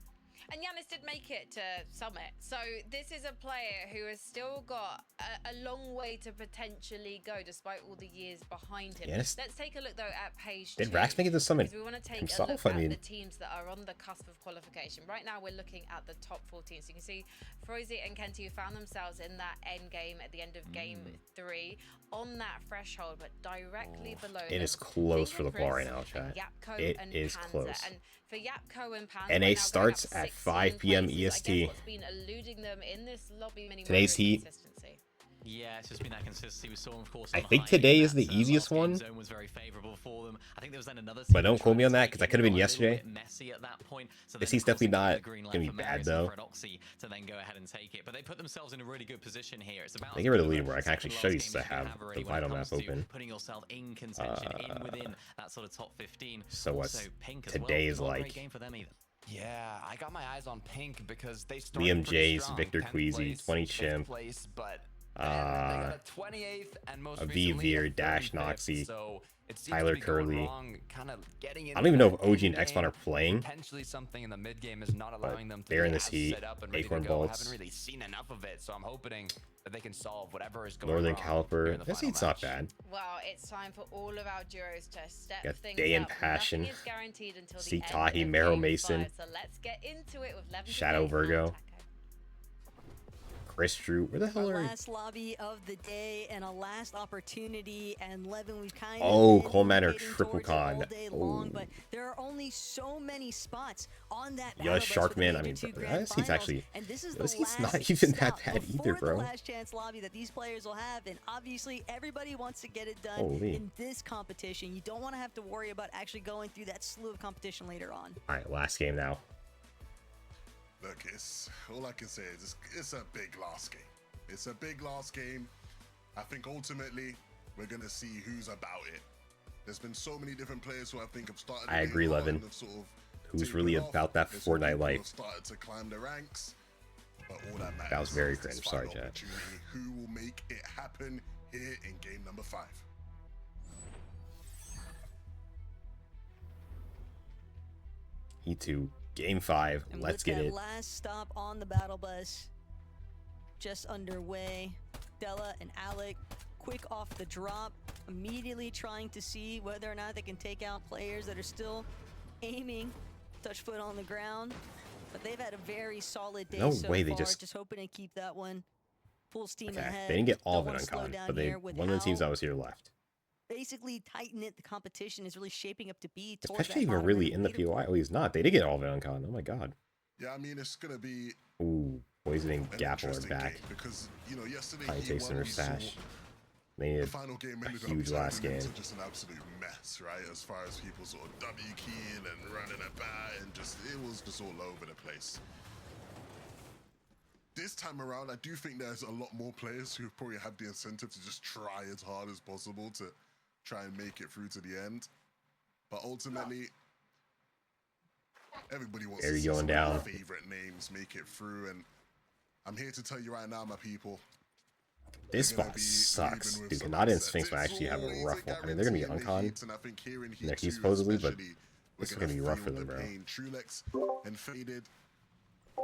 And Yanis did make it to Summit, so this is a player who has still got a long way to potentially go, despite all the years behind him. Yes. Let's take a look though at page 2. Did Rax make it to Summit we want to take himself? a look I mean, at the teams that are on the cusp of qualification. Right now, we're looking at the top 14. So you can see Frozy and Kenty, who found themselves in that end game at the end of game 3, on that threshold, but directly below. It is close for the ball right now, chat. It is close. And for Yapko and Panzer, NA starts at 5 p.m. EST. Today's Heat. Yeah, it's just been that consistency. We saw, of course, I think today is the easiest one. Zone was very favorable for them. I think there was then another but don't quote me on that, because that could have been yesterday. Messy at that point. So this heat's definitely not going to be bad, though. To then go ahead and take it. But they put themselves in a really good position here. It's about they get rid of the lead where I can actually show you since I have the vital map open. Putting yourself in contention, in within that sort of top 15. So what's today is like? Yeah, I got my eyes on Pink because they Liam Jace, Victor Queasy, 20 Chimp. Aviv Veer, Dash Noxy, so Tyler Curley. I don't even know if OG and Xpon are playing. Potentially something in the mid game is not allowing them to they're in this heat. Acorn Bolts. Haven't really seen enough of it, so I'm hoping that they can solve whatever is going Northern wrong. Caliper. This heat's not bad. Well, it's time for all of our duos to step got things Day and up. Passion. Nothing is guaranteed until See the Tahi, end of Marrow game Mason. 5, so let's get into it with Levin Shadow Today Virgo. and Chris Drew. Where the hell Our are you? last lobby of the day and a last opportunity, and Levin, we've kind Oh, of been Coal Miner indicating Triple towards it Con. all day long, Oh. but there are only so many spots on that Yeah, battle bus for the Sharkman. I Major mean, 2 bro, Grand this seat's Finals, actually. and this is This the seat's last not even that stop bad before either, bro. the last chance lobby that these players will have, and obviously everybody wants to get it done Holy. in this competition. You don't want to have to worry about actually going through that slew of competition later on. All right, last game now. Look, it's all I can say is it's a big last game. It's a big last game. I think ultimately we're gonna see who's about it. There's been so many different players who I think have started. I agree, Levin. Who's really about that Fortnite life? Started to climb the ranks, but all that matters. That was very is this cringe. Sorry, final chat. opportunity. Who will make it happen here in game number 5? Heat 2, game 5. And Let's with get that it. last stop on the battle bus just underway, Della and Alec quick off the drop, immediately trying to see whether or not they can take out players that are still aiming, touch foot on the ground. But they've had a very solid day No so way they far, just- hoping to keep that one full steam Okay, ahead. they didn't get all Don't of it wanna on slow con, down but they here one with of the teams how that was here left. basically tight-knit the competition is really shaping up to be. Is Towards Pesha that even bottom really end in the leaderboard. POI? Oh, he's not. They did get all of it on con. Oh my god. Yeah, I mean it's gonna be Ooh, Poisoning an Gapple are interesting back. game because yesterday Tiny Heat Taste in 1, her we saw stash. They the needed final game a ended up huge last turning game. into just an absolute mess, right? As far as people sort of W keying and running about and it was just all over the place. This time around, I do think there's a lot more players who probably have the incentive to just try as hard as possible to try and make it through to the end. But ultimately, everybody wants There to you see going some of down. their favorite names make it through, and I'm here to tell you right now, my people. This they're gonna spot be sucks. leaving with Dude, some Kanata and upsets. Sphinx might It's actually have a always rough one. I mean, they're gonna be guarantee in the uncon. Heats, and I think here in in their Heat Heat 2 supposedly, but especially, this is we're gonna be rough feel for them, the bro. pain. Trulex and Faded.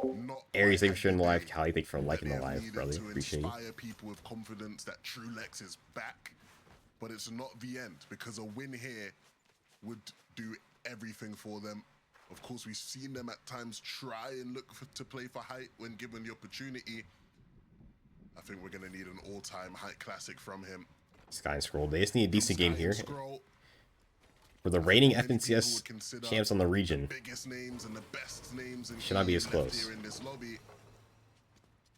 Not Aries, quite thank you for sharing the had live. day Callie, thank you for that liking they the have live, needed brother. to Appreciate you. inspire people with confidence that Trulex is back, but it's not the end because a win here would do everything for them. Of course, we've seen them at times try and look to play for height when given the opportunity. I think we're going to need an all-time height classic from him. Sky and Scroll. They just need a decent game Sky here. and Scroll, For the I think reigning many people FNCS would consider champs on the the region. biggest names and the best names in Should not be Heat as left close. here in this lobby.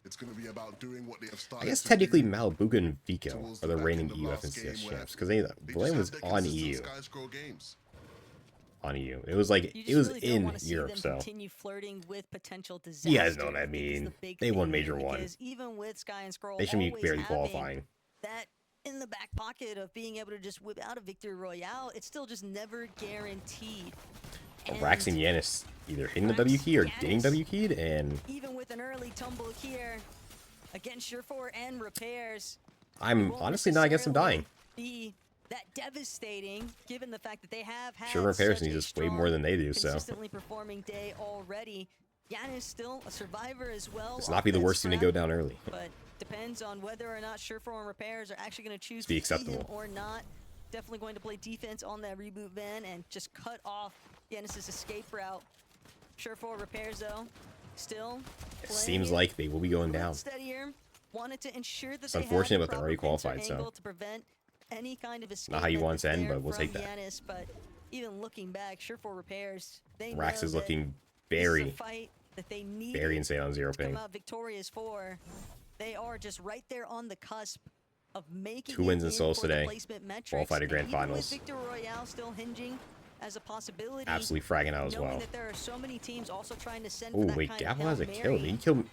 It's going to be about doing what they have I started guess to technically do Malibuga and Vico towards are the the back reigning end of EU last FNCS game where champs because they just Blame was have their on consistent EU. Sky Scroll games. On EU. It was like You it just was really don't in wanna see Europe, them so continue flirting with potential disaster. you guys know what I think is the mean. big They won thing Major here, 1. because even with Sky and Scroll, They should be always barely having qualifying. that in the back pocket of being able to just whip out a victory royale, it's still just never guaranteed. Well, Rax and And Yanis either hitting the W key or Yanis, getting W keyed, and even with an early tumble here against Surefour and Repairs, I'm won't honestly not against them necessarily dying. be that devastating, given the fact that they have had Sure, Repairs such needs a us way more than they do, so consistently performing day already. Yanis still a survivor as well. it's not be the off that worst thing to go scrap, down early. but depends on whether or not Surefour and Repairs are actually going to choose Be to see him acceptable. or not. Definitely going to play defense on that reboot van and just cut off Yanis' escape route. Surefour Repairs though, still It playing seems it like they will be going a little down. steadier. Wanted to ensure that It's they had unfortunate, the but they're already proper pincer qualified, so angle to prevent any kind of escape not how you want it to end, there but we'll from take that. Yanis, but even looking back, Surefour Repairs, they Rax know is that looking this is a very, fight that they need very insane on zero to come ping. out victorious for. They are just right there on the cusp of making 2 wins it in solos for the today. placement metrics. Qualified to And grand even with finals. Victor Royale still hinging as a possibility. Absolutely fragging out as knowing well. that there are so many teams also trying to send for Oh that wait, kind of Gapple has a Hail kill. Did Mary, he kill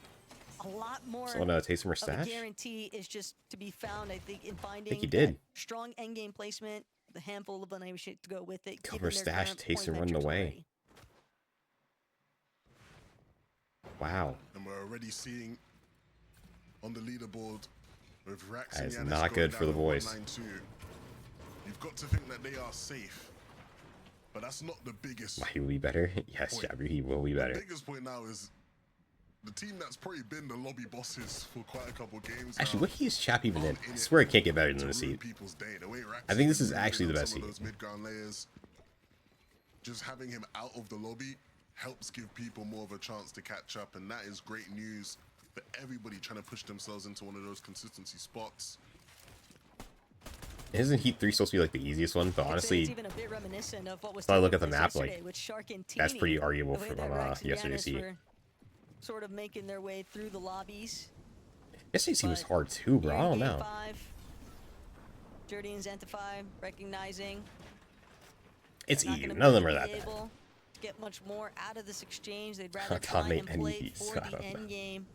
a lot more someone Taste from her of a stash? guarantee is just to be found, I think, in finding he that did. strong endgame placement, the handful of animation to go with it. Kill given her their stash, current Taste and point running metrics away. already. Wow. And we're already seeing on the leaderboard with Rax That and is Yanis not going good for down the at voice. 192. You've got to think that they are safe, but that's not the biggest. He will be better. Yes, point. Jabber, he will be The better. biggest point now is the team that's probably been the lobby bosses for quite a couple games. Actually, now what key is Chap even in? aren't I it swear it can't get better to than this ruin seat. people's day. The way Rax I think has this is been actually the moving on best some of seat. those mid-ground layers, just having him out of the lobby helps give people more of a chance to catch up, and that is great news for everybody trying to push themselves into one of those consistency spots. Isn't Heat 3 supposed to be like the easiest one? But honestly, it's even a bit reminiscent of what was if I look at taking the place map, yesterday like with Shark and that's Teeny, pretty arguable the way from that Rex and yesterday's Giannis Heat. were sort of making their way through the lobbies. Yesterday's Heat was hard too, bro. I don't know. Jordy and Zentify recognizing It's not EU. gonna None of them are be that bad. able to get much more out of this exchange. They'd rather Dominate try and play NEVs. for I the don't know. end game.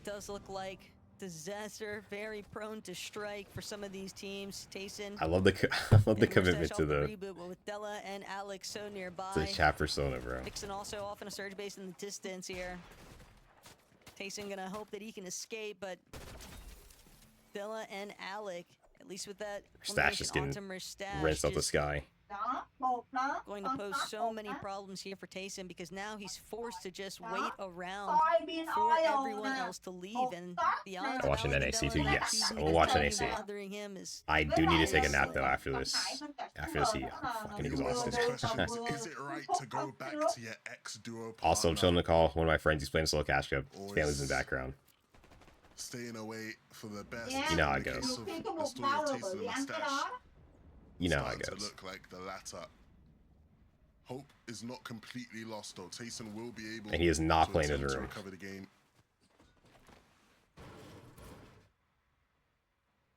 Does look like disaster, very prone to strike for some of these teams. Tayson. I love the commitment to the reboot, but with Della and Alex so nearby. to the chat persona, bro. Vixen also off in a surge base in the distance here. Tayson gonna hope that he can escape, but Della and Alec, at least with that Stash is getting rinsed out the sky. Going to pose so many problems here for Tayson because now he's forced to just wait around for everyone else to leave, and the odds I'm watching of NAC too. Della Yes, choosing I will to watch continue NAC. bothering him is I do need to take a nap though after this. After this heat, I'm fucking exhausted. Is it right to go back to your ex-duo partner? Also, I'm showing the call. One of my friends, he's playing solo cash cup. His family's in the background. Staying away for the best. You know how it goes. The story of Tayson and Mustache You know how it starting goes. to look like the latter. Hope is not completely lost though. Tayson will be able And he is not to playing his attempt to room. recover the game.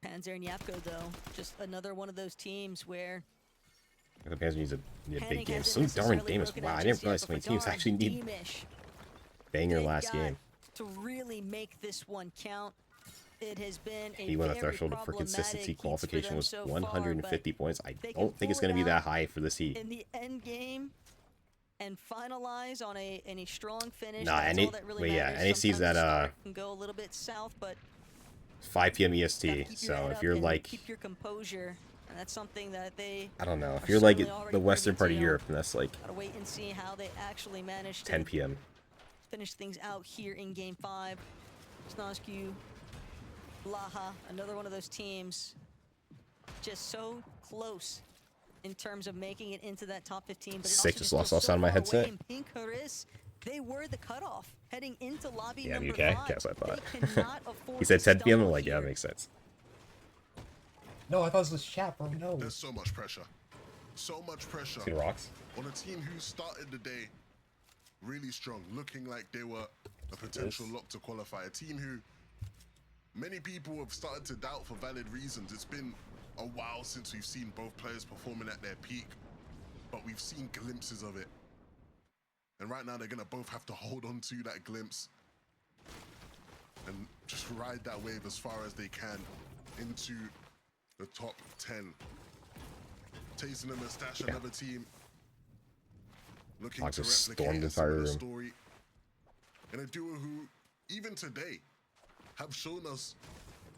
Panzer and Yapko though, just another one of those teams where The Panthers needs a big Panic game. hasn't Some darn necessarily Damus. broken Wow, out I didn't just yet, realize but so many for teams Darn actually need Demish, banger they've last got game. to really make this one count. It has been a He won the very threshold for consistency problematic heats for qualification them was so far, 150 but points. I they can don't think it's pull going to it be that out high for this heat. in the end game and finalize on a strong finish. Nah, That's NA all that really well, yeah, matters. NAC's Sometimes at the start can go a little bit south, but 5 p.m. gotta EST. keep your So head if up you're and like, keep your composure, and that's something that they I don't know, if are you're like certainly already the western privy part of to. Europe, and that's like Gotta wait and see how they actually manage to 10 p.m. finish things out here in Game 5. Snosku, Laha, another one of those teams, just so close in terms of making it into that top 15. But it Sick, also just feels lost all so sound in my far away. headset. And Pink Haris, they were the cutoff heading into lobby Yeah, number UK? 5. Guess I thought. They cannot afford He said to 10 p.m. I'm stumble like, yeah, that here. makes sense. No, I thought it was chat, bro. No. There's so much pressure. So much pressure. See the rocks? On a team who started the day really strong, looking like they were a potential lock to qualify. A team who many people have started to doubt for valid reasons. It's been a while since we've seen both players performing at their peak, but we've seen glimpses of it. And right now they're gonna both have to hold on to that glimpse and just ride that wave as far as they can into the top 10. Tayson and Mustache, another team looking Fox to just replicate stormed the a entire similar room. story. And a duo who, even today, have shown us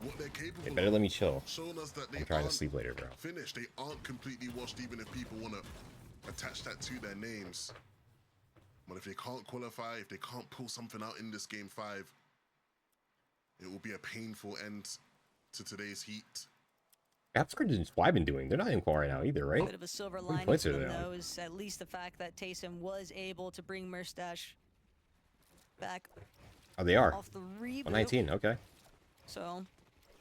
what they're capable They better of. let me chill. Shown us that they I'm trying to aren't sleep later, bro. finished. They aren't completely washed, even if people want to attach that to their names. But if they can't qualify, if they can't pull something out in this Game 5, it will be a painful end to today's heat. That's what I've been doing. They're not in qual right now either, right? Bit of a silver many lining points for are them, they on? though, is at least the fact that Taysom was able to bring Mustache back Oh, they are. off the reboot. 119, okay. So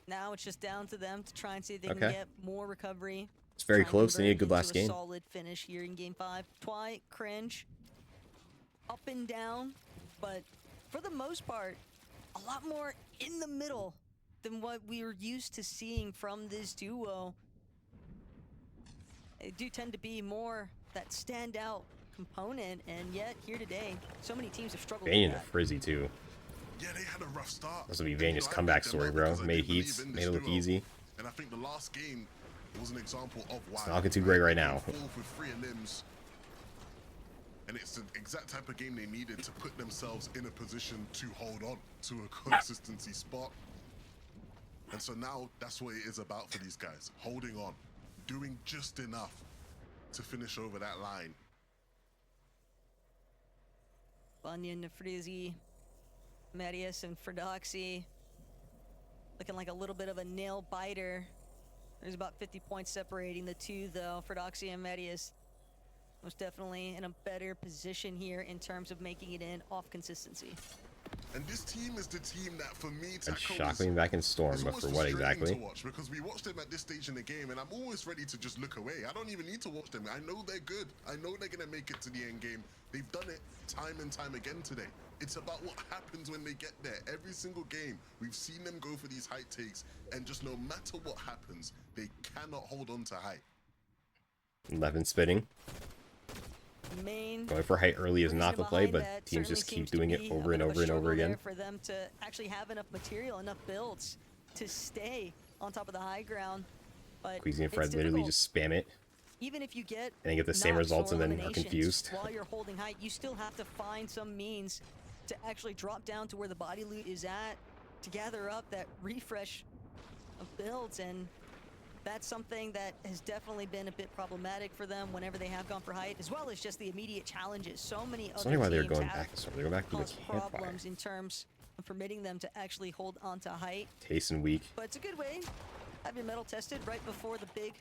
now it's just down to them to try and see if they Okay. can get more recovery. It's very try and close. They need a convert good last into game. Solid finish here in Game 5. Twi, cringe, up and down, but for the most part, a lot more in the middle than what we were used to seeing from this duo. They do tend to be more that standout component, and yet here today, so many teams have struggled Vayne with and that. Frizzy too. Yeah, they had a rough start. This will be And, Vayne's I comeback picked them story, up bro. because I Made do believe heats, in made this it look duo. easy. And I think the last game was an example of why. It's not looking too great right now. Fourth with freer limbs. And it's the exact type of game they needed to put themselves in a position to hold on to a consistency spot. And so now that's what it is about for these guys. Holding on, doing just enough to finish over that line. Bunyan, Frizzy, Marius, and Fredoxy looking like a little bit of a nail biter. There's about 50 points separating the two, though. Fredoxy and Marius most definitely in a better position here in terms of making it in off consistency. And this team is the team that, for me, And Shockling back in Storm, but for what exactly? To watch because we watch them at this stage in the game, and I'm always ready to just look away. I don't even need to watch them. I know they're good. I know they're gonna make it to the end game. They've done it time and time again today. It's about what happens when they get there. Every single game, we've seen them go for these height takes, and just no matter what happens, they cannot hold on to height. 11 spitting. Going for height early is not the play, but teams just keep doing it over and over and over again. For them to actually have enough material, enough builds to stay on top of the high ground. But Queasy and Fred literally just spam it. Even if you get and they get the same results and then are confused. While you're holding height, you still have to find some means to actually drop down to where the body loot is at, to gather up that refresh of builds, and that's something that has definitely been a bit problematic for them whenever they have gone for height, as well as just the immediate challenges. So many other teams why they're going back. They're going back to the campfire. Problems in terms of permitting them to actually hold onto height. Tayson weak. But it's a good way. Have your metal tested right before the big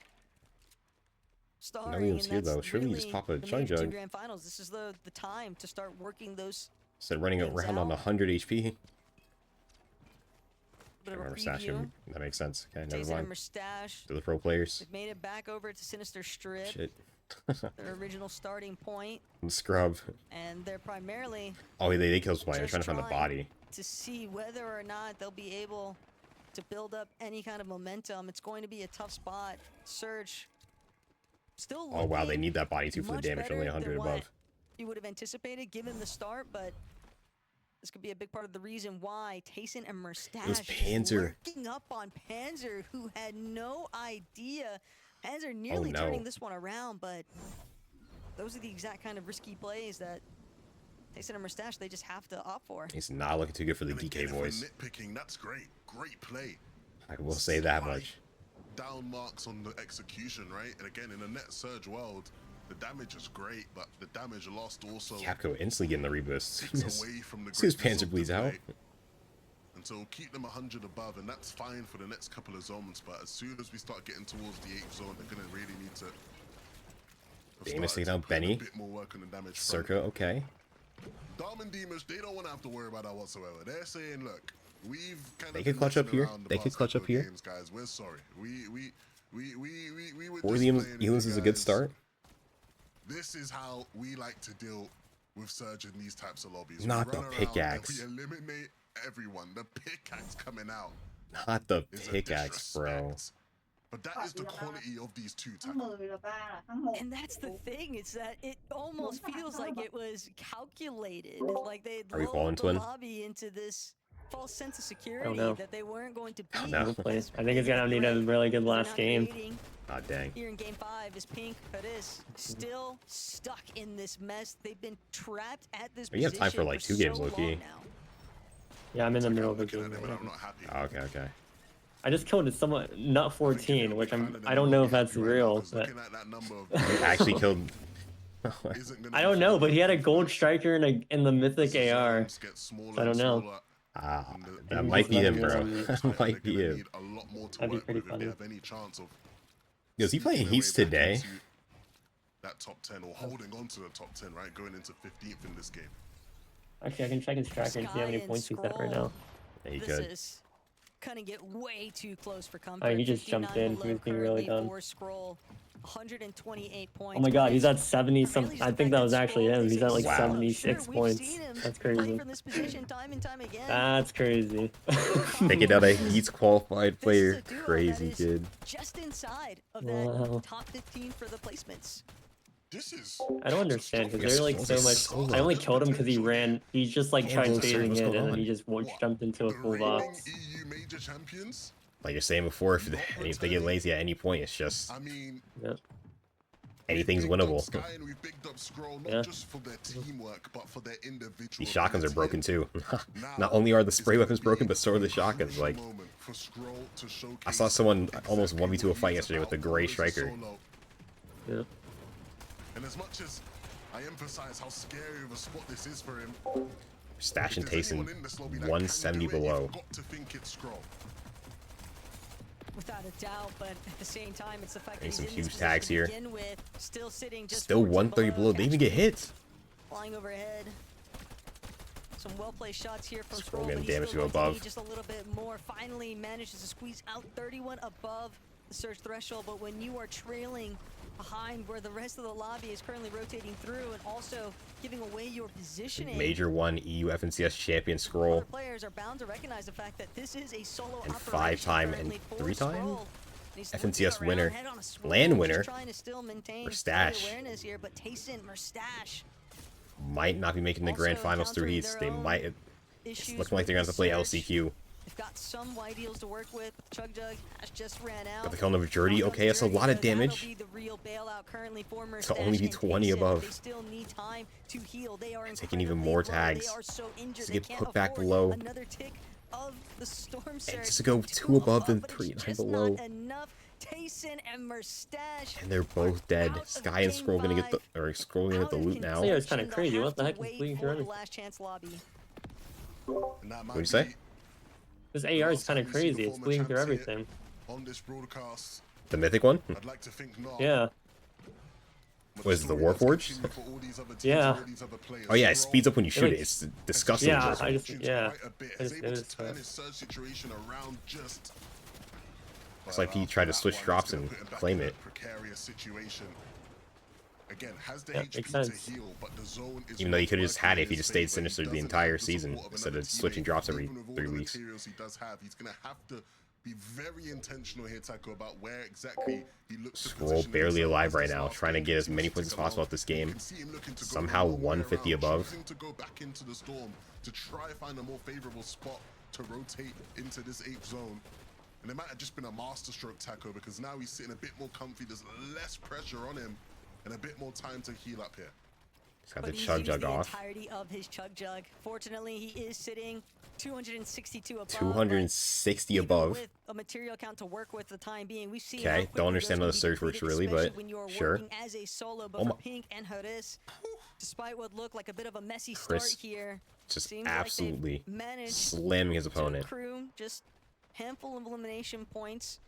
starting. No Williams here though. Surely you just pop a chug jug. Grand finals. This is the time to start working those. Instead of running around on 100 HP. Remember stash him. That makes sense. Okay, never mind. Stash. To the pro players. They've made it back over to Sinister Strip. Shit. Their original starting point. Scrub. And they're primarily. Oh, they killed somebody. They're trying to find the body. To see whether or not they'll be able to build up any kind of momentum. It's going to be a tough spot. Surge. Still. Oh wow, they need that body too for the damage. Only 100 above. You would have anticipated given the start, but this could be a big part of the reason why Tayson and Mustache working up on Panzer, who had no idea. Panzer nearly turning this one around, but those are the exact kind of risky plays that Tayson and Mustache, they just have to opt for. He's not looking too good for the DK boys. Nitpicking, that's great. Great play. I will say that much. Down marks on the execution, right? And again, in a net surge world, the damage is great, but the damage lost also. Capco instantly getting the reboost. Away from the as soon as Panzer bleeds out. And so keep them 100 above, and that's fine for the next couple of zones. But as soon as we start getting towards the 8th zone, they're gonna really need to. Famous taking out Benny. A bit more work on the damage. Circa, okay. Dom and Demus, they don't want to have to worry about that whatsoever. They're saying, look, we've kind of. They could clutch up here. They could clutch up here. Games, guys, we're sorry. We were. Elis is a good start. This is how we like to deal with Surge in these types of lobbies. Not the pickaxe. We eliminate everyone. The pickaxe coming out. Not the pickaxe, bro. But that is the quality of these two types. And that's the thing, it's that it almost feels like it was calculated. Like they lulled the lobby into this false sense of security that they weren't going to be. I think it's gonna need a really good last game. Oh, dang. Here in game 5 is Pink, but is still stuck in this mess. They've been trapped at this position. You have time for like 2 games, Loki. Yeah, I'm in the middle of a game. Okay. I just killed someone, Nut 14, which I don't know if that's real, but you actually killed. I don't know, but he had a gold striker in the mythic AR. So I don't know. That might be him, bro. That might be him. That'd be pretty funny. Yo, is he playing Heats today? That top 10 or holding on to the top 10, right? Going into 15th in this game. Actually, I can check his tracker and see how many points he's at right now. Yeah, he could. Is gonna get way too close for comfort. Oh, he just jumped in. He was being really dumb. 128 points. Oh my god, he's at 70 some. I think that was actually him. He's at like 76 points. That's crazy. That's crazy. Taking out a Heats qualified player. Crazy kid. Just inside of that top 15 for the placements. I don't understand because they're like so much. I only killed him because he ran. He's just like tried phasing it and then he just jumped into a full box. Like you're saying before, if they get lazy at any point, it's just anything's winnable. Yeah. These shotguns are broken too. Not only are the spray weapons broken, but so are the shotguns. Like I saw someone almost 1v2 a fight yesterday with the gray striker. Yeah. And as much as I emphasize how scary of a spot this is for him, Stash and Tayson 170 below. Without a doubt, but at the same time, it's the fact that he's some in huge this tags here. With, still sitting just still 130 below. They even get hits. Flying overhead. Some well-placed shots here from Scroll Scroll, getting but he's damage still to going to above. need just a little bit more. Finally manages to squeeze out 31 above the surge threshold, but when you are trailing behind where the rest of the lobby is currently rotating through and also giving away your positioning, Major 1 EU FNCS champion Scroll. other players are bound to recognize the fact that this is a solo And operation 5-time and currently for 3-time Scroll. And he's FNCS looking winner. around, head on a scroll, Land just winner. trying to still maintain Merstache. awareness here, but Tayson, Merstache Might not be making the grand also finals through encountering heats. their They own might. It's issues looking like they're going to have to play with the LCQ. They've got some white deals to work with. JustJxlian has just ran out. Got the kill of Journey. Okay, that's a lot of damage. That'll be the real bailout currently for To only be Merstache 20 and Tayson. above. They still need time to heal. They are Taking even incredibly more low. tags. They are so injured. To They get can't put back afford below. another tick of the storm surge. And just to go 2 above than but it's 3 and just below. not enough. Tayson and Merstache. And they're both dead. Sky and Scroll gonna get the Scroll gonna get the loot now. Yeah, it's kind of crazy. What the heck is bleeding through everything? Last chance lobby. What'd you say? This AR is kind of crazy. It's bleeding through everything. On this broadcast, The mythic one? I'd like to think not. Yeah. But What is it, the story does Warforged? continue for all these other teams, Yeah. all these other players. Oh yeah, it Scroll speeds up when you shoot it. like- It's disgusting. Yeah, Just- I just yeah. quite a bit. I Is just able to noticed turn that. his surge situation around just. Looks like he tried to switch drops and claim it. Precarious situation. Again, has the Yeah, HP makes to sense. heal, but the zone is Even though he not could have just working had it in if he his just stayed favor. sinister He the doesn't entire have the season support of instead another of switching teammate. drops every Even with all 3 the weeks. materials he does have, he's gonna have to be very intentional here, Taco, about where exactly he looks to Scroll position barely himself alive as right this now, last trying to game get as continues many to points as tick possible along. out this You game. can see him looking to go Somehow the long way 150 around, above. choosing to go back into the storm to try find a more favorable spot to rotate into this 8th zone. And it might have just been a masterstroke, Taco, because now he's sitting a bit more comfy. There's less pressure on him and a bit more time to heal up here. He's got the But he's chug used jug the off. entirety of his chug jug. Fortunately, he is sitting 262 above. 260 but above. even with a material count to work with the time being, we see. Okay, how don't quickly understand those how the can be surge works completed, really, especially but when you are sure. working as a solo. But Oh for my- Pink and Haris, despite what looked like a bit of a messy Chris start here, just seems like they've absolutely managed slamming his to opponent. accrue just handful of elimination points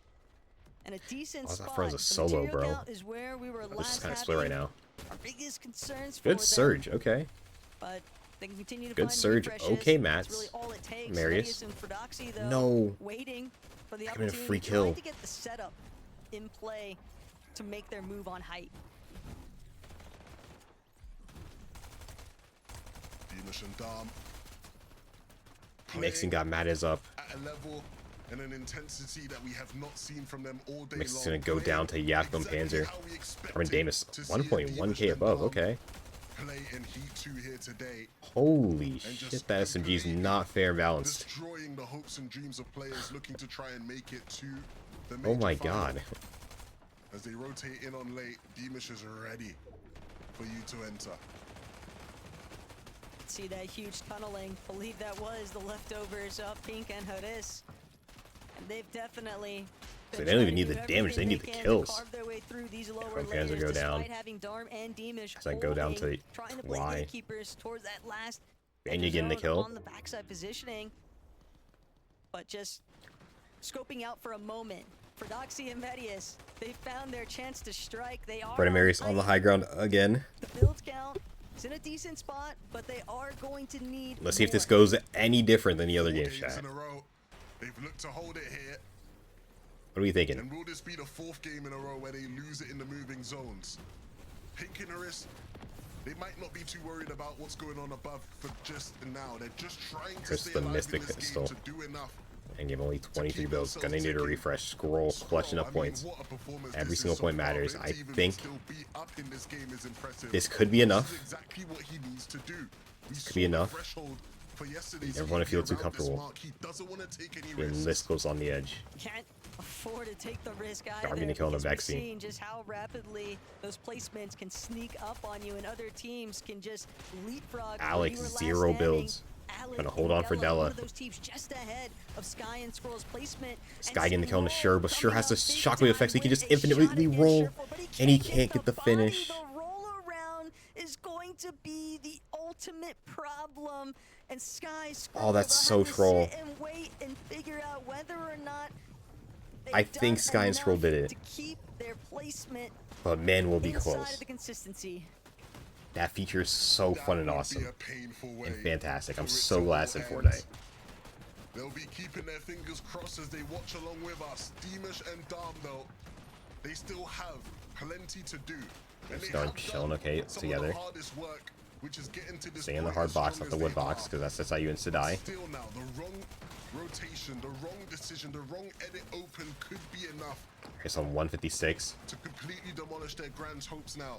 and a decent Oh, that spot. froze a The solo, material bro. count is where we were This is last kind of split right having now. our biggest concerns for Good them, surge. Okay. but they can continue to Good find surge. refreshes. Okay, That's Mats. really all it takes. Marius. Medius and Fordoxy, though, No. waiting for the Got him in a opportunity, free trying kill. to get the setup in play to make their move on height. Beamish and Dom Mixing got mad as up. at a level and an intensity that we have not seen from them all day Mix is long. gonna go down to Yapcom Exactly Panzer. how we expected Armin Damus, to see 1.1k Beamish above. and Dom Okay. Play in Heat 2 here today, Holy and just shit, that SMG is completely not fair balanced. destroying the hopes and dreams of players looking to try and make it to the Oh major my final. god. As they rotate in on late, Beamish is ready for you to enter. See that huge tunneling. Believe that was the leftovers of Pink and Haris. And they've definitely. So been they don't even trying need to the do damage, they everything need the can to kills. carve their way through these lower Panzer layers, go down. despite having Darm and Deemish Does that go down to holding, trying to play Y? gatekeepers towards that last And you getting the zone kill? on the backside positioning, but just scoping out for a moment. For Doxy and Medius, they found their chance to strike. They are Fred and Marius on the high ground again. The build count is in a decent spot, but they are going to need. Let's see if this more. goes any different than the other games, Games chat. in a row. They've looked to hold it here. What are we thinking? And will this be the 4th game in a row where they lose it in the moving zones? Pink and Haris, they might not be too worried about what's going on above for just now. They're just trying to Chris stay the alive Mystic in this pistol. game to do enough. And give only 23 builds. Gonna need a refresh. Scroll, clutching up points. What a performance Every this single is so point far. matters. For him I to even think still be up in this game is impressive. this could be enough. This is exactly what he needs to do. We Could saw be the enough. threshold for yesterday's Never wanna heat feel too around this comfortable. mark. He doesn't want to take any Being risks. this close on the edge. Can't afford to take the risk either. Darby to kill the because we've Vexy. seen just how rapidly those placements can sneak up on you, and other teams can just leapfrog. where Alex, you were last 0 standing. builds. Alex Gonna hold and on for One Della. of those teams just ahead of Sky and Scroll's placement. Sky getting the kill on the Sure, but Sure has the shockwave effects. He can just infinitely roll, and he can't get the finish. The roll around is going to be the ultimate problem, and Sky Oh, that's so have to troll. sit and wait and figure out whether or not I they've think done Sky and Scroll enough did it. to keep their placement But man, will be inside close. of the consistency. That feature is so fun and awesome and fantastic. I'm so glad it's in Fortnite. They'll be keeping their fingers crossed as they watch along with us. Deemish and Dom, though, they still have plenty to do. And they Start chilling okay together. Work, which is getting to this Stay in the hard box, not the wood box, because that's how you insta die. Still now, the wrong rotation, the wrong decision, the wrong edit open could be enough. It's on 156. To completely demolish their grand hopes now.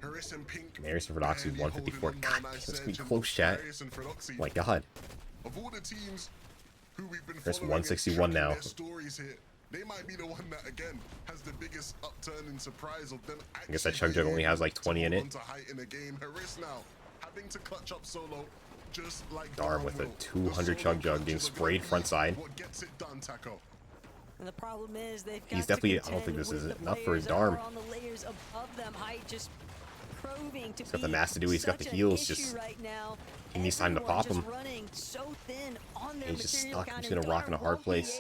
Harris and Pink. Marius and Fordoxy 154. God, let's be close, chat. My God. Of all the teams who we've been There's following 161 now. their stories here, they might be the one that again has the biggest upturn in surprise of them. I guess that Chug Jug only has like 20 in it. In a game. Harris now having to clutch up solo, just like Darm with a 200 Chug Jug getting sprayed front side. What gets it done, Taco? And the problem is they've got He's definitely. I don't think this is enough for Darm. He's got the mass to do. He's got the heals. Just he needs time to pop him. He's just stuck. He's gonna rock in a hard place.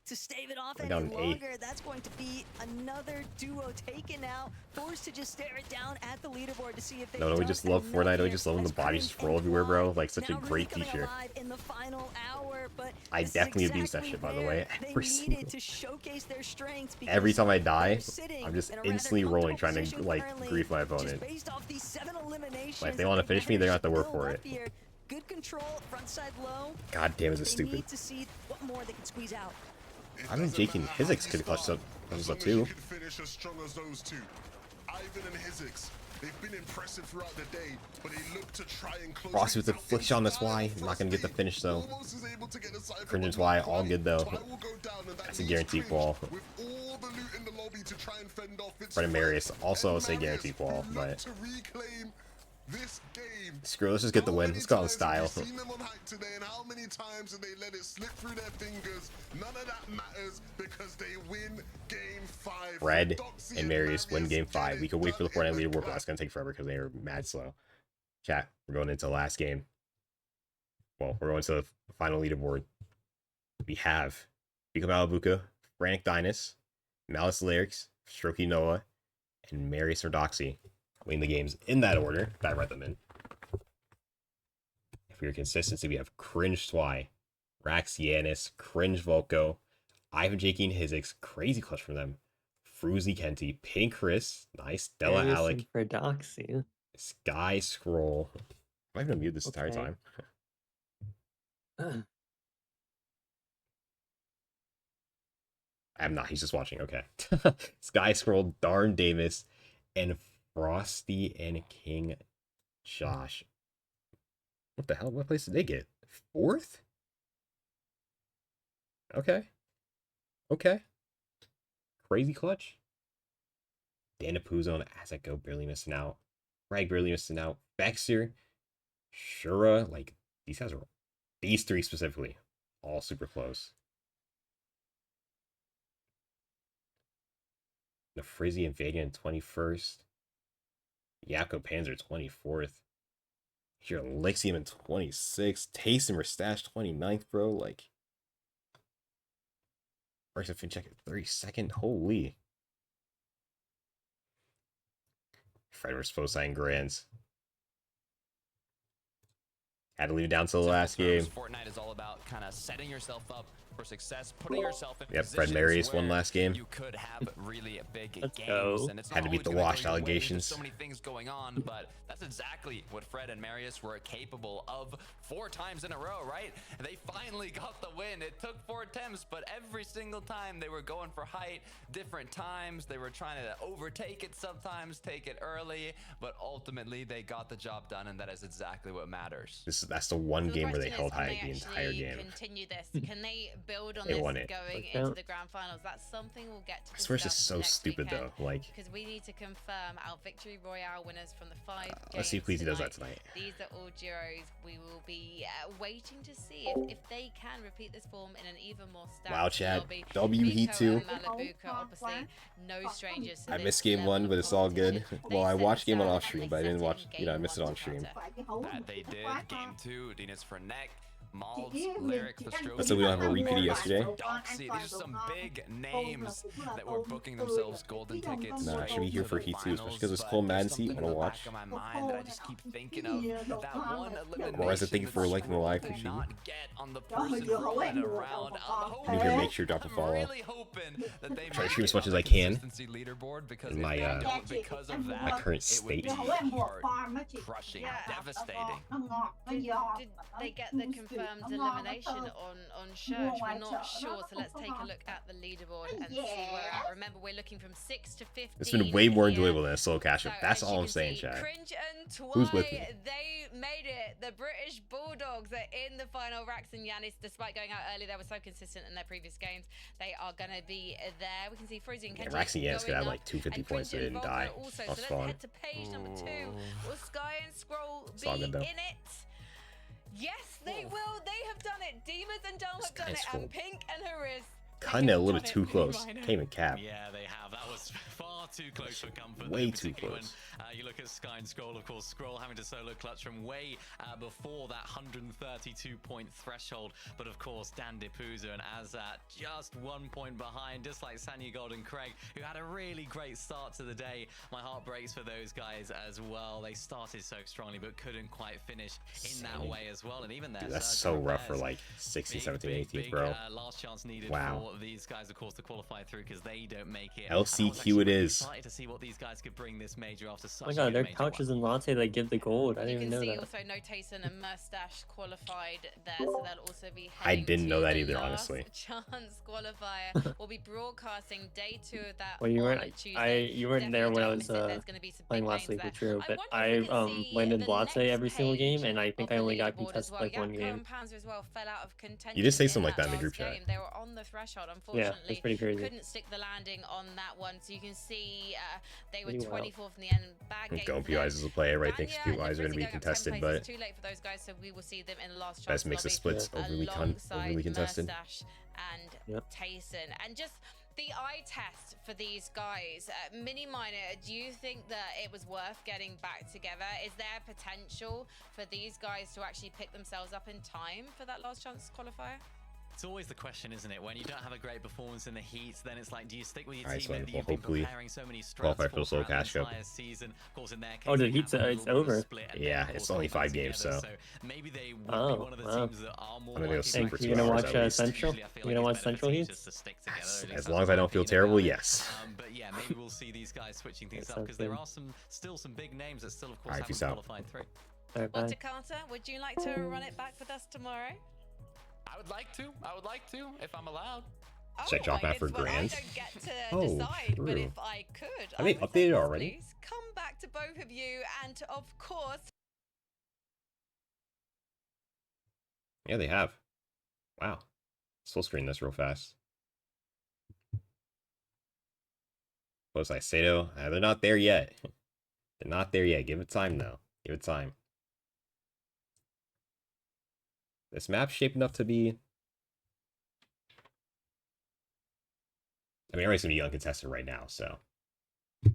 To stave it off any longer, that's going to be another duo taken out, forced to just stare it down at the leaderboard to see if they No, we just love Fortnite. We just love when the bodies just roll everywhere, bro. Like such a great feature. I definitely abuse that shit, by the way. Every time I die, I'm just instantly rolling, trying to like grief my opponent. Like if they want to finish me, they're gonna have to work for it. Good control, front side low. God damn, is it stupid? Need to see what more they can squeeze out. I mean, Jake and Hizix could clutch those up too. Finish as strong as those two. Ivan and Hizix, they've been impressive throughout the day, but they look to try and close. Frosty with the flick shot, that's why. I'm not gonna get the finish though. Crimson's why, all good though. That's a guaranteed ball. Fred and Marius also say guaranteed ball, but this game. Screw it, let's just get the win. Let's go in style. Seen them on hype today, and how many times did they let it slip through their fingers? None of that matters because they win game 5. Fred and Marius win game 5. We could wait for the Fortnite leaderboard, but that's gonna take forever because they are mad slow. Chat, we're going into the last game. Well, we're going to the final leaderboard. We have Vico Malabuka, Frantic Dynus, Malice Lyrics, Strokey Noah, and Marius Fordoxy. Winning the games in that order. I read them in. For your consistency, we have Cringe Twy, Rax Yanis, Cringe Volko, Ivan Jakey and Hizix, crazy clutch from them. Fruzy Kenty, Pink Chris, nice, Stella Alec, Paradoxy. Sky Scroll. I'm gonna mute this entire time. I'm not, he's just watching, okay. Sky Scroll, Darn Davis, and Frosty and King Josh. What the hell? What place did they get? 4th? Okay. Okay. Crazy clutch. Dana Puzo and Azeko barely missing out. Rag barely missing out. Vexer. Shura. Like, these guys are... These 3 specifically. All super close. The Frizzy and Vadian 21st. Yakko Panzer 24th. Here, Lixium in 26th. Taste and Mustache 29th, bro. Like, Bryson Fincheck at 32nd. Holy. Fred was supposed to sign Grands. Had to leave it down to the last game. Fortnite is all about kind of setting yourself up for success, putting yourself in yep, Fred Marius won last game. You could have really big games, and it's had to beat the washed allegations. So many things going on, but that's exactly what Fred and Marius were capable of 4 times in a row, right? They finally got the win. It took 4 attempts, but every single time they were going for height, different times. They were trying to overtake it sometimes, take it early, but ultimately they got the job done, and that is exactly what matters. That's the one game where they held height the entire game. Continue this? Can they build on they this won it. Going into the grand finals? That's something we'll get to. I swear it's just so stupid weekend, though. Like, because we need to confirm our victory royale winners from the 5 games. Let's see if Queasy does that tonight. These are all duos. We will be waiting to see if they can repeat this form in an even more stacked wow, Chad. lobby. W Heat 2. Malabuka, obviously, no strangers to I this missed game 1, but it's all good. Well, I watched game 1 off stream, but I didn't watch. I missed it on stream. That they did. Game 2, Dinas for neck. Malds, Lyric, Fastro. That's why we don't have a repeat yesterday. These are some big names that were booking themselves golden tickets. Nah, I should be here for Heat 2, especially because it's Cole Madden seat. Want to watch? Of my mind that I just keep thinking of that one elimination. Or as I think for liking the live for not get on the person rolling around. I'm here, make sure to drop a follow. Really hoping that they Try to stream as much as I can leaderboard because in my because of that, my current state. It would be crushing, devastating. Did they get the confirmed elimination on Church? We're not sure, so let's take a look at the leaderboard and see where we're at. Remember, we're looking from 6 to 15. It's been way more enjoyable than a solo cash So, up. That's as all you I'm can saying, see, chat. Cringe and Twy, Who's with me? they made it. The British Bulldogs are in the final. Rax and Yanis, despite going out early, they were so consistent in their previous games. They are going to be there. We can see Frozy and Kenji. Rax and Yanis could have going like 250 up, points, and they didn't Cringe die. and Volvo also. That's So let's fun. head to page number 2. Will Sky and Scroll It's be all good, though. in it? Yes, they will. They have done it. Divas and Dom have done it, and Pink and Hariz. Kinda a little bit too close. Can't even cap. Yeah, they have. That was far too close for comfort. Way though, too particularly close. When, you look at Sky and Scroll, of course, Scroll having to solo clutch from way before that 132-point threshold. But of course, Dan Dipuza and Azat just 1 point behind, just like Sanya Gold and Craig, who had a really great start to the day. My heart breaks for those guys as well. They started so strongly, but couldn't quite finish in that way as well. And even there, Dude, that's so rough for like 16, 17, 18, bro. Last chance needed Wow. for these guys, of course, to qualify through because they don't make it. LCQ it is. Excited to see what these guys could bring this major after such Oh my a god, good their major couches and latte that give the gold. I didn't even know You that. can see also Notason and Mustache qualified there, so they'll also be I heading didn't know to that the either, last honestly. Chance qualifier. We'll be broadcasting day 2 of that. Well, you on weren't. Tuesday. You weren't there when I was There's gonna be some playing big last names week, there. for true. But wonder if we I can see landed the latte next every single game, page and I think of I the only got leaderboard as contested well. like one Yapko game. and Panzer as well fell out of contention. You did say something in like that in the last group chat. game. They were on the threshold, Yeah, unfortunately. that's pretty crazy. Couldn't stick the landing on that one, so you can see they were Pretty wild. 24th in the end. Bad game Don't for be them. wise as a player. Everybody thinks Danya Pete and Wise are going to be Frizzy going up 10 contested, places. but It's too late for those guys, so we will see them in the last chance best makes the lobby splits overly alongside contested. Mustache and Yep. Tayson. And just the eye test for these guys, Mini Minor, do you think that it was worth getting back together? Is there potential for these guys to actually pick themselves up in time for that last chance qualifier? It's always the question, isn't it? When you don't have a great performance in the heats, then it's like, do you stick with your Alright, team so that we'll you've been hopefully preparing so many qualify strats for the solo throughout cash the cup. entire season? Of course, in their case, Oh, the they heats, have a it's little bit of over. split and Yeah, then, of it's course, only they come 5 games, together, so. maybe they would Oh, be one of the wow. teams that are more I'm gonna go likely sleep to for Hey, 2 you gonna hours watch at least. Central? Usually I feel You gonna like watch it's better Central for teams heats? just to stick together. At least As that's long as my I don't feel opinion terrible, about it. yes. But yeah, maybe we'll see these guys switching things That up because sounds there good. are still some big names that still, of course, Alright, haven't peace out. qualified through. Alright, Well, bye. Takata, would you like to run it back with us tomorrow? I would like to. I would like to, if I'm allowed. Should I drop my out for goodness, well, grand? I don't get to Oh, decide, but true. if I could, Have they I would say updated yes, already? Please come back to both of you, and of course, Yeah, they have. Wow. Full screen this real fast. Close like Sato. They're not there yet. They're not there yet. Give it time, though. Give it time. This map's shaping up to be... I mean, everybody's going to be uncontested right now, so... I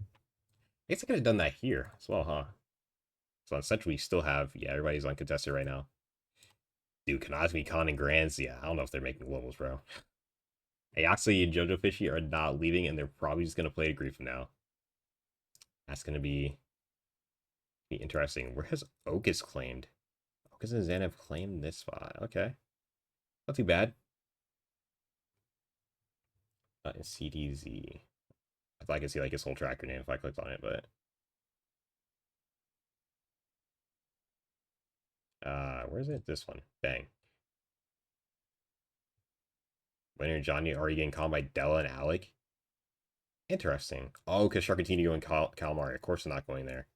guess I could have done that here as well, huh? So on Central, we still have... Yeah, everybody's uncontested right now. Dude, Kanazumi, Khan, and Grands, yeah, I don't know if they're making globals, bro. Aoxley and Jojo Fishy are not leaving, and they're probably just going to play to grief now. That's going to be interesting. Where has Okus claimed? Okus and Zan have claimed this spot. Okay. Not too bad. In CDZ. I thought I could see like his whole tracker name if I clicked on it, but... where is it? This one. Bang. Winner and Johnny already getting called by Della and Alec. Interesting. Oh, because Sharkatini and Calamari. Of course they're not going there.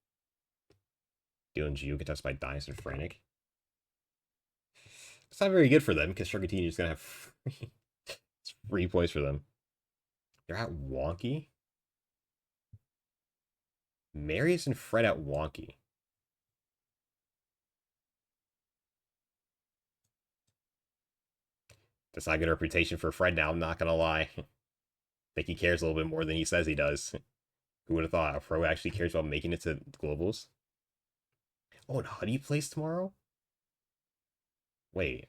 Dylan Gio contested by Dice and Frantic. It's not very good for them because Sharkatini is going to have free points for them. They're at Wonky. Marius and Fred at Wonky. That's not a good reputation for Fred now, I'm not gonna lie. I think he cares a little bit more than he says he does. Who would have thought a pro actually cares about making it to globals? Oh, and Huddy plays tomorrow? Wait.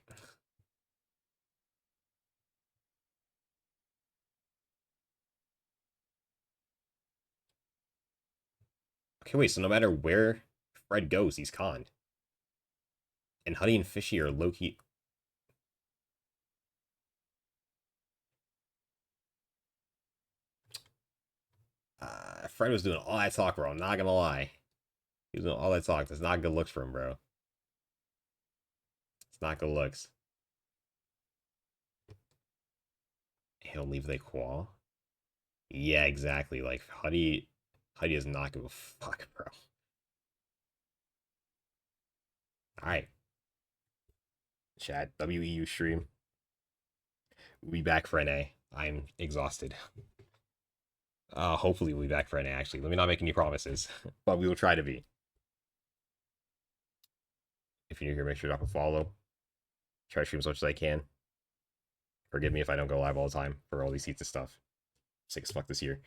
Okay, wait, so no matter where Fred goes, he's conned. And Honey and Fishy are low-key... Fred was doing all that talk, bro. I'm not gonna lie. He was doing all that talk. That's not good looks for him, bro. It's not good looks. He'll leave the qual. Yeah, exactly. Like, Honey does not give a fuck, bro. Alright. Chat, WEU stream. We'll be back for NA. I'm exhausted. Hopefully we'll be back for NA, actually. Let me not make any promises, but we will try to be. If you're new here, make sure to drop a follow. Try to stream as much as I can. Forgive me if I don't go live all the time for all these heats and stuff. Sick as fuck this year.